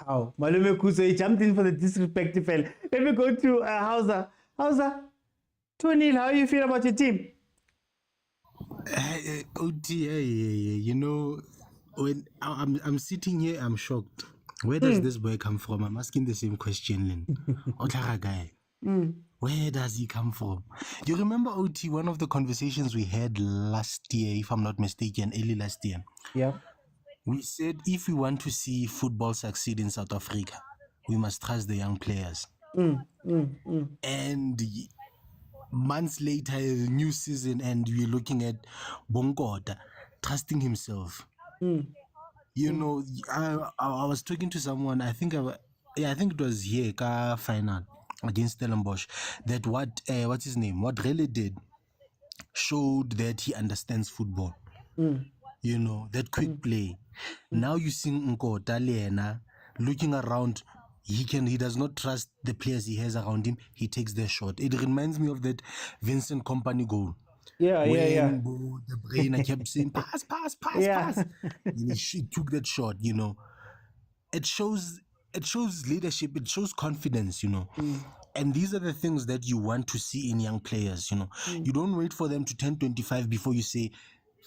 Oh, Malume Kuts, he jumped in for the disrespectful fella. Let me go to Hausa. Hausa, 2-0, how do you feel about your team? OTA, you know, when I'm sitting here, I'm shocked. Where does this boy come from? I'm asking the same question, Lynn. Otara guy. Where does he come from? You remember, OT, one of the conversations we had last year, if I'm not mistaken, early last year? Yeah. We said if we want to see football succeed in South Africa, we must trust the young players. And months later, new season, and we're looking at Bongota trusting himself. You know, I was talking to someone, I think it was here, CAF final against Stellenbosch, that what's his name? What really did showed that he understands football. You know, that quick play. Now you see Nkota Lena looking around, he does not trust the players he has around him, he takes their shot. It reminds me of that Vincent Kompany goal. Yeah. The brain, I kept saying, pass. And he took that shot, you know. It shows leadership, it shows confidence, you know. And these are the things that you want to see in young players, you know. You don't wait for them to turn 25 before you say,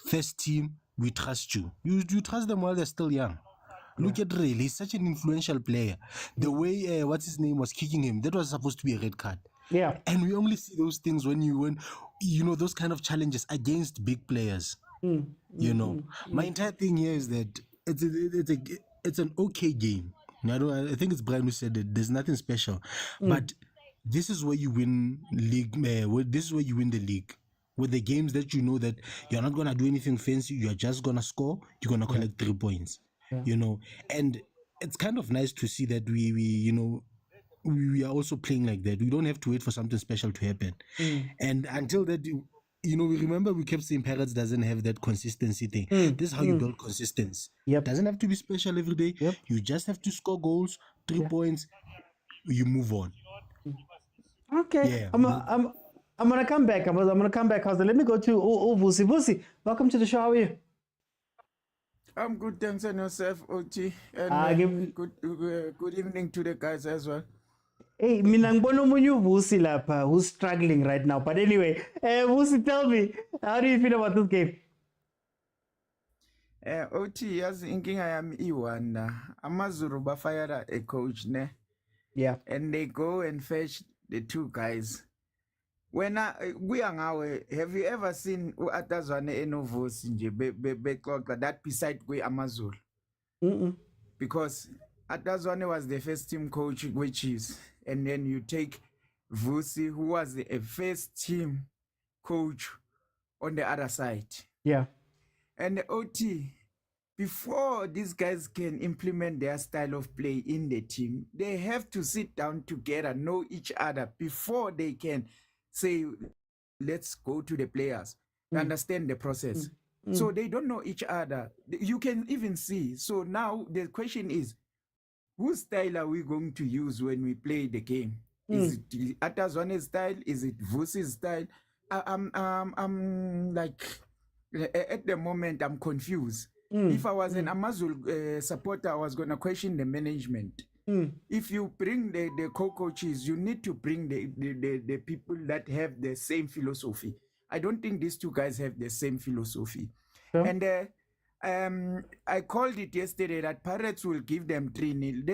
first team, we trust you. You trust them while they're still young. Look at Ray, he's such an influential player. The way, what's his name, was kicking him, that was supposed to be a red card. Yeah. And we only see those things when you know, those kind of challenges against big players. You know, my entire thing here is that it's an okay game. I think it's Brian who said it. There's nothing special, but this is where you win league. This is where you win the league. With the games that you know that you're not gonna do anything fancy, you're just gonna score. You're gonna collect 3 points. You know, and it's kind of nice to see that we are also playing like that. We don't have to wait for something special to happen. And until that, you know, we remember we kept saying Pirates doesn't have that consistency thing. This is how you build consistency. Doesn't have to be special every day. You just have to score goals, 3 points, you move on. Okay. I'm gonna come back. I'm gonna come back. Let me go to Vusi. Vusi, welcome to the show. How are you? I'm good, thanks, and yourself, OT. And good evening to the guys as well. Hey, minangbono munyu Vusi lapa, who's struggling right now. But anyway, Vusi, tell me, how do you feel about this game? OT yazi inkinga yami i-one. Amazulu bafire a coach ne. Yeah. And they go and fetch the two guys. When have you ever seen Atazwane Enovosi nje that beside Amazulu? Because Atazwane was the first team coach with Chiefs, and then you take Vusi, who was the first team coach on the other side. Yeah. And the OT, before these guys can implement their style of play in the team, they have to sit down together, know each other before they can say, let's go to the players, understand the process. So they don't know each other. You can even see. So now the question is, whose style are we going to use when we play the game? Is it Atazwane's style? Is it Vusi's style? I'm like, at the moment, I'm confused. If I was an Amazulu supporter, I was going to question the management. If you bring the co-coaches, you need to bring the people that have the same philosophy. I don't think these two guys have the same philosophy. And I called it yesterday that Pirates will give them 3-0.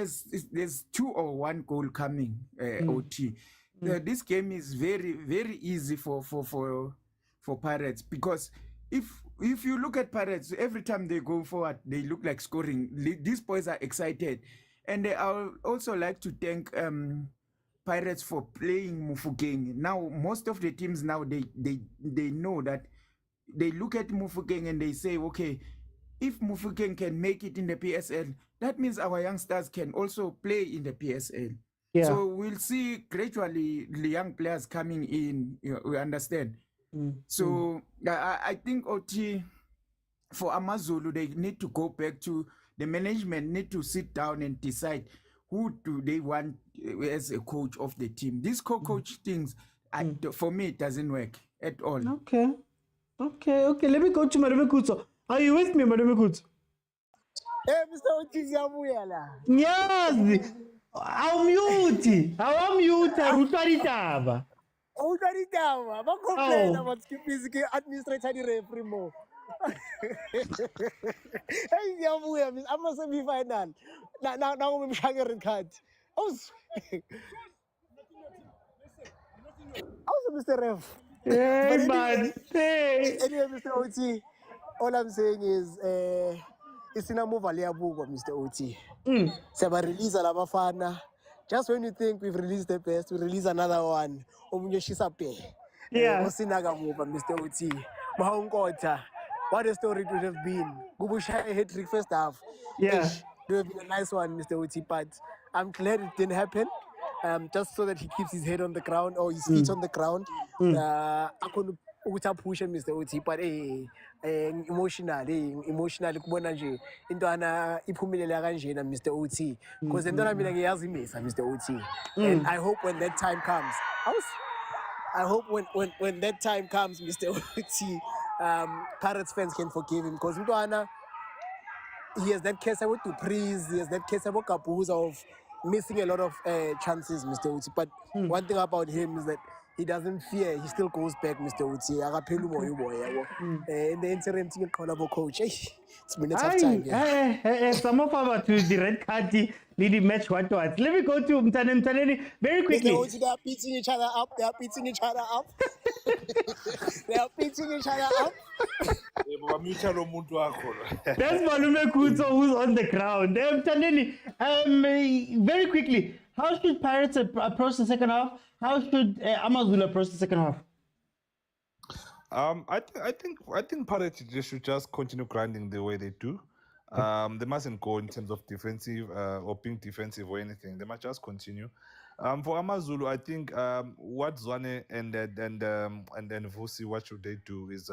There's 2 or 1 goal coming, OT. This game is very, very easy for Pirates, because if you look at Pirates, every time they go forward, they look like scoring. These boys are excited. And I would also like to thank Pirates for playing Mufukeng. Now, most of the teams now, they know that they look at Mufukeng and they say, okay, if Mufukeng can make it in the PSL, that means our youngsters can also play in the PSL. Yeah. So we'll see gradually the young players coming in, we understand. So I think OT, for Amazulu, they need to go back to the management, need to sit down and decide who do they want as a coach of the team. These co-coach things, for me, it doesn't work at all. Okay. Let me go to Madame Kutso. Are you with me, Madame Kutso? Hey, Mr. Otiziyabuyela. Yes. I'm mute. Rutari taba. Utari taba. Ba complain about skipping administrator di referee mo. Hey, Ziyabuya, I'm a semi-final. Now I'm a red card. Also, Mr. Ref. Hey, man. Hey. Anyway, Mr. OT, all I'm saying is, it's in a move Mr. OT. Seba release a bafana. Just when you think we've released the best, we release another one. Yeah. Osinaga move, Mr. OT. Mahongkota. What a story it would have been. Gubusha a hat-trick first half. Yeah. It would have been a nice one, Mr. OT, but I'm glad it didn't happen. Just so that he keeps his head on the ground or his feet on the ground. I couldn't push him, Mr. OT, but emotionally, kubona nje into ana iphumelele kanje na Mr. OT, because into mina ngiyazimisa Mr. OT, and I hope when that time comes, when that time comes, Mr. OT, Pirates fans can forgive him, because into ana he has that case about to praise, he has that case about Kapuza of missing a lot of chances, Mr. Uti. But one thing about him is that he doesn't fear, he still goes back, Mr. Uti. In the interim team callable coach. It's been a tough time. Some of our to the red card leading match what. Let me go to Mtane very quickly. Mr. Uti, they are beating each other up. They are beating each other up. That's Malume Kuto who's on the ground. Very quickly, how should Pirates approach the second half? How should Amazulu approach the second half? I think Pirates should just continue grinding the way they do. They mustn't go in terms of defensive or being defensive or anything. They must just continue. For Amazulu, I think what Zwane and then Vusi, what should they do is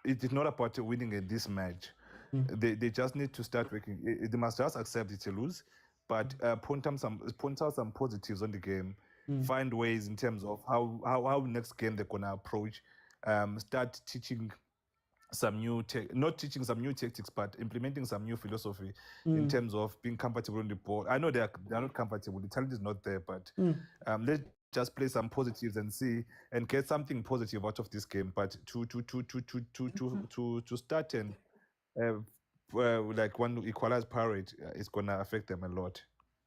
it is not about winning in this match. They just need to start working. They must just accept it to lose, but point out some positives on the game. Find ways in terms of how next game they're gonna approach. Start teaching some new not teaching some new tactics, but implementing some new philosophy in terms of being comfortable on the ball. I know they're not comfortable. The talent is not there, but let's just play some positives and see and get something positive out of this game. But to start and like when equalize Pirate, it's gonna affect them a lot.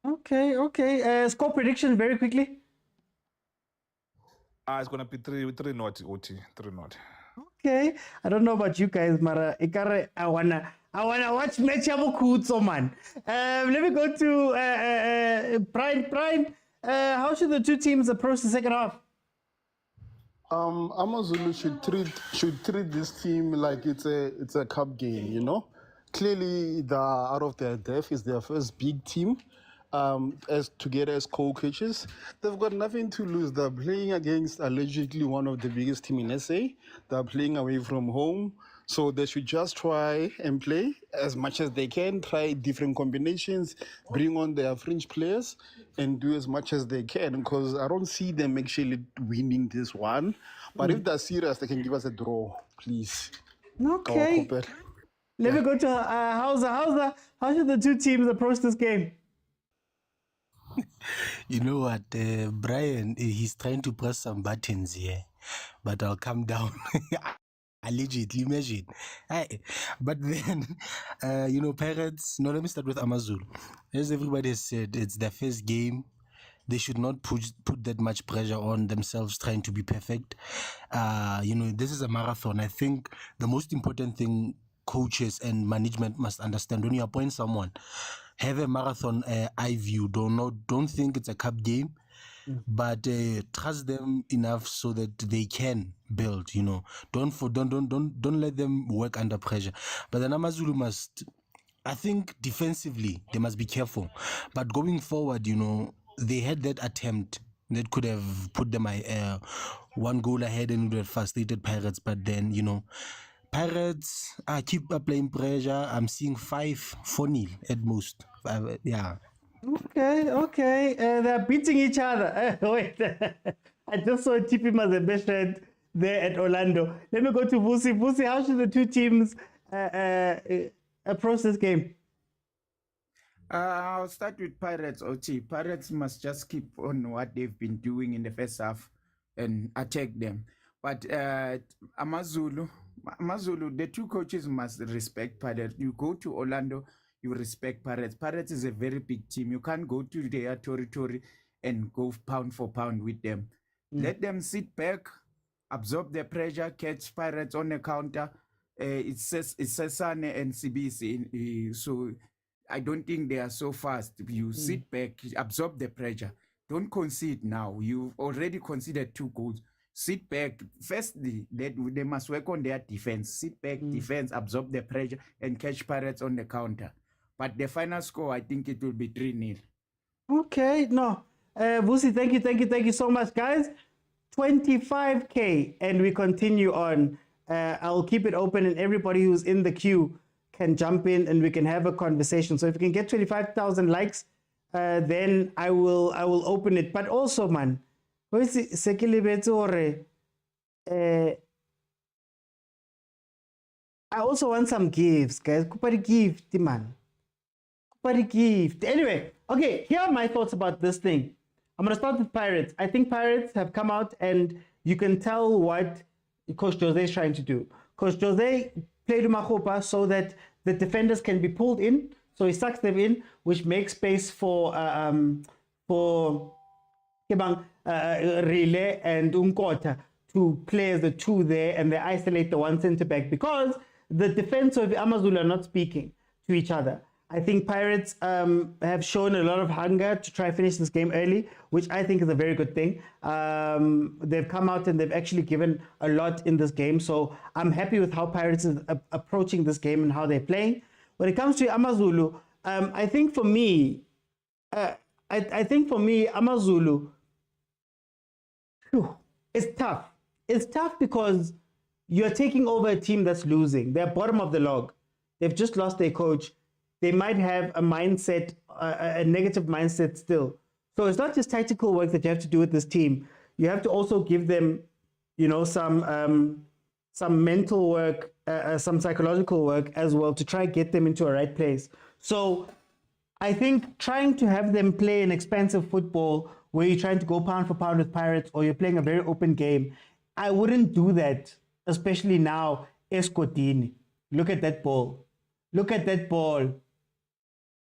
Okay. Score prediction very quickly. It's gonna be 3-0 OT 3-0. Okay, I don't know about you guys, Mara. I wanna watch match Kutso, man. Let me go to Brian. How should the two teams approach the second half? Amazulu should treat this team like it's a cup game, you know. Clearly, out of their depth is their first big team. As together as co-coaches, they've got nothing to lose. They're playing against allegedly one of the biggest team in SA. They're playing away from home, so they should just try and play as much as they can. Try different combinations, bring on their fringe players, and do as much as they can. Because I don't see them actually winning this one. But if they're serious, they can give us a draw, please. Okay. Let me go to Hausa. How should the two teams approach this game? You know what, Brian, he's trying to press some buttons here, but I'll calm down. Allegedly, imagine. But then, Pirates, let me start with Amazulu. As everybody has said, it's their first game. They should not put that much pressure on themselves trying to be perfect. This is a marathon. I think the most important thing coaches and management must understand when you appoint someone, have a marathon eye view. Don't think it's a cup game, but trust them enough so that they can build. Don't let them work under pressure. But then Amazulu must, I think, defensively they must be careful. But going forward, they had that attempt that could have put them one goal ahead and would have frustrated Pirates. But then Pirates keep applying pressure. I'm seeing 5-4-0 at most. Yeah. Okay. They're beating each other. Wait. I just saw TP Mazembe shirt there at Orlando. Let me go to Vusi. Vusi, how should the two teams approach this game? I'll start with Pirates, OT. Pirates must just keep on what they've been doing in the first half and attack them. But Amazulu, the two coaches must respect Pirates. You go to Orlando, you respect Pirates. Pirates is a very big team. You can't go to their territory and go pound for pound with them. Let them sit back, absorb the pressure, catch Pirates on the counter. It's Sesane and CBC. So I don't think they are so fast. You sit back, absorb the pressure. Don't concede now. You've already conceded 2 goals. Sit back. Firstly, they must work on their defense. Sit back, defense, absorb the pressure, and catch Pirates on the counter. But the final score, I think it will be 3-0. Okay, no. Vusi, thank you so much, guys. 25K, and we continue on. I'll keep it open, and everybody who's in the queue can jump in, and we can have a conversation. So if you can get 25,000 likes, then I will open it. But also, man, I also want some gifts, guys. Kupari gift, man. Kupari gift. Anyway, okay, here are my thoughts about this thing. I'm going to start with Pirates. I think Pirates have come out, and you can tell what Coach Jose is trying to do. Coach Jose played Umahopa so that the defenders can be pulled in. So he sucks them in, which makes space for Relay and Umkota to play as the two there, and they isolate the one centre back because the defense of Amazulu are not speaking to each other. I think Pirates have shown a lot of hunger to try and finish this game early, which I think is a very good thing. They've come out and they've actually given a lot in this game. So I'm happy with how Pirates is approaching this game and how they're playing. When it comes to Amazulu, I think for me, Amazulu, it's tough. It's tough because you're taking over a team that's losing. They're bottom of the log. They've just lost their coach. They might have a mindset, a negative mindset still. So it's not just tactical work that you have to do with this team. You have to also give them, some mental work, some psychological work as well to try and get them into a right place. So I think trying to have them play an expansive football where you're trying to go pound for pound with Pirates or you're playing a very open game, I wouldn't do that, especially now, Escotini. Look at that ball. Look at that ball.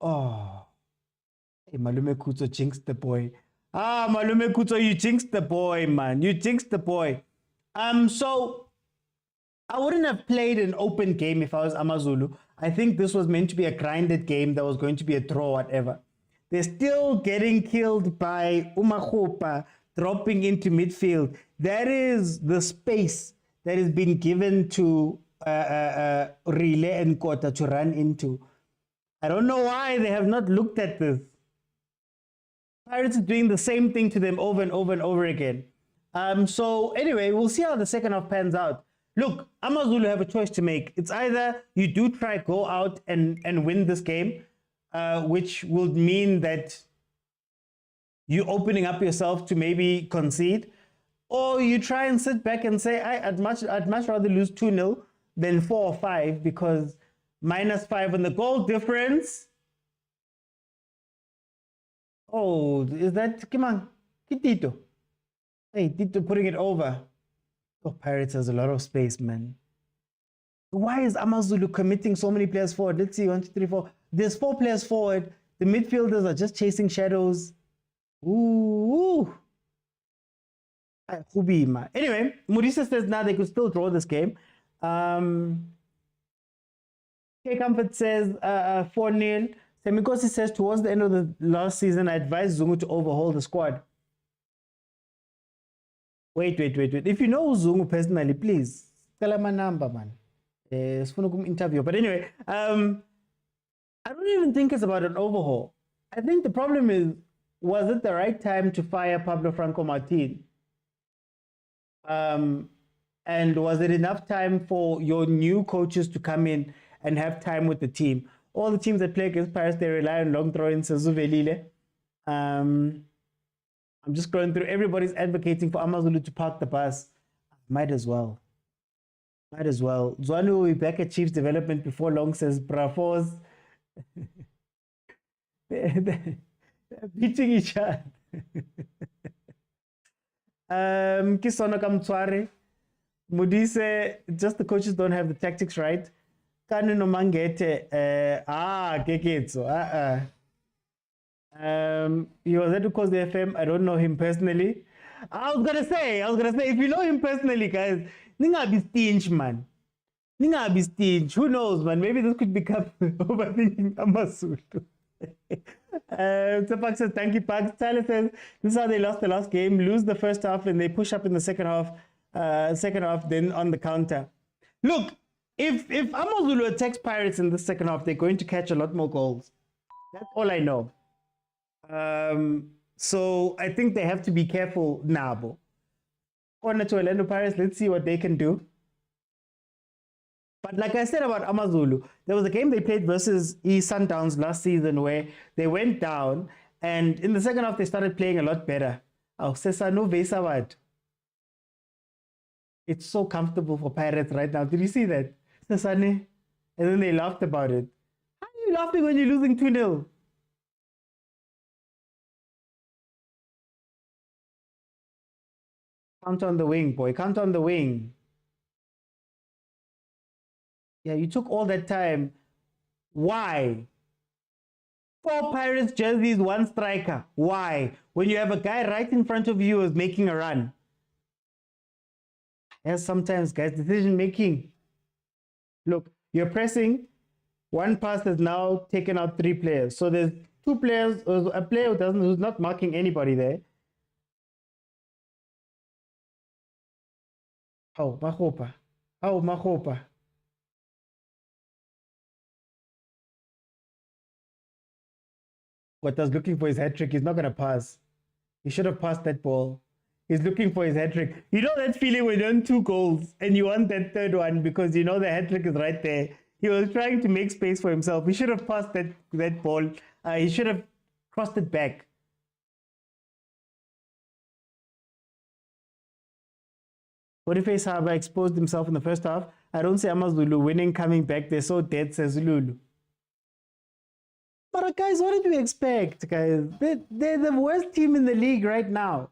Oh. Hey, Malume Kuto jinxed the boy. Ah, Malume Kuto, you jinxed the boy, man. You jinxed the boy. So I wouldn't have played an open game if I was Amazulu. I think this was meant to be a grinded game that was going to be a draw, whatever. They're still getting killed by Umakhopa dropping into midfield. That is the space that has been given to Relay and Kota to run into. I don't know why they have not looked at this. Pirates are doing the same thing to them over and over and over again. So anyway, we'll see how the second half pans out. Look, Amazulu have a choice to make. It's either you do try go out and win this game, which will mean that you're opening up yourself to maybe concede, or you try and sit back and say, I'd much rather lose 2-0 than 4 or 5 because -5 on the goal difference. Oh, is that Kimang? Tito. Hey, Tito putting it over. Oh, Pirates has a lot of space, man. Why is Amazulu committing so many players forward? Let's see, 1, 2, 3, 4. There's 4 players forward. The midfielders are just chasing shadows. Ooh. Anyway, Murisa says now they could still draw this game. K Comfort says 4-0. Semikosi says towards the end of the last season, I advised Zungu to overhaul the squad. Wait. If you know Zungu personally, please tell my number, man. Interview. But anyway, I don't even think it's about an overhaul. I think the problem is, was it the right time to fire Pablo Franco Martin? And was it enough time for your new coaches to come in and have time with the team? All the teams that play against Paris, they rely on long throw in Sezuvelile. I'm just going through. Everybody's advocating for Amazulu to park the bus. Might as well. Zwanu will be back at Chiefs development before long, says Bravos. They're beating each other. Kisono Kamtsware. Mudise, just the coaches don't have the tactics right. Kanu no mangete. Keketso. He was there to cause the FM. I don't know him personally. I was gonna say, if you know him personally, guys, ninga be stingy, man. Ninga be stingy. Who knows, man? Maybe this could become overthinking Amazulu. Tsapak says, thank you, Pax. Tyler says, this is how they lost the last game. Lose the first half and they push up in the second half, then on the counter. Look, if Amazulu attacks Pirates in the second half, they're going to catch a lot more goals. That's all I know. So I think they have to be careful now. Corner to Orlando Pirates, let's see what they can do. But like I said about Amazulu, there was a game they played versus Sundowns last season where they went down, and in the second half they started playing a lot better. It's so comfortable for Pirates right now. Did you see that? And then they laughed about it. How are you laughing when you're losing 2-0? Count on the wing, boy. Count on the wing. Yeah, you took all that time. Why? 4 Pirates jerseys, 1 striker. Why? When you have a guy right in front of you who's making a run. Yes, sometimes, guys, decision making. Look, you're pressing. 1 pass has now taken out 3 players. So there's 2 players, a player who's not marking anybody there. Oh, Mahopa. Kota's looking for his hat trick. He's not going to pass. He should have passed that ball. He's looking for his hat trick. You know that feeling when you earn 2 goals and you want that third one because you know the hat trick is right there. He was trying to make space for himself. He should have passed that ball. He should have crossed it back. Boniface, however, exposed himself in the first half. I don't see Amazulu winning, coming back. They're so dead, says Lulu. But guys, what did we expect, guys? They're the worst team in the league right now.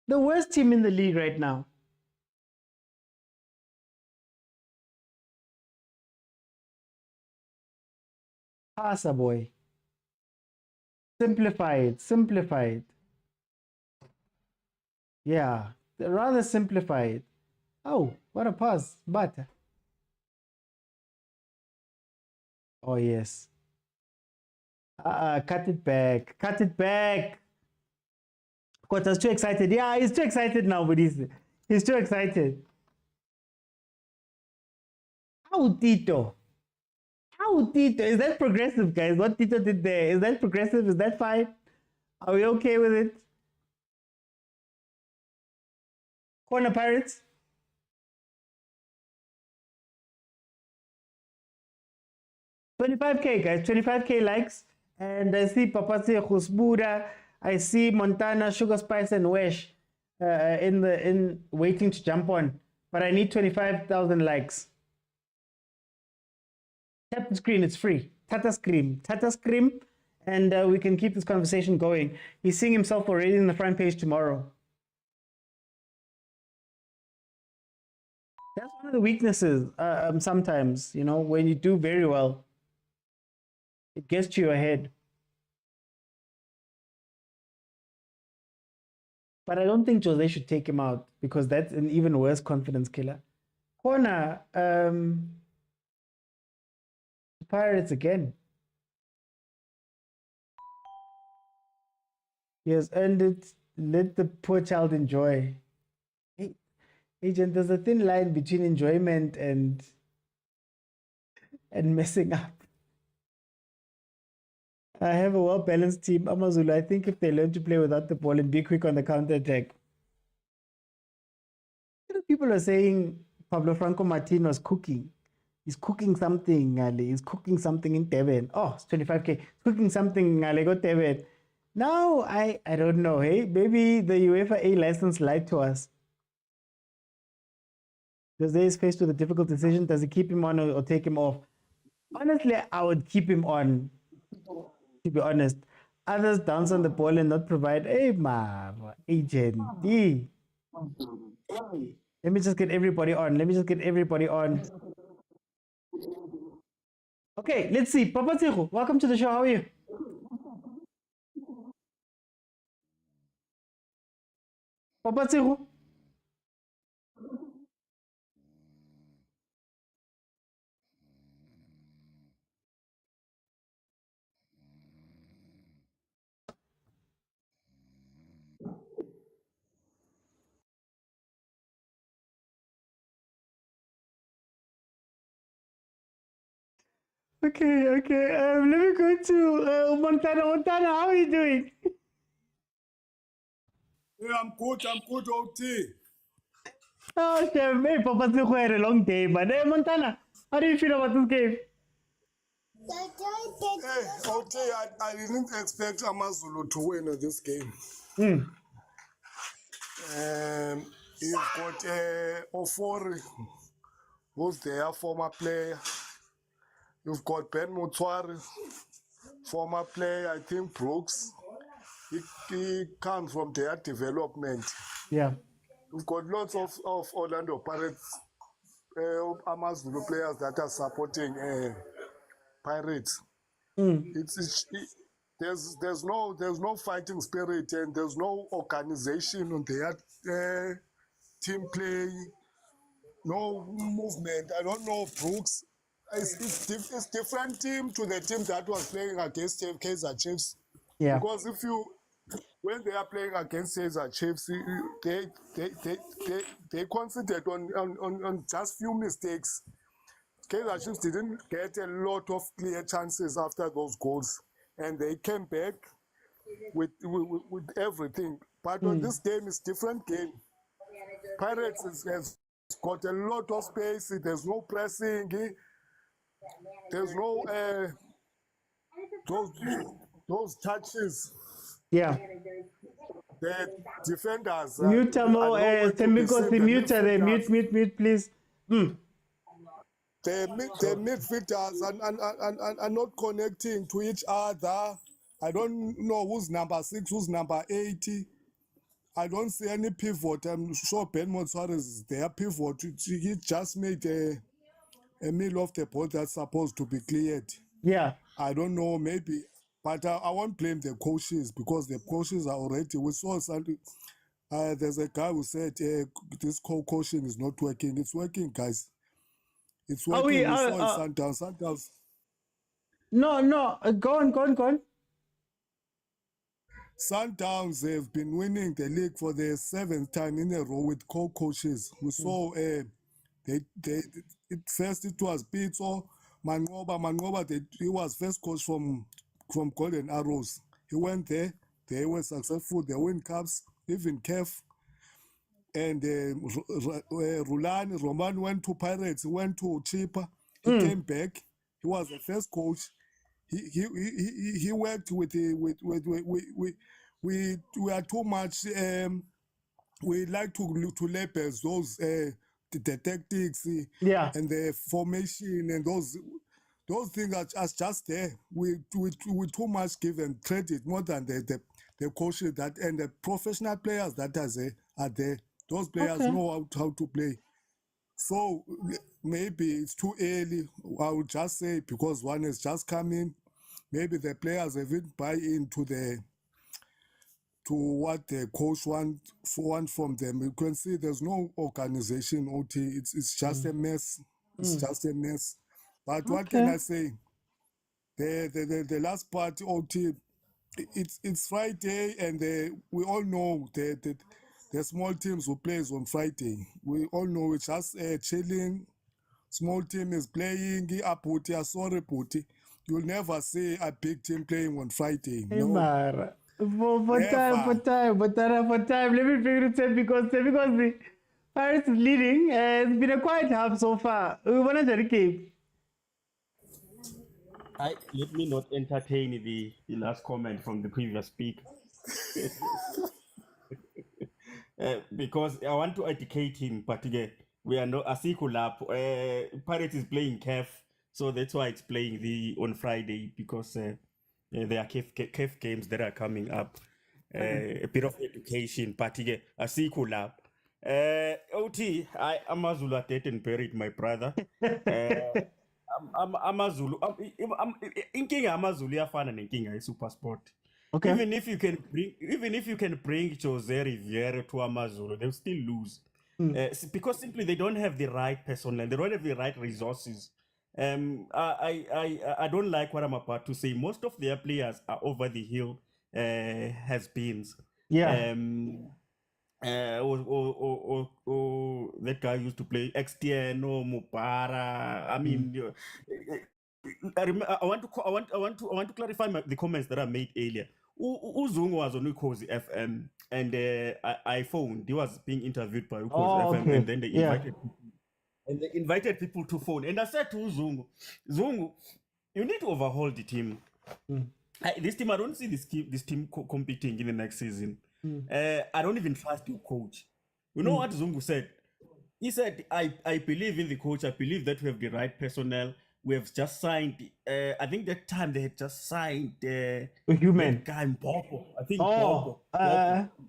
The worst team in the league right now. Pasa boy. Simplify it. Simplify it. Yeah, rather simplify it. Oh, what a pass. But. Oh, yes. Cut it back. Cut it back. Kota's too excited. Yeah, he's too excited now, but he's too excited. How Tito? How Tito? Is that progressive, guys? What Tito did there? Is that progressive? Is that fine? Are we okay with it? Corner Pirates? $25K, guys. 25K likes. And I see Papasi Khusbuda. I see Montana, Sugar Spice, and Wesh in waiting to jump on. But I need 25,000 likes. Tap the screen, it's free. Tata Scream, and we can keep this conversation going. He's seeing himself already in the front page tomorrow. That's one of the weaknesses sometimes, you know, when you do very well. It gets to your head. But I don't think Jose should take him out because that's an even worse confidence killer. Corner, Pirates again. Yes, and it. Let the poor child enjoy. Hey, Agent, there's a thin line between enjoyment and messing up. I have a well-balanced team, Amazulu. I think if they learn to play without the ball and be quick on the counter-attack. You know, people are saying Pablo Franco Martin was cooking. He's cooking something, Ali. He's cooking something in Devon. Oh, it's 25K. He's cooking something, Ali, go Devon. Now, I don't know, hey? Maybe the UEFA A license lied to us. Jose is faced with a difficult decision. Does he keep him on or take him off? Honestly, I would keep him on. To be honest, others dance on the ball and not provide. Hey, agent. Let me just get everybody on. Okay, let's see. Papa Tsehu, welcome to the show. How are you? Papa Tsehu. Okay. Let me go to Montana. Montana, how are you doing? Yeah, I'm good, OT. Oh, Chef, hey, Papa Tsehu had a long day, but hey, Montana, how do you feel about this game? Hey, OT, I didn't expect Amazulu to win this game. You've got Ofori, who's their former player. You've got Ben Motwari, former player. I think Brooks. He comes from their development. Yeah. You've got lots of Orlando Pirates, Amazulu players that are supporting Pirates. There's no fighting spirit and there's no organization on their team play, no movement. I don't know Brooks. It's different team to the team that was playing against Kaizer Chiefs. Yeah. Because when they are playing against Kaizer Chiefs, they concentrate on just few mistakes. Kaizer Chiefs didn't get a lot of clear chances after those goals, and they came back with everything. But on this game, it's different game. Pirates has got a lot of space. There's no pressing. There's no those touches. Yeah. The defenders. Mute mute, please. The midfielders are not connecting to each other. I don't know who's number 6, who's number 80. I don't see any pivot. I'm sure Ben Motsepe is their pivot. He just made a middle of the ball that's supposed to be cleared. Yeah. I don't know, maybe, but I won't blame the coaches because the coaches are already. We saw something. There's a guy who said this coaching is not working. It's working, guys. It's Are working. we? We saw it Sundowns. Sundowns. No. Go on. Sundowns have been winning the league for the 7th time in a row with co-coaches. We saw first it was Pitso Mosimane. He was first coach from Golden Arrows. He went there. They were successful. They win cups, even CAF. And Rulani Roman went to Pirates. He went to Cheaper. He came back. He was the first coach. He worked with we are too much. We like to label those the tactics and the formation and those things are just there. We too much give them credit more than the coaches that and the professional players that are there. Those players know how to play. So maybe it's too early. I would just say because one has just come in, maybe the players haven't buy into what the coach want from them. You can see there's no organization. OT, it's just a mess. It's just a mess. But what can I say? The last part, OT, it's Friday, and we all know the small teams who plays on Friday. We all know it's just chilling. Small team is playing. Sorry, Puti. You'll never see a big team playing on Friday. No. For time. Let me figure it out because the Paris is leading. It's been a quiet half so far. We want to keep. Let me not entertain the last comment from the previous speaker. Because I want to educate him, but again, we are not a sequel up. Pirates is playing CAF, so that's why it's playing on Friday because there are CAF games that are coming up. A bit of education, but again, a sequel up. OT, I Amazulu dead and buried, my brother. Amazulu, inkinga Amazulu yafana nenkinga iSupersport. Okay. Even if you can bring Jose Riviere to Amazulu, they'll still lose. Because simply they don't have the right personnel, they don't have the right resources. I don't like what I'm about to say. Most of their players are over the hill has-beens. Yeah. That guy used to play Extiano, Mupara. I mean, I want to clarify the comments that I made earlier. Uzungu was on Khoza FM, and I phoned. He was being interviewed by Khoza FM, and then they invited people to phone. And I said to Zungu, you need to overhaul the team. This team, I don't see this team competing in the next season. I don't even trust your coach. You know what Zungu said? He said, I believe in the coach. I believe that we have the right personnel. We have just signed, I think that time they had just signed Human. that guy Mpopo. I think Mpopo.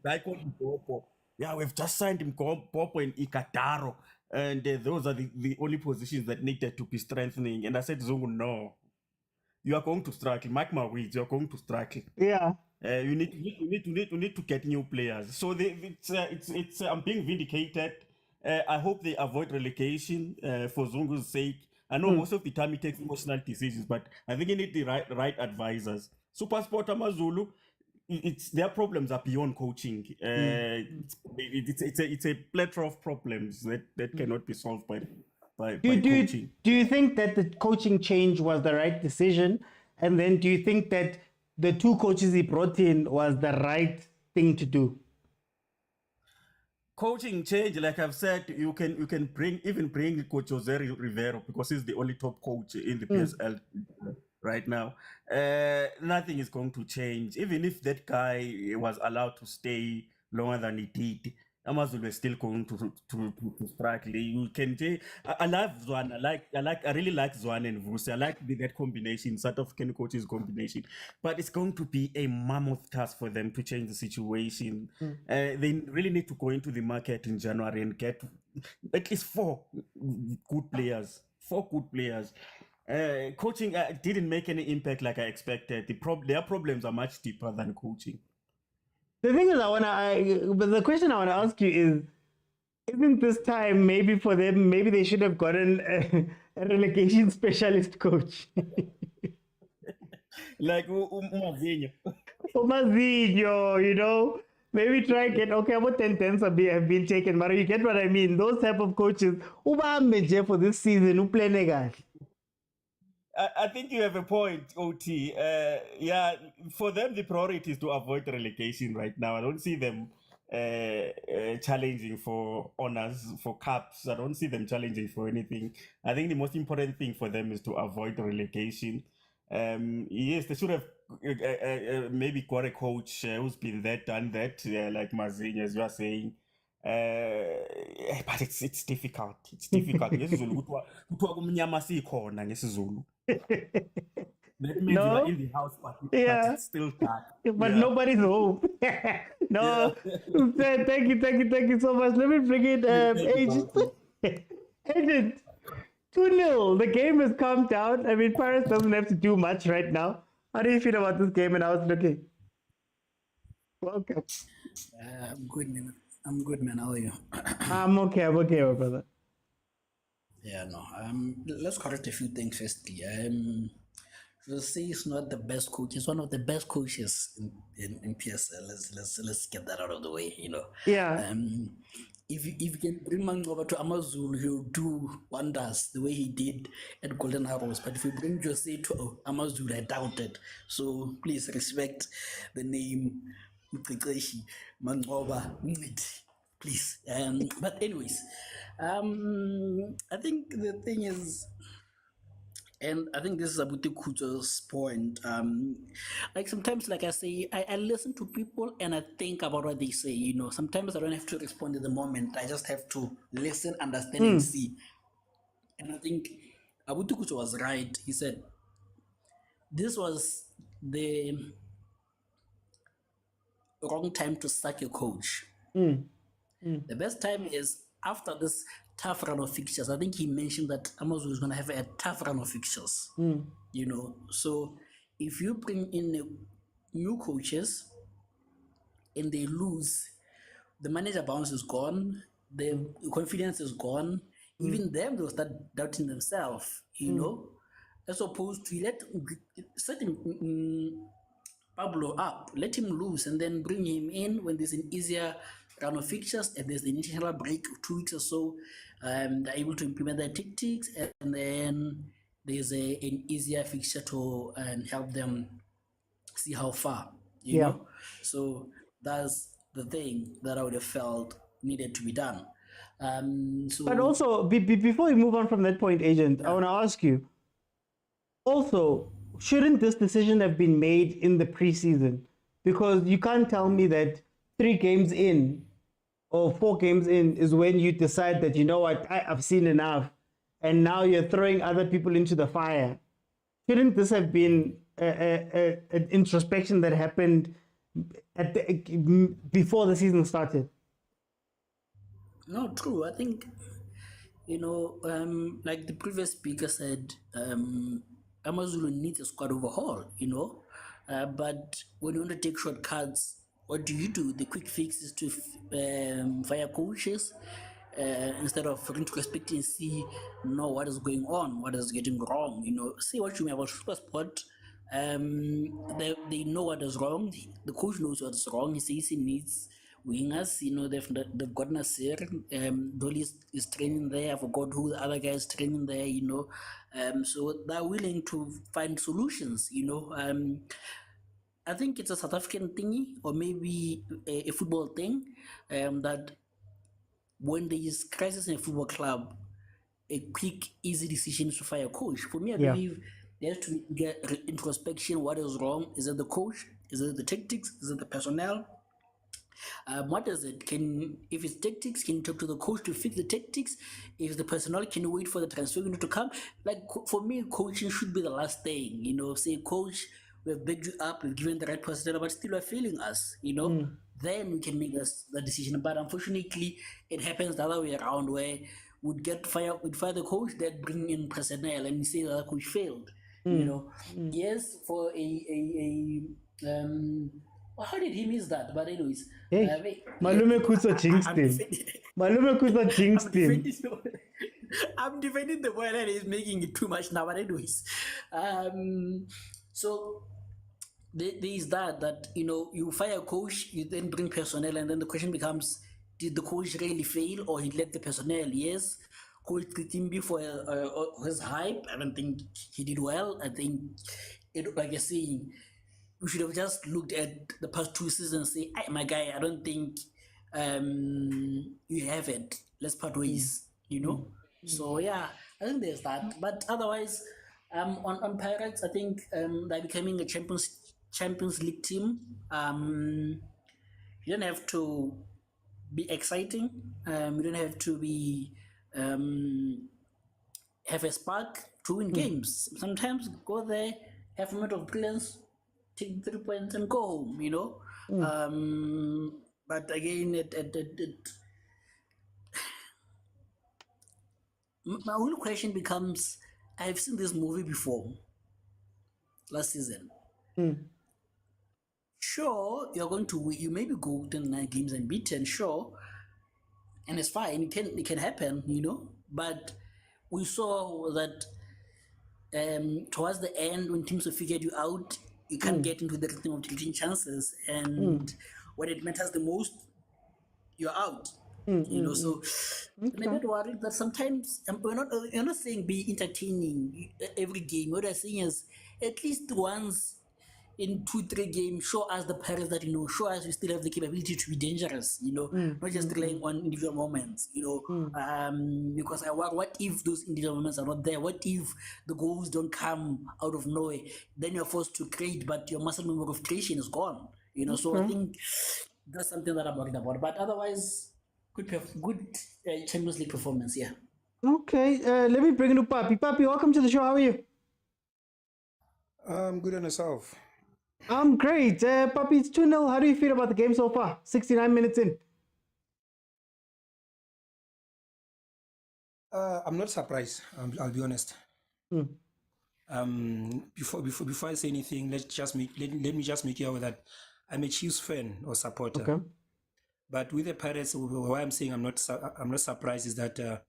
Guy called Mpopo. Yeah, we've just signed him Mpopo and Ikataro. And those are the only positions that needed to be strengthening. And I said, Zungu, no. You are going to struggle. Mark my words, you are going to struggle. Yeah. You need to get new players. So it's I'm being vindicated. I hope they avoid relegation for Zungu's sake. I know most of the time he takes emotional decisions, but I think you need the right advisors. SuperSport Amazulu, their problems are beyond coaching. It's a plethora of problems that cannot be solved by coaching. Do you think that the coaching change was the right decision? And then do you think that the two coaches he brought in was the right thing to do? Coaching change, like I've said, you can bring Coach Jose Rivero because he's the only top coach in the PSL right now. Nothing is going to change. Even if that guy was allowed to stay longer than he did, Amazulu is still going to struggle. You can say, I love Zwan. I really like Zwan and Vusi. I like that combination, South African coaches combination. But it's going to be a mammoth task for them to change the situation. They really need to go into the market in January and get at least 4 good players. Coaching didn't make any impact like I expected. Their problems are much deeper than coaching. The thing is, but the question I want to ask you is, isn't this time maybe for them, maybe they should have gotten a relegation specialist coach? Like Umazinho. Umazinho, you know, maybe try and get, okay, about 10 tens have been taken, but you get what I mean? Those type of coaches, Ubambeje for this season, who play negative. I think you have a point, OT. Yeah, for them, the priority is to avoid relegation right now. I don't see them challenging for honors, for cups. I don't see them challenging for anything. I think the most important thing for them is to avoid relegation. Yes, they should have maybe got a coach who's been there, done that, like Mazinho, as you are saying. But it's difficult. It's difficult. NgesiZulu kuthiwa kumnyama sikhona ngesiZulu. That means you are in the house, but it's still dark. But nobody's home. No. Thank you so much. Let me bring it, Agent. 2-0. The game has calmed down. I mean, Paris doesn't have to do much right now. How do you feel about this game and how it's looking? Welcome. I'm good, man. How are you? I'm okay, my brother. Yeah, no. Let's correct a few things firstly. Jose is not the best coach. He's one of the best coaches in PSL. Let's get that out of the way. You know. Yeah. If you can bring over to Amazulu, he'll do wonders the way he did at Golden Arrows. But if you bring Jose to Amazulu, I doubt it. So please respect the name Mangoba, please. But anyways, I think the thing is, and I think this is Abuti Kuto's point. Like sometimes, like I say, I listen to people and I think about what they say. You know, sometimes I don't have to respond in the moment. I just have to listen, understand, and see. And I think Abuti Kuto was right. He said this was the wrong time to sack a coach. The best time is after this tough run of fixtures. I think he mentioned that Amazulu is going to have a tough run of fixtures. You know, so if you bring in new coaches and they lose, the manager bounce is gone, the confidence is gone. Even them, they'll start doubting themselves. You know, as opposed to set him Pablo up, let him loose, and then bring him in when there's an easier round of fixtures, and there's the international break of 2 weeks or so. They're able to implement their tactics, and then there's an easier fixture to help them see how far, you know. So that's the thing that I would have felt needed to be done. But also, before we move on from that point, Agent, I want to ask you, also, shouldn't this decision have been made in the preseason? Because you can't tell me that 3 games in or 4 games in is when you decide that, you know what, I've seen enough, and now you're throwing other people into the fire. Shouldn't this have been an introspection that happened before the season started? No, true. I think, you know, like the previous speaker said, Amazulu needs a squad overhaul, you know. But when you want to take shortcuts, what do? The quick fix is to fire coaches instead of retrospecting and see, what is going on, what is getting wrong, you know. Say what you mean about Supersport. They know what is wrong. The coach knows what is wrong. He says he needs wingers, you know. They've got Nasir. Dolly is training there. I forgot who the other guy is training there, you know. So they're willing to find solutions, you know. I think it's a South African thingy, or maybe a football thing, that when there is crisis in a football club, a quick, easy decision is to fire a coach. For me, I believe there has to get introspection. What is wrong? Is it the coach? Is it the tactics? Is it the personnel? What is it? If it's tactics, can you talk to the coach to fix the tactics? If the personnel, can you wait for the transfer window to come? Like, for me, coaching should be the last thing. You know, say, coach, we've backed you up, we've given the right personnel, but still are failing us, you know. Then we can make the decision. But unfortunately, it happens the other way around, where would fire the coach, that bring in personnel and say that the coach failed. You know, yes, for how did he miss that? But anyways, Hey, Malume Kusa jinxed him. Malume Kusa jinxed him. I'm defending the boy and he's making it too much now. But anyways, so there is that you know, you fire a coach, you then bring personnel, and then the question becomes: did the coach really fail, or he let the personnel? Yes, coach Kitimbi for his hype. I don't think he did well. I think like you're saying, we should have just looked at the past 2 seasons and say, hey, my guy, I don't think you have it. Let's part ways, you know? So, yeah, I think there's that. But otherwise, on Pirates, I think they're becoming a Champions League team. You don't have to be exciting. You don't have to be have a spark to win games. Sometimes go there, have a moment of brilliance, take 3 points and go home, you know. But again, my only question becomes: I've seen this movie before, last season. Sure, you're going to win. You maybe go to 9 games and beaten, sure, and it's fine. It can happen, you know. But we saw that towards the end, when teams have figured you out, you can't get into the rhythm of taking chances, and when it matters the most, you're out. You know, so I'm a bit worried that sometimes you're not saying be entertaining every game. What I'm saying is, at least once in 2-3 games, show us the Pirates that, you know, show us we still have the capability to be dangerous, you know, not just relying on individual moments, you know, because what if those individual moments are not there? What if the goals don't come out of nowhere? Then you're forced to create, but your muscle memory of creation is gone, you know. So I think that's something that I'm worried about. But otherwise, good Champions League performance, yeah. Okay, let me bring in Papi. Papi, welcome to the show. How are you? I'm good on yourself. I'm great. Papi, it's 2-0. How do you feel about the game so far? 69 minutes in. I'm not surprised. I'll be honest. Before I say anything, let me just make you aware that I'm a Chiefs fan or supporter. Okay. But with the Pirates, why I'm saying I'm not surprised is that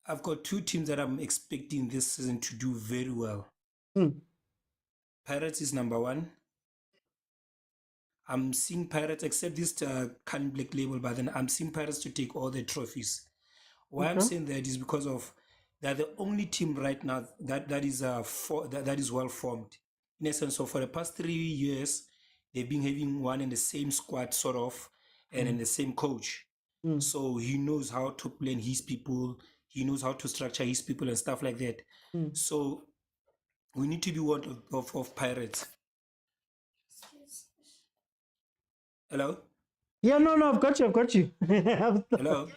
I've got 2 teams that I'm expecting this season to do very well. Pirates is number 1. I'm seeing Pirates, except this Can Black label, but then I'm seeing Pirates to take all the trophies. Why I'm saying that is because of they're the only team right now that is well formed. In essence, so for the past 3 years, they've been having one and the same squad sort of, and in the same coach. So he knows how to plan his people. He knows how to structure his people and stuff like that. So we need to be one of Pirates. Hello? Yeah, no, I've got you. Hello?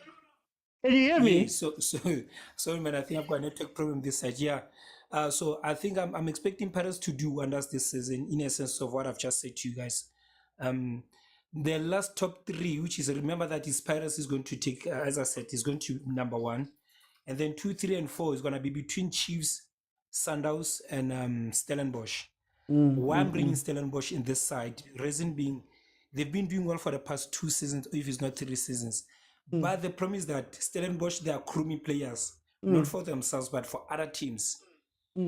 Can you hear me? So, sorry, man, I think I've got a network problem this side. Yeah. So I think I'm expecting Pirates to do wonders this season, in essence of what I've just said to you guys. The last top 3, which is, remember that is Pirates is going to take, as I said, is going to number 1. And then 2, 3, and 4 is going to be between Chiefs, Sundowns, and Stellenbosch. Why I'm bringing Stellenbosch in this side, reason being, they've been doing well for the past 2 seasons, if it's not 3 seasons. But the problem is that Stellenbosch, they are crummy players, not for themselves, but for other teams.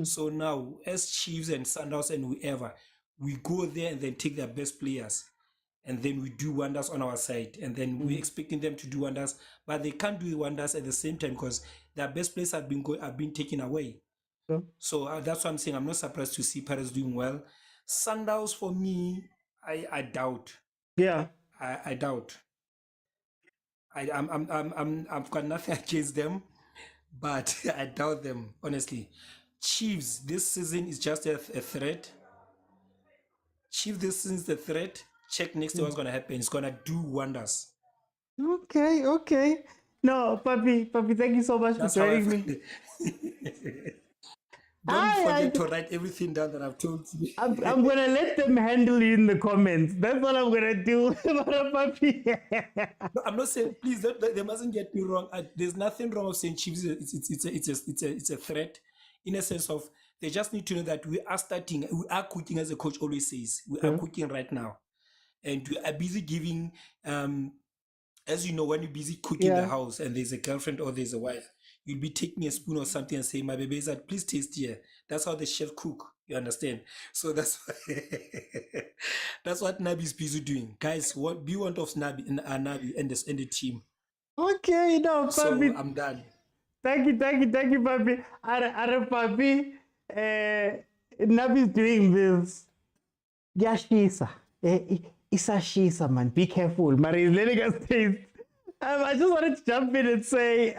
So now, as Chiefs and Sundowns and whoever, we go there and then take their best players. And then we do wonders on our side. And then we're expecting them to do wonders. But they can't do wonders at the same time because their best players have been taken away. So that's what I'm saying. I'm not surprised to see Pirates doing well. Sundowns, for me, I doubt. Yeah. I doubt. I've got nothing against them, but I doubt them, honestly. Chiefs, this season is just a threat. Chiefs, this season is a threat. Check next year what's going to happen. It's going to do wonders. Okay. No, Papi, thank you so much for joining me. Don't forget to write everything down that I've told you. I'm gonna let them handle you in the comments. That's what I'm gonna do. No, I'm not saying, please, they mustn't get me wrong. There's nothing wrong with saying Chiefs. It's a threat in a sense of they just need to know that we are cooking, as the coach always says. We are cooking right now. And we are busy giving, as you know, when you're busy cooking the house and there's a girlfriend or there's a wife, you'll be taking a spoon or something and saying, my baby is that, please taste here. That's how the chef cook. You understand? So that's that's what Nabi's busy doing. Guys, what be one of Nabi and the team. Okay, no, so Papi. I'm done. Thank you, Papi. Are Papi, Nabi's doing this. Yashisa. Isashisa, man. Be careful. Marie is letting us taste. I just wanted to jump in and say,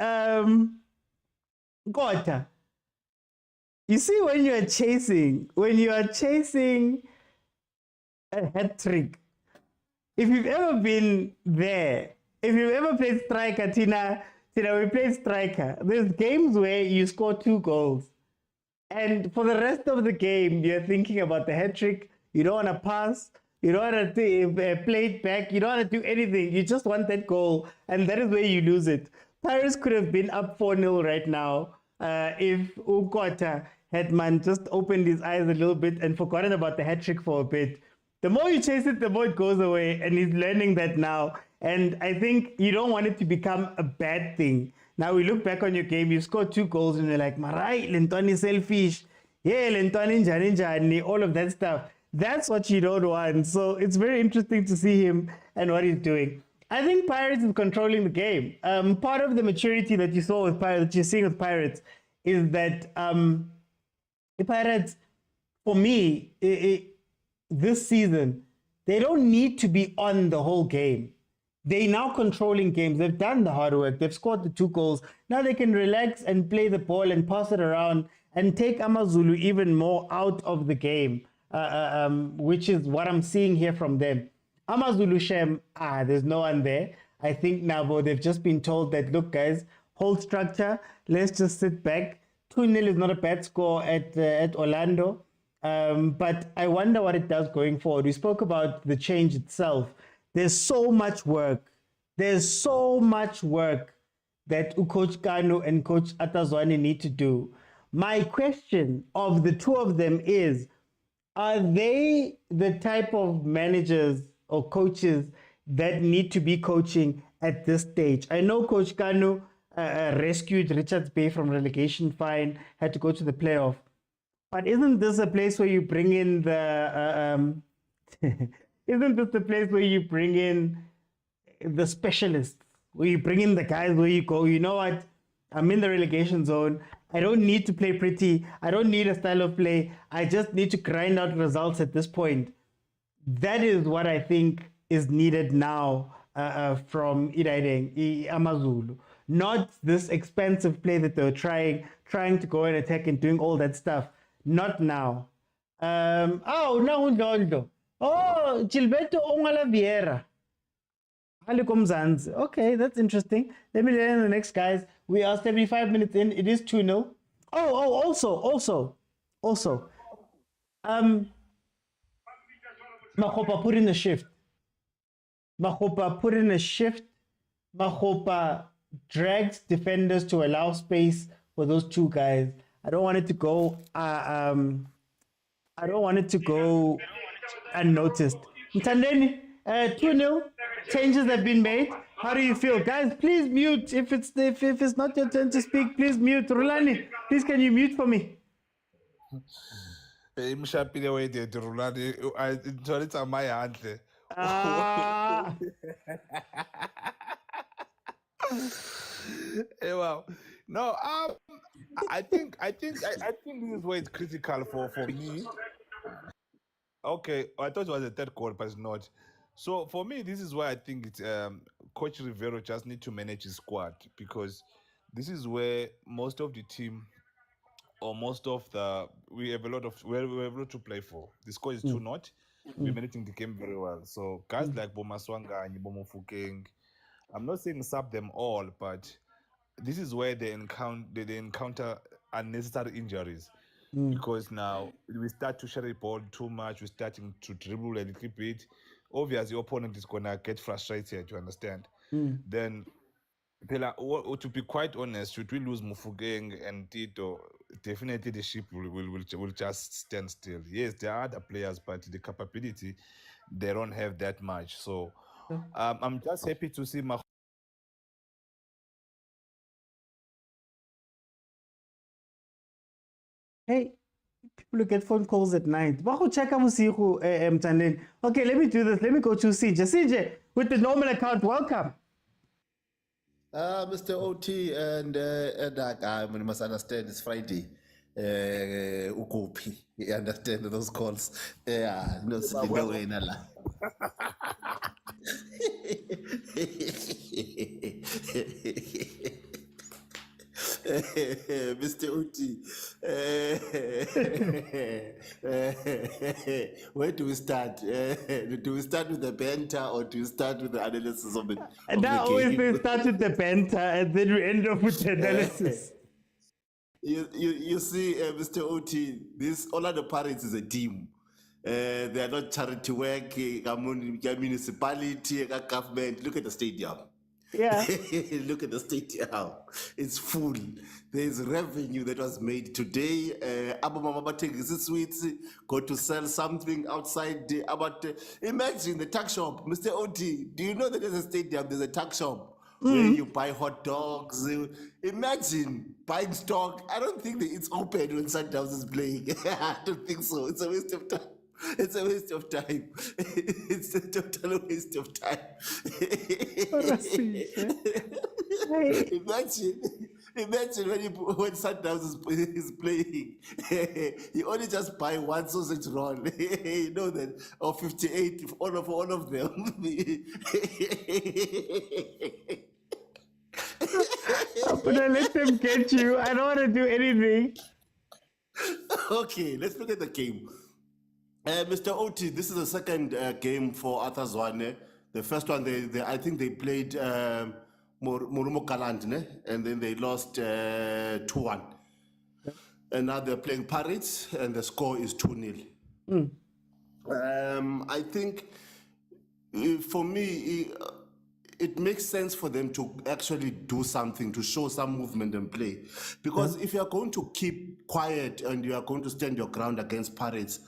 Gota. You see, when you are chasing a hat trick, if you've ever been there, if you've ever played striker, Tina, we played striker. There's games where you score 2 goals. And for the rest of the game, you're thinking about the hat trick. You don't want to pass. You don't want to play it back. You don't want to do anything. You just want that goal. And that is where you lose it. Pirates could have been up 4-0 right now if Ukota had just opened his eyes a little bit and forgotten about the hat trick for a bit. The more you chase it, the more it goes away. And he's learning that now. And I think you don't want it to become a bad thing. Now we look back on your game, you scored 2 goals and you're like, Marai, Lentoni selfish. Yeah, Lentoni njani, all of that stuff. That's what you don't want. So it's very interesting to see him and what he's doing. I think Pirates is controlling the game. Part of the maturity that you saw with Pirates, that you're seeing with Pirates, is that the Pirates, for me, this season, they don't need to be on the whole game. They're now controlling games. They've done the hard work. They've scored the 2 goals. Now they can relax and play the ball and pass it around and take Amazulu even more out of the game, which is what I'm seeing here from them. Amazulu Shem, there's no one there. I think now they've just been told that, look, guys, hold structure. Let's just sit back. 2-0 is not a bad score at Orlando. But I wonder what it does going forward. We spoke about the change itself. There's so much work. There's so much work that Coach Kanu and Coach Atazwani need to do. My question of the two of them is, are they the type of managers or coaches that need to be coaching at this stage? I know Coach Kanu rescued Richards Bay from relegation fine, had to go to the playoff. But isn't this a place where you bring in the isn't this the place where you bring in the specialists, where you bring in the guys where you go, you know what, I'm in the relegation zone. I don't need to play pretty. I don't need a style of play. I just need to grind out results at this point. That is what I think is needed now from Amazulu. Not this expensive play that they're trying to go and attack and doing all that stuff. Not now. Oh, Gilberto Ongala Vieira. Okay, that's interesting. Let me learn the next, guys. We are 75 minutes in. It is 2-0. Also. Mahopa put in a shift. Mahopa drags defenders to allow space for those 2 guys. I don't want it to go unnoticed. Mtandeni, 2-0. Changes have been made. How do you feel? Guys, please mute. If it's not your turn to speak, please mute. Rulani, please can you mute for me? Mshapile wede Rulani. I enjoy it on my hand. Hey, wow. No, I think this is where it's critical for me. Okay, I thought it was a 3rd goal, but it's not. So for me, this is why I think it's Coach Rivero just need to manage his squad, because this is where most of the team or most of we have a lot to play for. The score is 2-0. We're managing the game very well. So guys like Bomaswanga and Bomofukeng, I'm not saying sub them all, but this is where they encounter unnecessary injuries. because now we start to share the ball too much. We're starting to dribble a little bit. Obviously, the opponent is gonna get frustrated. You understand? Then, to be quite honest, should we lose Mufugeng and Tito, definitely the ship will just stand still. Yes, there are other players, but the capability, they don't have that much. So I'm just happy to see Hey, people who get phone calls at night. Okay, let me do this. Let me go to CJ. CJ, with the normal account, welcome. Mr. OT and I must understand it's Friday. Ukupi, you understand those calls? Yeah, no, no way, Nala. Mr. Uti, where do we start? Do we start with the banter or do we start with the analysis of it? That always they start with the banter and then we end up with the analysis. You see, Mr. Oti, this Orlando Pirates is a team. They are not charity work, municipality, government. Look at the stadium. Yeah. Look at the stadium. It's full. There's revenue that was made today. Abamama take sweets, go to sell something outside. Imagine the tuck shop. Mr. Oti, do you know that there's a stadium, there's a tuck shop where you buy hot dogs? Imagine buying stock. I don't think that it's open when Sundowns is playing. I don't think so. It's a waste of time. It's a waste of time. It's a total waste of time. Imagine when Sundowns is playing, you only just buy one sausage roll. You know that, or 58 all of them. I'm gonna let them get you. I don't want to do anything. Okay, let's look at the game. Mr. Oti, this is the second game for Arthur Zwane. The first one, I think they played Morumo Kaland, and then they lost 2-1. And now they're playing Pirates, and the score is 2-0. I think, for me, it makes sense for them to actually do something, to show some movement and play. Because if you're going to keep quiet and you are going to stand your ground against Pirates,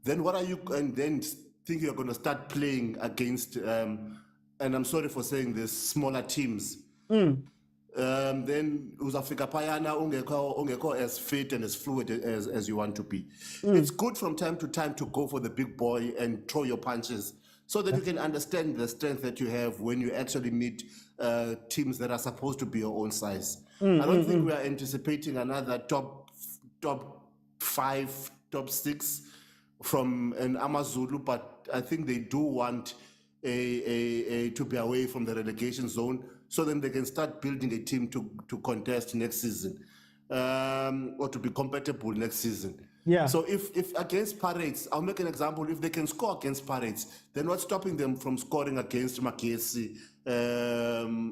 then what are you, and then think you're going to start playing against, and I'm sorry for saying this, smaller teams. Then Uzafika Payana ungeko as fit and as fluid as you want to be. It's good from time to time to go for the big boy and throw your punches so that you can understand the strength that you have when you actually meet teams that are supposed to be your own size. I don't think we are anticipating another top 5, top 6 from an Amazulu, but I think they do want to be away from the relegation zone so then they can start building a team to contest next season or to be compatible next season. Yeah. So if against Pirates, I'll make an example, if they can score against Pirates, then what's stopping them from scoring against Makesi,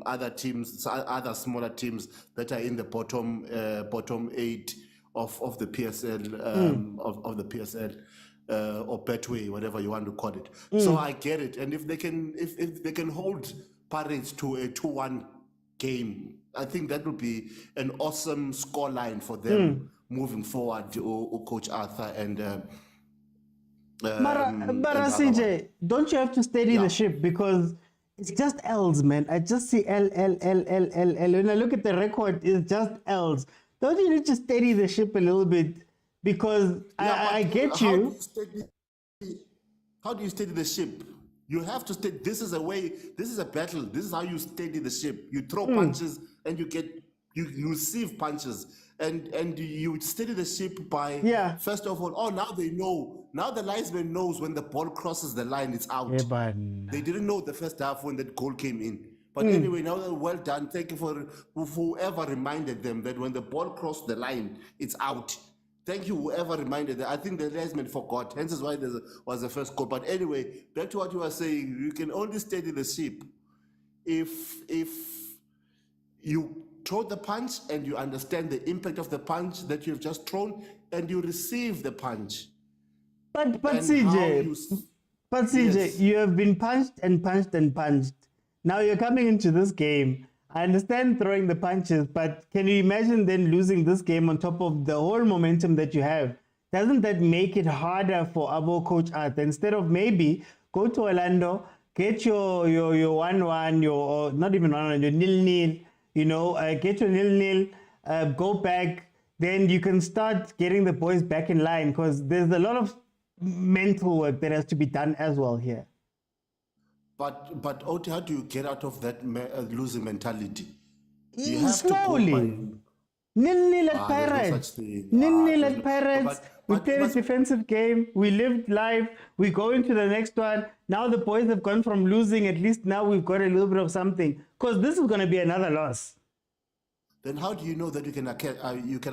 other teams, other smaller teams that are in the bottom 8 of the PSL, of the PSL. Or Betway, whatever you want to call it. So I get it. And if they can hold Pirates to a 2-1 game, I think that would be an awesome scoreline for them moving forward, Coach Arthur and CJ, don't you have to steady the ship, because it's just L's, man. I just see L. When I look at the record, it's just L's. Don't you need to steady the ship a little bit? Because I get you. How do you steady the ship? You have to steady. This is a way. This is a battle. This is how you steady the ship. You throw punches and you receive punches, and you steady the ship by first of all. Now they know. Now the linesman knows when the ball crosses the line, it's out. They didn't know the first half when that goal came in. But anyway, now they're well done. Thank you for whoever reminded them that when the ball crossed the line, it's out. Thank you, whoever reminded them. I think the linesman forgot. Hence is why there was the first goal. But anyway, back to what you were saying. You can only steady the ship if you throw the punch and you understand the impact of the punch that you've just thrown, and you receive the punch. But And how CJ, you s- but CJ, Yes. you have been punched and punched and punched. Now you're coming into this game. I understand throwing the punches, but can you imagine then losing this game on top of the whole momentum that you have? Doesn't that make it harder for Abo Coach Art? Instead of maybe go to Orlando, get your 1-1, your not even 1-1, your 0-0, get your 0-0, go back, then you can start getting the boys back in line, because there's a lot of mental work that has to be done as well here. But Oti, how do you get out of that losing mentality? You have Slowly. 0-0 at there's no Pirates. such thing. 0-0 There's at no- Pirates. We but played a must- defensive game. We lived life. We go into the next one. Now the boys have gone from losing. At least now we've got a little bit of something. Because this is going to be another loss. Then how do you know that you can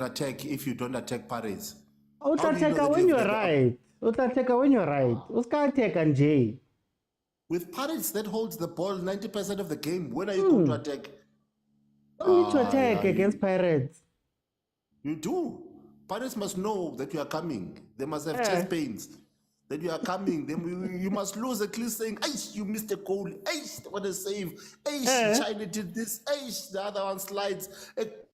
attack if you don't attack Paris? Utateka when you're right. Utateka when you're right. Uskateka nje. With Paris that holds the ball 90% of the game, when are you going to attack? Don't need to attack yeah, against Pirates. You do. Paris must know that you are coming. They must have Yeah. chest pains that you are coming. Then you must lose at least saying, "Aish, you missed a goal. Aish, what a save. Aish, Yeah. China did this. Aish, the other one slides." At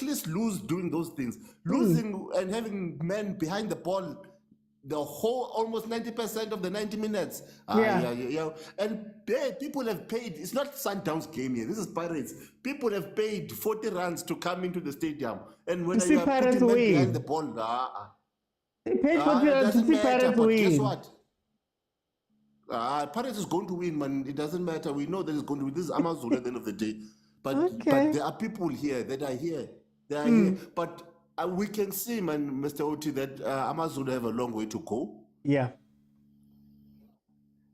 least lose doing those things. Losing and having men behind the ball the whole almost 90% of the 90 minutes. Yeah. And people have paid. It's not Sundowns game here. This is Pirates. People have paid 40 rands to come into the stadium. And when see you are Pirates putting men win. behind the ball, They paid for it to doesn't see matter. Pirates But guess win. what? Pirates is going to win, man. It doesn't matter. We know that it's going to win. This is Amazulu at the end of the day. But there are people here that are here. They are here. But we can see, man, Mr. Oti, that Amazulu have a long way to go. Yeah.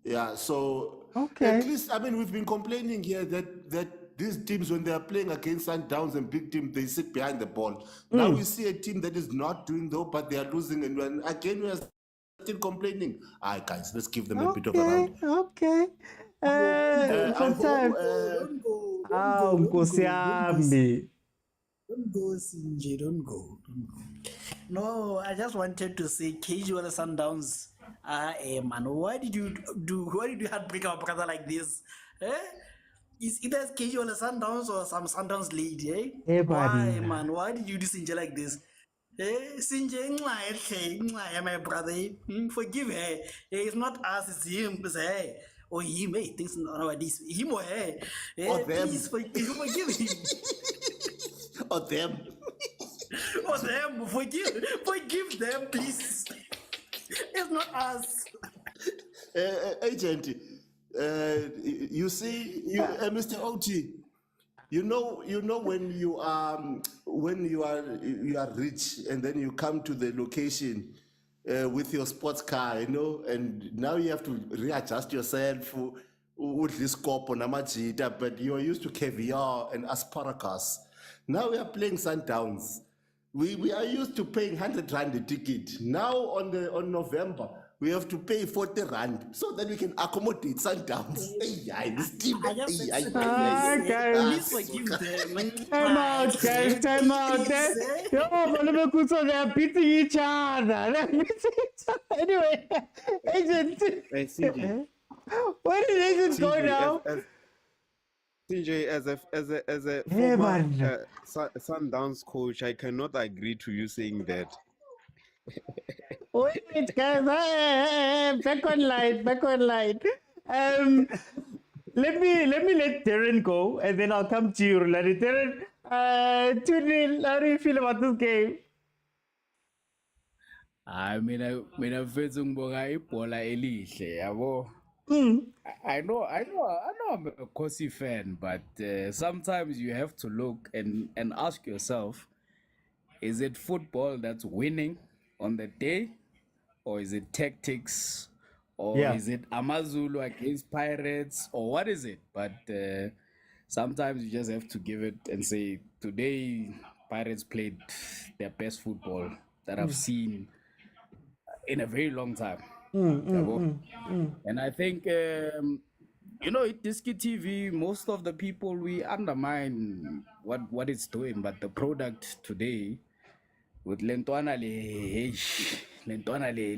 Yeah, so at least, I mean, we've been complaining here that these teams, when they are playing against Sundowns and big teams, they sit behind the ball. Now we see a team that is not doing though, but they are losing. And when, again, we are still complaining. All right, guys, let's give them a bit of a round. Okay. For time. Nkosi yami. Don't go, Sinji, don't go. No, I just wanted to say, casual Sundowns. Man, why did you heartbreak our brother like this? It's either casual Sundowns or some Sundowns lead, Why, man? Why did you do Sinji like this? Sinji, my brother, forgive her. It's not us, it's him. It's her. Or him, thinks nowadays. Him or her. Or them. Please forgive him. Or them. Or them, forgive them, please. It's not us. Agent, you see, Mr. Oti, you know when you are rich and then you come to the location with your sports car, and now you have to readjust yourself with this scope on Amajita, but you are used to caviar and asparagus. Now we are playing Sundowns. We are used to paying 100 rand a ticket. Now on November, we have to pay 40 rand so that we can accommodate Sundowns. This team. Please forgive them. Time out, guys. Time out. Yo, so they are beating each other. Anyway, Agent. Where did Agent go now? CJ, as a Yeah, former Sundowns coach, I cannot agree to you saying that. Wait, guys. Back on line. Let Darren go, and then I'll come to you, Rulani. Darren, 2-0. How do you feel about this game? Mina mfethu ngibonga ibhola elihle yabo. I know I'm a Kosi fan, but sometimes you have to look and ask yourself, is it football that's winning on the day, or is it tactics, or is it Amazulu against Pirates, or what is it? But sometimes you just have to give it and say, today Pirates played their best football that I've seen in a very long time. And I think, idiski TV, most of the people, we undermine what it's doing, but the product today with Lentwana le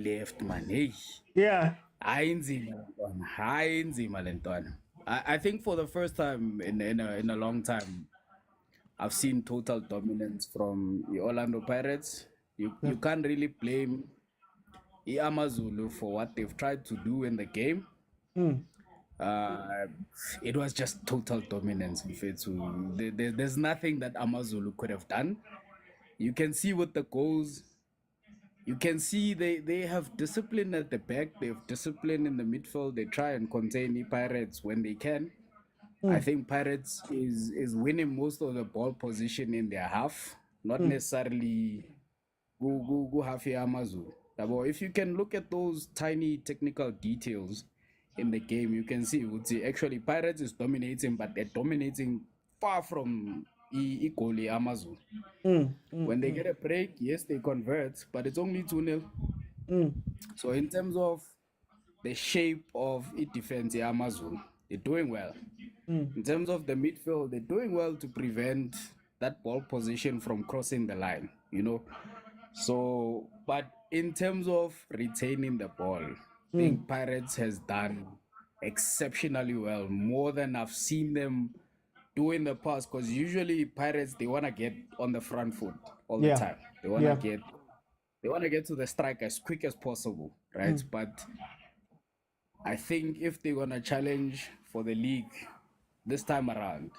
left man. Hey. Yeah. Hainzima Lentwana. I think for the first time in a long time, I've seen total dominance from the Orlando Pirates. You can't really blame the Amazulu for what they've tried to do in the game. It was just total dominance. There's nothing that Amazulu could have done. You can see with the goals, you can see they have discipline at the back, they have discipline in the midfield, they try and contain the Pirates when they can. I think Pirates is winning most of the ball position in their half, not necessarily go half Amazulu. If you can look at those tiny technical details in the game, you can see actually Pirates is dominating, but they're dominating far from equally Amazulu. When they get a break, yes, they convert, but it's only 2-0. So in terms of the shape of defense, Amazulu, they're doing well. In terms of the midfield, they're doing well to prevent that ball position from crossing the line, So, but in terms of retaining the ball, I think Pirates has done exceptionally well, more than I've seen them do in the past, because usually Pirates, they want to get on the front foot all the time. They want to get to the strike as quick as possible, right? But I think if they're going to challenge for the league this time around,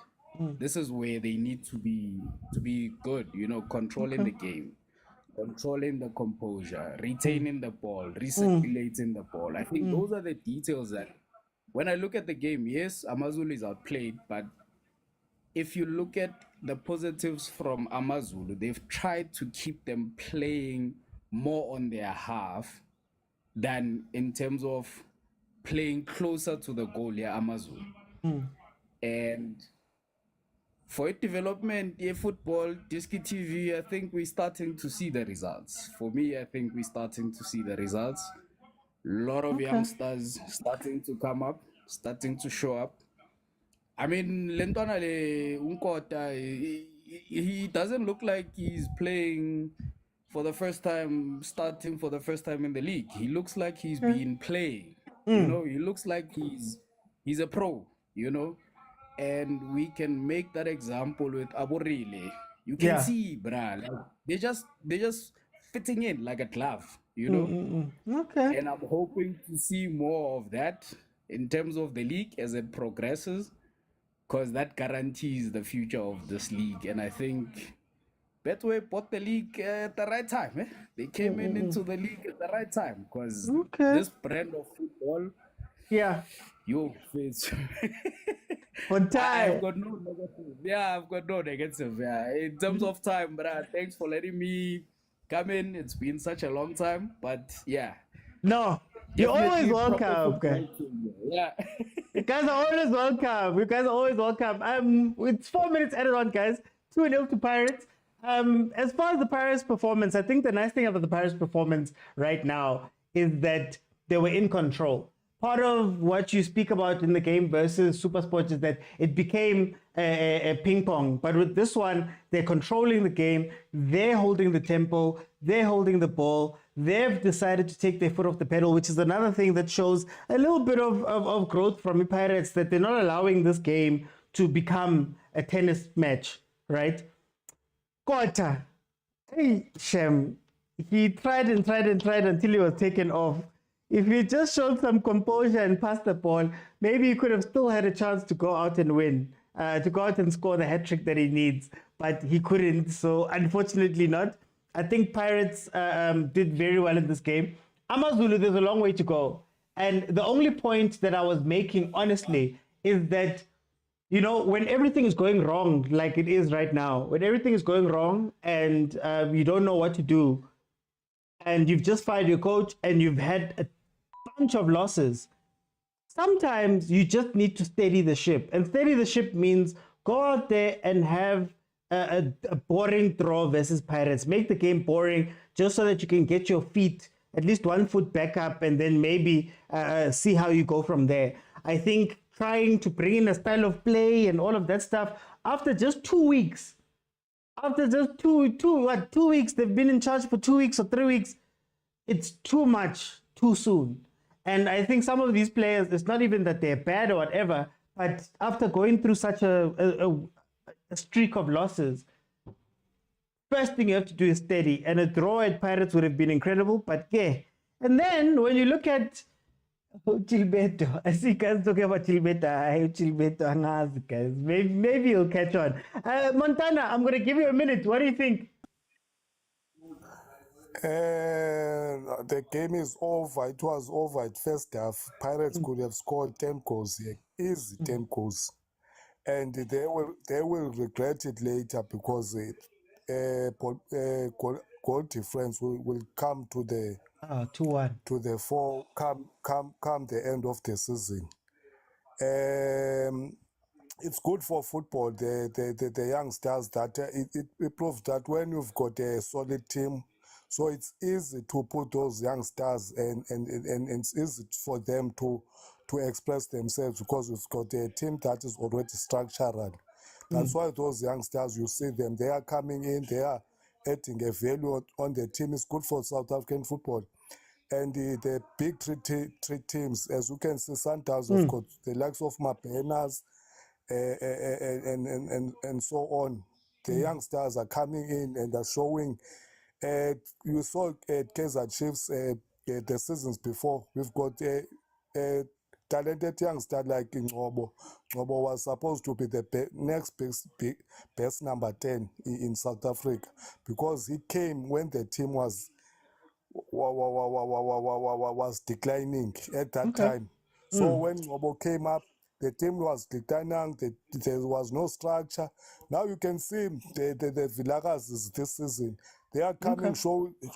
this is where they need to be good, controlling the game, controlling the composure, retaining the ball, recirculating the ball. I think those are the details that, when I look at the game, yes, Amazulu is outplayed, but if you look at the positives from Amazulu, they've tried to keep them playing more on their half than in terms of playing closer to the goal, Amazulu. And for development, football, idiskitv, I think we're starting to see the results. For me, I think we're starting to see the results. A lot of youngsters starting to come up, starting to show up. I mean, Lentwana Unkota, he doesn't look like he's playing for the first time, starting for the first time in the league. He looks like he's been playing. He looks like he's a pro, and we can make that example with Aborile. You can see, bruh, like, they're just fitting in like a glove, Okay. And I'm hoping to see more of that in terms of the league as it progresses, because that guarantees the future of this league. And I think Betway bought the league at the right time. They came into the league at the right time, because this brand of football, it's on time. I've got no negative. I've got no negative. In terms of time, but thanks for letting me come in. It's been such a long time, but no, you're always welcome. You guys are always welcome. It's 4 minutes added on, guys. 2-0 to Pirates. As far as the Pirates' performance, I think the nice thing about the Pirates' performance right now is that they were in control. Part of what you speak about in the game versus Supersport is that it became a ping pong. But with this one, they're controlling the game. They're holding the tempo. They're holding the ball. They've decided to take their foot off the pedal, which is another thing that shows a little bit of growth from the Pirates, that they're not allowing this game to become a tennis match, right? Kota. Hey, Shem. He tried until he was taken off. If he just showed some composure and passed the ball, maybe he could have still had a chance to go out and win, to go out and score the hat trick that he needs, but he couldn't. So unfortunately not. I think Pirates did very well in this game. Amazulu, there's a long way to go. And the only point that I was making, honestly, is that, when everything is going wrong, like it is right now, when everything is going wrong and you don't know what to do, and you've just fired your coach and you've had a bunch of losses, sometimes you just need to steady the ship. And steady the ship means go out there and have a boring draw versus Pirates. Make the game boring just so that you can get your feet, at least 1 foot back up, and then maybe see how you go from there. I think trying to bring in a style of play and all of that stuff, after just 2 weeks, After just two weeks, they've been in charge for 2 weeks or 3 weeks. It's too much, too soon. And I think some of these players, it's not even that they're bad or whatever, but after going through such a streak of losses, first thing you have to do is steady. And a draw at Pirates would have been incredible, but yeah. And then when you look at Gilberto, I see guys talking about Gilberto. I hate Gilberto, guys. Maybe you'll catch on. Montana, I'm going to give you a minute. What do you think? The game is over. It was over at first half. Pirates could have scored 10 goals here. Easy 10 goals. And they will regret it later because goal difference will come to the 2-1 to the 4 come the end of the season. It's good for football. The youngsters that it proves that when you've got a solid team, so it's easy to put those youngsters and it's easy for them to express themselves because we've got a team that is already structured. That's why those youngsters, you see them, they are coming in, they are adding a value on the team. It's good for South African football. And the big three teams, as you can see, Sundowns have got the likes of Mabenas and so on. The youngsters are coming in and are showing. You saw at Kaizer Chiefs the seasons before. We've got a talented youngster like Ngobo. Ngobo was supposed to be the next best number 10 in South Africa because he came when the team was declining at that time. So when Ngobo came up, the team was declining. There was no structure. Now you can see the Villagas this season. They are coming,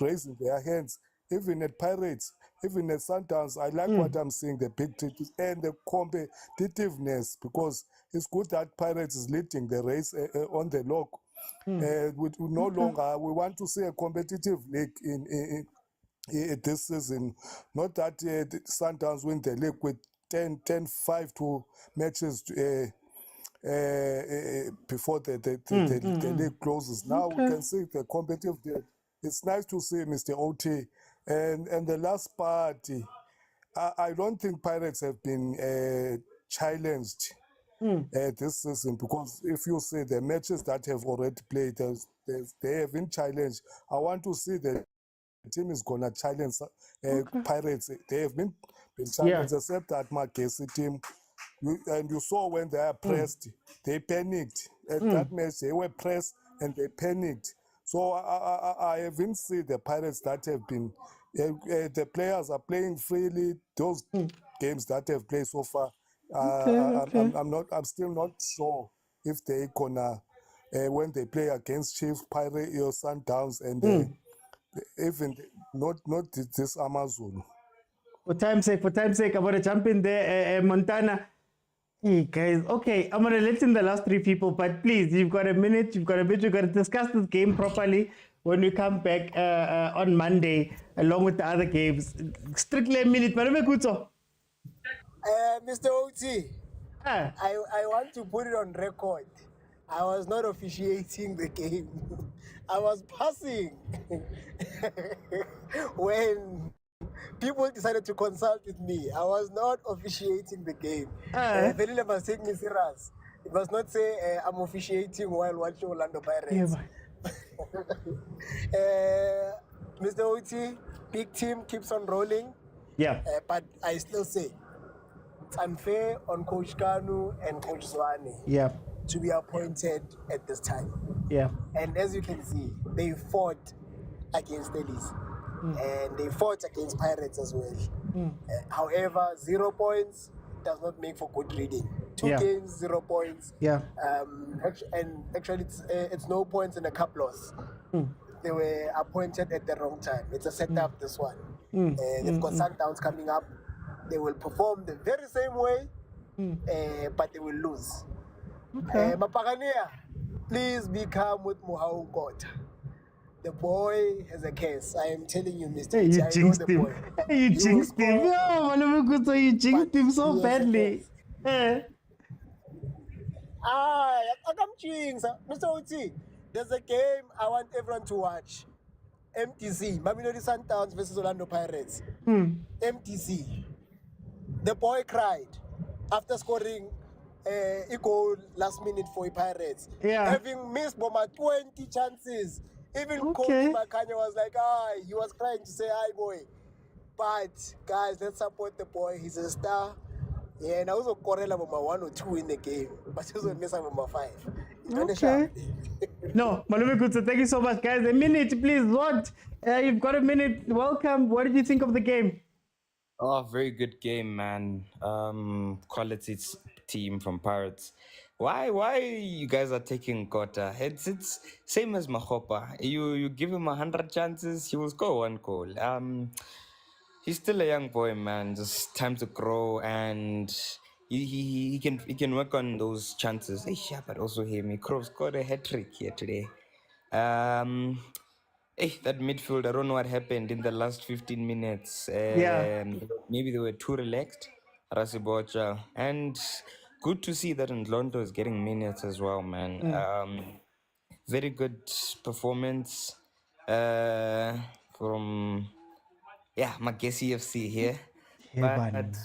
raising their hands. Even at Pirates, even at Sundowns, I like what I'm seeing, the big teams and the competitiveness, because it's good that Pirates is leading the race on the log. We no longer, we want to see a competitive league in this season. Not that Sundowns win the league with 10-5 to matches before the league closes. Now we can see the competitive. It's nice to see Mr. OT. And the last part, I don't think Pirates have been challenged this season, because if you see the matches that have already played, they have been challenged. I want to see the team is going to challenge Pirates. They have been challenged, except that Magesi team. And you saw when they are pressed, they panicked. At that match, they were pressed and they panicked. So I haven't seen the Pirates that have been, the players are playing freely. Those games that have played so far, I'm still not sure if they gonna, when they play against Chiefs, Pirates, or Sundowns, and even not this Amazulu. For time's sake, I'm going to jump in there, Montana. Hey guys, okay, I'm going to let in the last 3 people, but please, you've got a minute, you've got a bit, you've got to discuss this game properly when we come back on Monday, along with the other games. Strictly a minute, but Mr. OT, I want to put it on record. I was not officiating the game. I was passing when people decided to consult with me. I was not officiating the game. Velile must take me serious. It must not say I'm officiating while watching Orlando Pirates. Mr. OT, big team keeps on rolling. Yeah. But I still say it's unfair on Coach Kanu and Coach Zwane. Yeah. To be appointed at this time. Yeah. And as you can see, they fought against Stellis. And they fought against Pirates as well. However, 0 points does not make for good reading. 2 games, 0 points. Yeah. And actually, it's no points in a cup loss. They were appointed at the wrong time. It's a setup, this one. They've got Sundowns coming up. They will perform the very same way, but they will lose. Mapagania, please be calm with Motaung CAF. The boy has a case. I am telling you, Mr. Hey, you jinxed him. Hey, you jinxed him. Yo, you jinxed him so badly. I come jinx. Mr. OT, There's a game I want everyone to watch. MTC, Mamelodi Sundowns versus Orlando Pirates. MTC. The boy cried after scoring a goal last minute for the Pirates. Yeah. Having missed Boma 20 chances. Even Coach Khanye was like, he was crying to say hi, boy. But guys, let's support the boy. He's a star. Yeah, and I also Corella Boma 1 or 2 in the game, but he also missed Boma 5. Okay. No, Malume Kutsa, thank you so much, guys. A minute, please. What? You've got a minute. Welcome. What did you think of the game? Oh, very good game, man. Quality team from Pirates. Why you guys are taking Kota? It's same as Mahopa. You give him 100 chances, he will score 1 goal. He's still a young boy, man. Just time to grow, and he can work on those chances. Yeah, but also him. He could have scored a hat trick here today. That midfield, I don't know what happened in the last 15 minutes. Maybe they were too relaxed. Rasibocha. And good to see that Ndlondo is getting minutes as well, man. Very good performance from Magesi FC here. But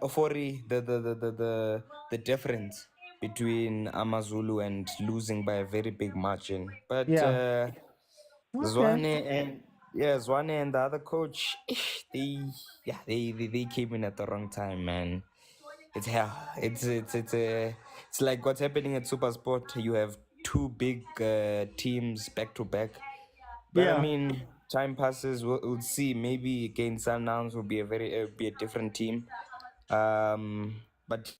Ofori, the difference between Amazulu and losing by a very big margin. But Zwane and the other coach, they came in at the wrong time, man. It's hell. It's like what's happening at Supersport. You have 2 big teams back to back. But I mean, time passes. We'll see. Maybe against Sundowns will be a different team. But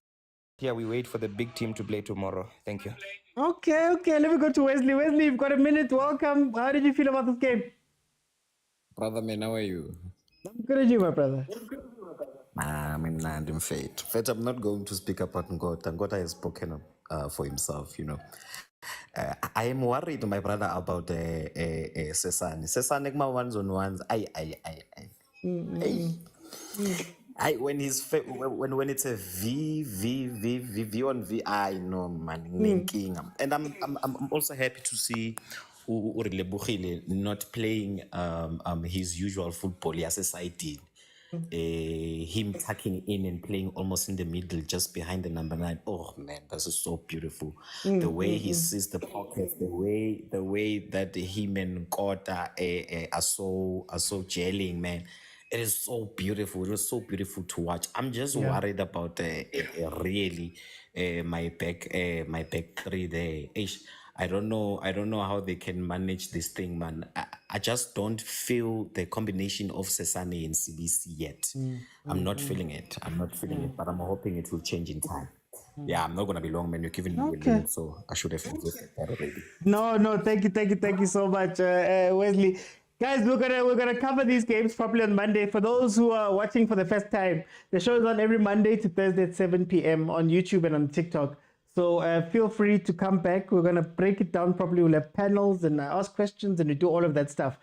yeah, we wait for the big team to play tomorrow. Thank you. Okay. Let me go to Wesley. Wesley, you've got a minute. Welcome. How did you feel about this game? Brother man, how are you? I'm good at you, my brother. I'm Fate. Fate, I'm not going to speak about Ngota. Ngota has spoken for himself, you know. I am worried, my brother, about Sesane. Sesane, my ones on ones. When it's a V on V, I know, man. And I'm also happy to see Urile not playing his usual football as a side did. Him tucking in and playing almost in the middle, just behind the number 9. Oh man, this is so beautiful. The way he sees the pockets, the way that him and Kota are so gelling, man. It is so beautiful. It was so beautiful to watch. I'm just worried about really my back 3 there. I don't know how they can manage this thing, man. I just don't feel the combination of Sesane and CBC yet. I'm not feeling it. But I'm hoping it will change in time. Yeah, I'm not gonna be long, man. You're giving me a minute, so I should have suggested that already. No, thank you so much, Wesley. Guys, we're gonna cover these games properly on Monday. For those who are watching for the first time, the show is on every Monday to Thursday at 7 p.m. on YouTube and on TikTok. So feel free to come back. We're gonna break it down properly. We'll have panels and ask questions and we do all of that stuff.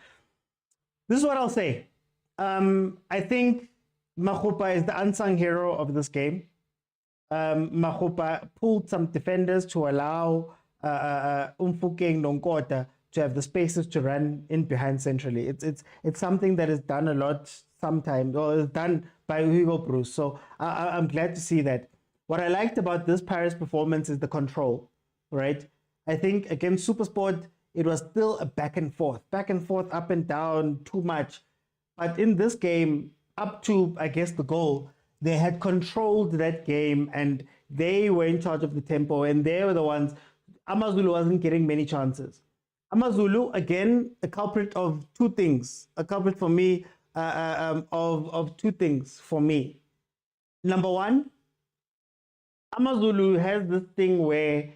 This is what I'll say. I think Mahopa is the unsung hero of this game. Mahopa pulled some defenders to allow Umfukeng Nonkota to have the spaces to run in behind centrally. It's something that is done a lot sometimes, or is done by Hugo Bruce. So I'm glad to see that. What I liked about this Paris performance is the control, right? I think against Supersport, it was still a back and forth, up and down, too much. But in this game, up to, I guess, the goal, they had controlled that game and they were in charge of the tempo and they were the ones. Amazulu wasn't getting many chances. Amazulu, again, a culprit of 2 things. A culprit for me of 2 things for me. Number 1, Amazulu has this thing where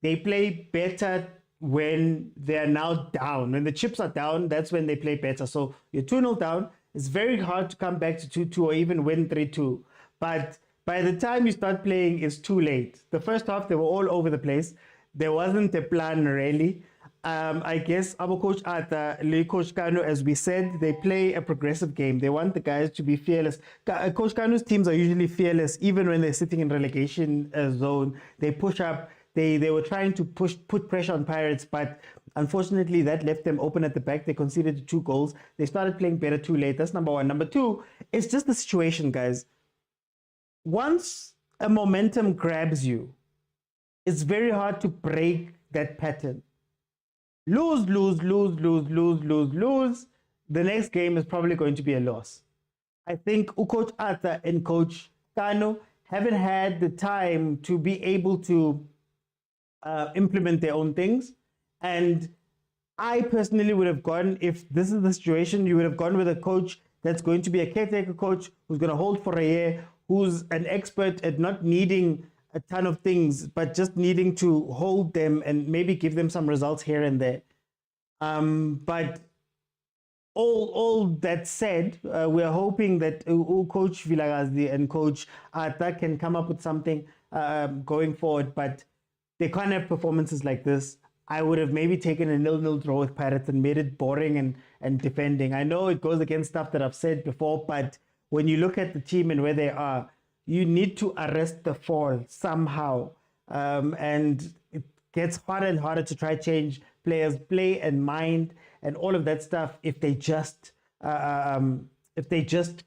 they play better when they are now down. When the chips are down, that's when they play better. So you're 2-0 down. It's very hard to come back to 2-2 or even win 3-2. But by the time you start playing, it's too late. The first half, they were all over the place. There wasn't a plan, really. I guess our coach Arthur, Coach Kanu, as we said, they play a progressive game. They want the guys to be fearless. Coach Kanu's teams are usually fearless, even when they're sitting in relegation zone. They push up, they were trying to put pressure on Pirates, but unfortunately that left them open at the back. They conceded 2 goals. They started playing better too late. That's number one. Number two, it's just the situation, guys. Once a momentum grabs you, it's very hard to break that pattern. Lose. The next game is probably going to be a loss. I think Coach Arthur and Coach Kano haven't had the time to be able to implement their own things. And I personally would have gone, if this is the situation, you would have gone with a coach that's going to be a caretaker coach, who's going to hold for a year, who's an expert at not needing a ton of things, but just needing to hold them and maybe give them some results here and there. But all that said, we're hoping that Coach Vilagazi and Coach Arthur can come up with something going forward, but they can't have performances like this. I would have maybe taken a 0-0 draw with Pirates and made it boring and defending. I know it goes against stuff that I've said before, but when you look at the team and where they are, you need to arrest the fall somehow. And it gets harder and harder to try change players' play and mind and all of that stuff if they just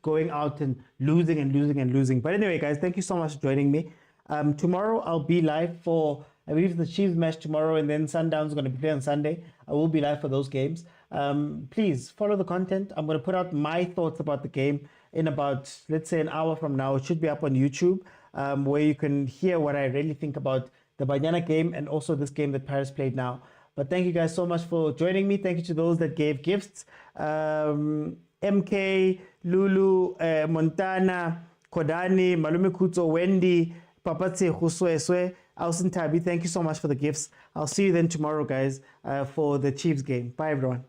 going out and losing. But anyway, guys, thank you so much for joining me. Tomorrow I'll be live for, I believe, the Chiefs match tomorrow, and then Sundowns is going to be played on Sunday. I will be live for those games. Please follow the content. I'm going to put out my thoughts about the game in about, let's say, an hour from now. It should be up on YouTube, where you can hear what I really think about the Banyana game and also this game that Paris played now. But thank you guys so much for joining me. Thank you to those that gave gifts. MK, Lulu, Montana, Kodani, Malume Kuto, Wendy, Papatse, Husweswe, Ausin Tabi. Thank you so much for the gifts. I'll see you then tomorrow, guys, for the Chiefs game. Bye, everyone.